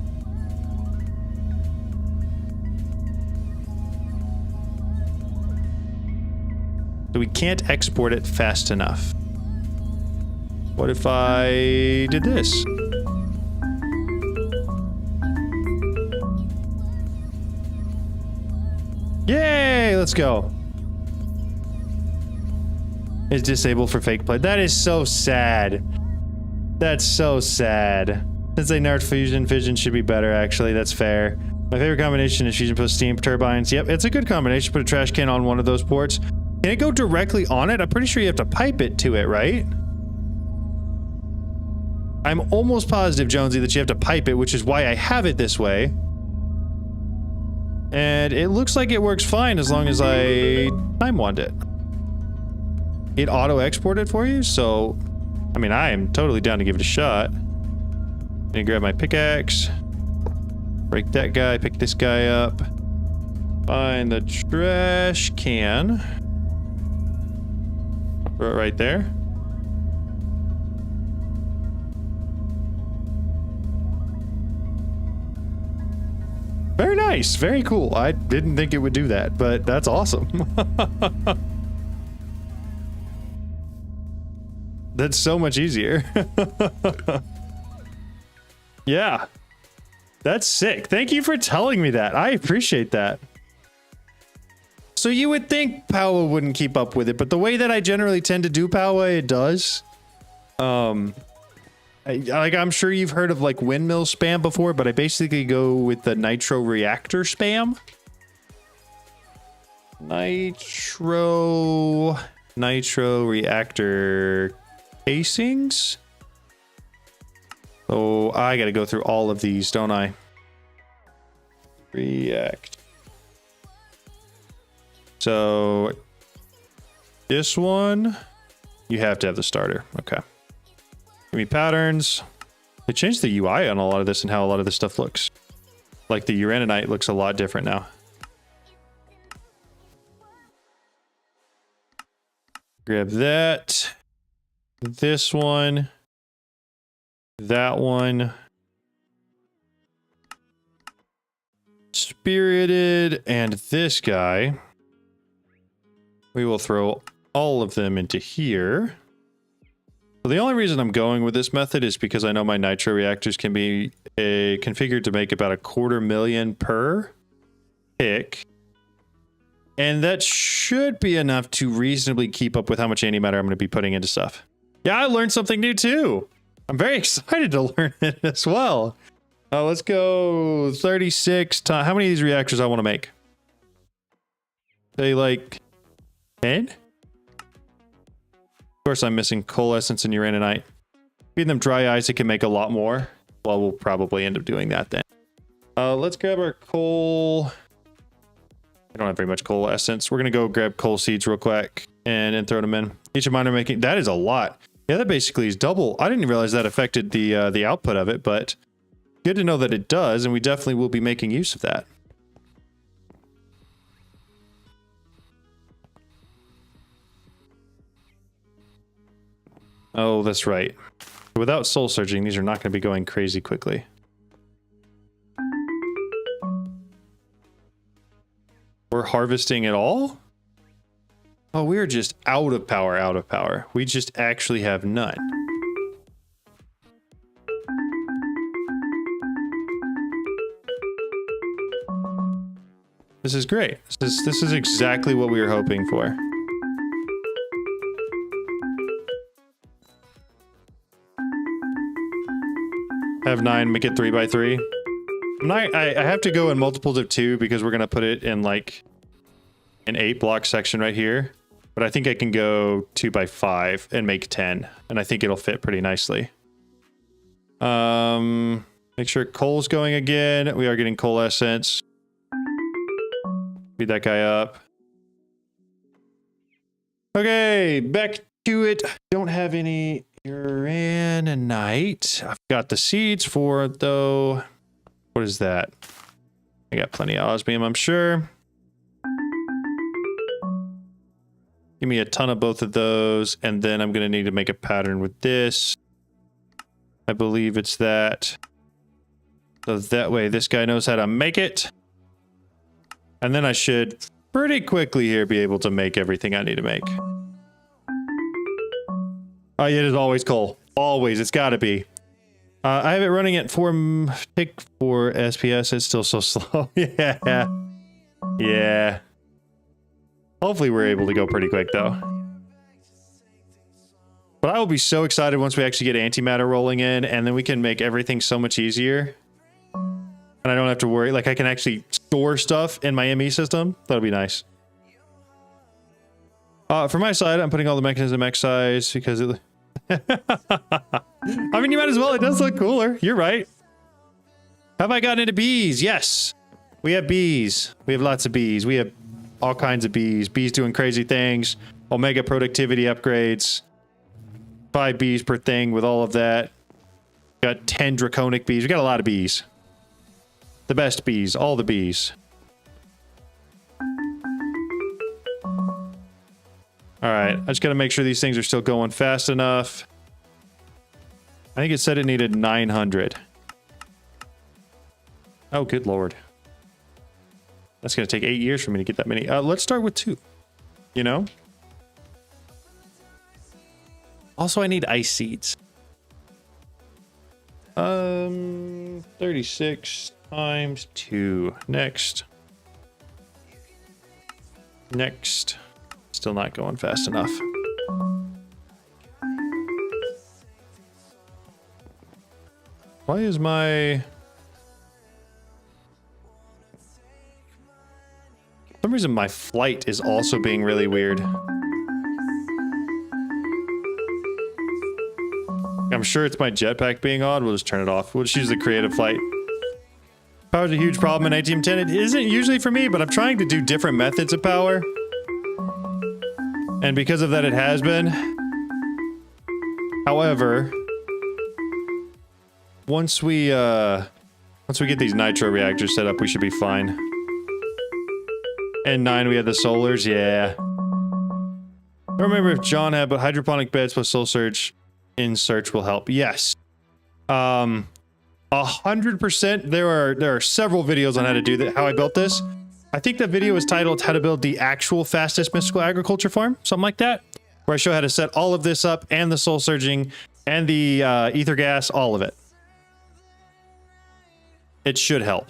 So we can't export it fast enough. What if I did this? Yay! Let's go. It's disabled for fake play. That is so sad. That's so sad. Since they nerfed fusion, fission should be better, actually. That's fair. My favorite combination is fusion plus steam turbines. Yep, it's a good combination. Put a trash can on one of those ports. Can it go directly on it? I'm pretty sure you have to pipe it to it, right? I'm almost positive, Jonesy, that you have to pipe it, which is why I have it this way. And it looks like it works fine as long as I time wand it. It auto-exported for you, so... I mean, I am totally down to give it a shot. Let me grab my pickaxe. Break that guy, pick this guy up. Find the trash can. Throw it right there. Very nice, very cool. I didn't think it would do that, but that's awesome. That's so much easier. Yeah. That's sick. Thank you for telling me that. I appreciate that. So you would think Powa wouldn't keep up with it, but the way that I generally tend to do Powa, it does. I'm sure you've heard of like windmill spam before, but I basically go with the nitro reactor spam. Nitro reactor casings. Oh, I gotta go through all of these, don't I? React. So this one, you have to have the starter. Okay. Give me patterns. They changed the UI on a lot of this and how a lot of this stuff looks. Like the uraninite looks a lot different now. Grab that. This one. That one. Spirited and this guy. We will throw all of them into here. So the only reason I'm going with this method is because I know my nitro reactors can be configured to make about 250,000 per pick. And that should be enough to reasonably keep up with how much antimatter I'm going to be putting into stuff. Yeah, I learned something new too. I'm very excited to learn it as well. Let's go 36 times. How many of these reactors I want to make? Say like 10? Of course, I'm missing coal essence and uraninite. Feeding them dry ice, it can make a lot more. Well, we'll probably end up doing that then. Let's grab our coal. I don't have very much coal essence. We're going to go grab coal seeds real quick and then throw them in. Each of mine are making... That is a lot. Yeah, that basically is double. I didn't realize that affected the output of it, but good to know that it does, and we definitely will be making use of that. Oh, that's right. Without soul surging, these are not going to be going crazy quickly. We're harvesting it all? Oh, we're just out of power, out of power. We just actually have none. This is great. This is exactly what we were hoping for. Have 9, make it 3 by 3. I have to go in multiples of 2 because we're gonna put it in like an 8 block section right here. But I think I can go 2 by 5 and make 10, and I think it'll fit pretty nicely. Make sure coal's going again. We are getting coal essence. Feed that guy up. Okay, back to it. Don't have any uraninite. I've got the seeds for it though. What is that? I got plenty of osmium, I'm sure. Give me a ton of both of those, and then I'm going to need to make a pattern with this. I believe it's that. So that way this guy knows how to make it. And then I should pretty quickly here be able to make everything I need to make. Oh, yeah, it is always coal. Always. It's got to be. I have it running at 4 SPS. It's still so slow. Yeah. Yeah. Hopefully we're able to go pretty quick, though. But I will be so excited once we actually get antimatter rolling in, and then we can make everything so much easier. And I don't have to worry. Like, I can actually store stuff in my ME system. That'll be nice. For my side, I'm putting all the Mechanism X size because it... I mean, you might as well. It does look cooler. You're right. Have I gotten into bees? Yes. We have bees. We have lots of bees. We have all kinds of bees. Bees doing crazy things. Omega productivity upgrades. 5 bees per thing with all of that. Got 10 draconic bees. We got a lot of bees. The best bees. All the bees. Alright. I just gotta make sure these things are still going fast enough. I think it said it needed 900. Oh, good lord. That's going to take 8 years for me to get that many. Let's start with 2. You know? Also, I need ice seeds. 36 times 2. Next. Next. Still not going fast enough. Why is my... For some reason my flight is also being really weird. I'm sure it's my jetpack being odd. We'll just turn it off. We'll just use the creative flight. Power's a huge problem in ATM10. It isn't usually for me, but I'm trying to do different methods of power. And because of that, it has been. However... Once we get these nitro reactors set up, we should be fine. And 9, we had the solars, yeah. I don't remember if John had, but hydroponic beds plus soul surge in search will help. Yes. 100%. There are several videos on how to do that, how I built this. I think the video is titled How to Build the Actual Fastest Mystical Agriculture Farm, something like that, where I show how to set all of this up and the soul surging and the ether gas, all of it. It should help.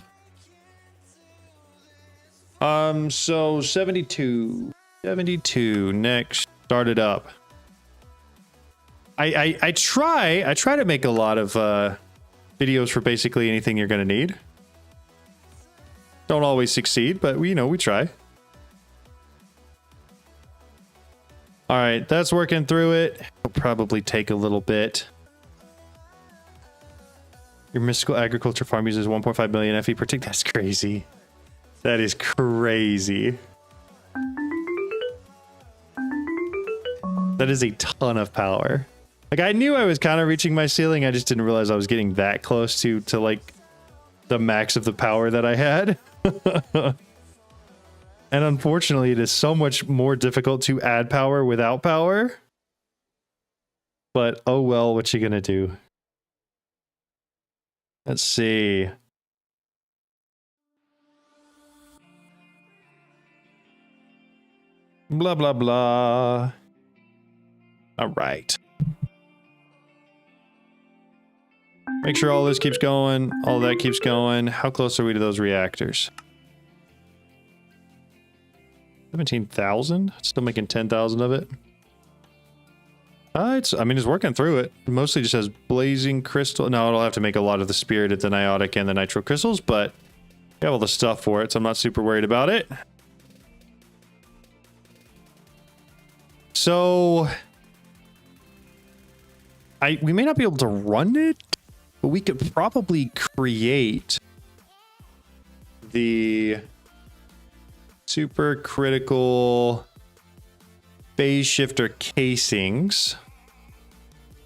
So 72. 72. Next. Start it up. I try to make a lot of videos for basically anything you're gonna need. Don't always succeed, but we try. Alright, that's working through it. It'll probably take a little bit. Your mystical agriculture farm uses 1.5 million FE per tick. That's crazy. That is crazy. That is a ton of power. Like, I knew I was kind of reaching my ceiling. I just didn't realize I was getting that close to like the max of the power that I had. And unfortunately, it is so much more difficult to add power without power. But oh well, what you gonna do? Let's see. Blah, blah, blah. All right. Make sure all this keeps going. All that keeps going. How close are we to those reactors? 17,000? Still making 10,000 of it. It's working through it. It mostly just has blazing crystal. No, it'll have to make a lot of the spirited, the niotic, and the nitro crystals, but we have all the stuff for it, so I'm not super worried about it. So we may not be able to run it, but we could probably create the supercritical phase shifter casings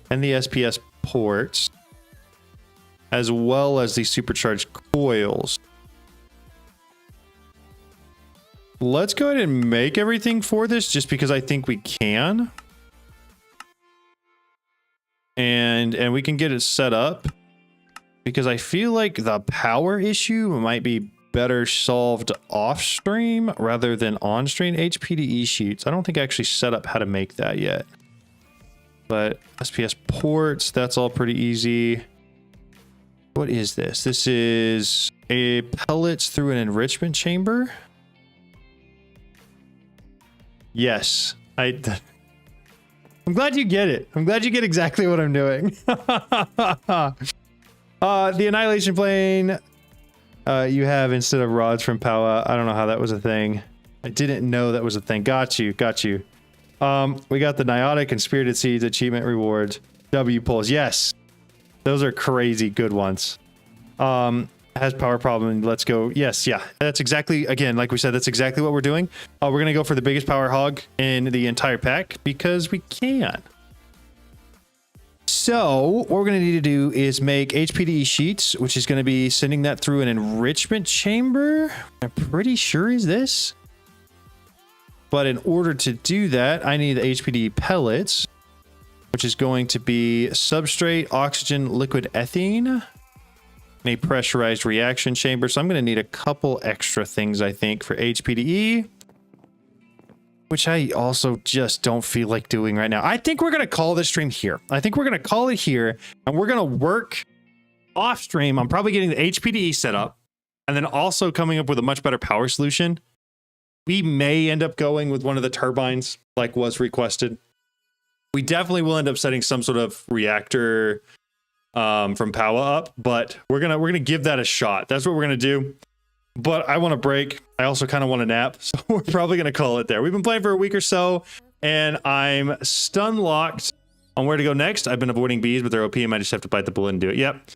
and the SPS ports, as well as the supercharged coils. Let's go ahead and make everything for this just because I think we can. And we can get it set up because I feel like the power issue might be better solved off stream rather than on stream. HPDE sheets. I don't think I actually set up how to make that yet. But SPS ports, that's all pretty easy. What is this? This is a pellets through an enrichment chamber. Yes, I'm glad you get it. I'm glad you get exactly what I'm doing. The annihilation plane you have instead of rods from Power. I don't know how that was a thing. I didn't know that was a thing. Got you. We got the Niotic and Spirited Seeds achievement rewards. W pulls. Yes. Those are crazy good ones. Has power problem. Let's go. Yes. Yeah. That's exactly, again, like we said, that's exactly what we're doing. We're going to go for the biggest power hog in the entire pack because we can. So what we're going to need to do is make HPDE sheets, which is going to be sending that through an enrichment chamber. I'm pretty sure is this. But in order to do that, I need the HPDE pellets, which is going to be substrate, oxygen, liquid ethene, and a pressurized reaction chamber. So I'm going to need a couple extra things, I think, for HPDE, which I also just don't feel like doing right now. I think we're going to call this stream here. I think we're going to call it here, and we're going to work off stream. I'm probably getting the HPDE set up, and then also coming up with a much better power solution. We may end up going with one of the turbines like was requested. We definitely will end up setting some sort of reactor from Power up, but we're gonna give that a shot. That's what we're gonna do. But I want a break. I also kind of want a nap, so we're probably gonna call it there. We've been playing for a week or so, and I'm stun locked on where to go next. I've been avoiding bees with their OP. I might just have to bite the bullet and do it. Yep.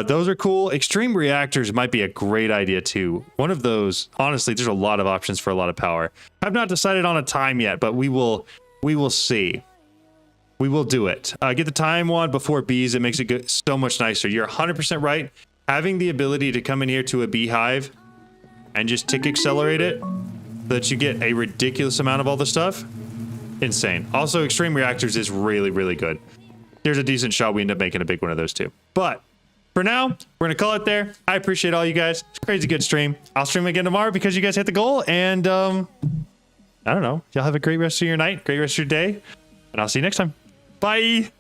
Those are cool. Extreme reactors might be a great idea too. One of those, honestly, there's a lot of options for a lot of power. I've not decided on a time yet, but we will see. We will do it. Get the time one before bees. It makes it good, so much nicer. You're 100% right. Having the ability to come in here to a beehive and just tick accelerate it so that you get a ridiculous amount of all the stuff. Insane. Also, extreme reactors is really, really good. There's a decent shot we end up making a big one of those too. But for now, we're going to call it there. I appreciate all you guys. It's a crazy good stream. I'll stream again tomorrow because you guys hit the goal. And I don't know. Y'all have a great rest of your night, great rest of your day. And I'll see you next time. Bye.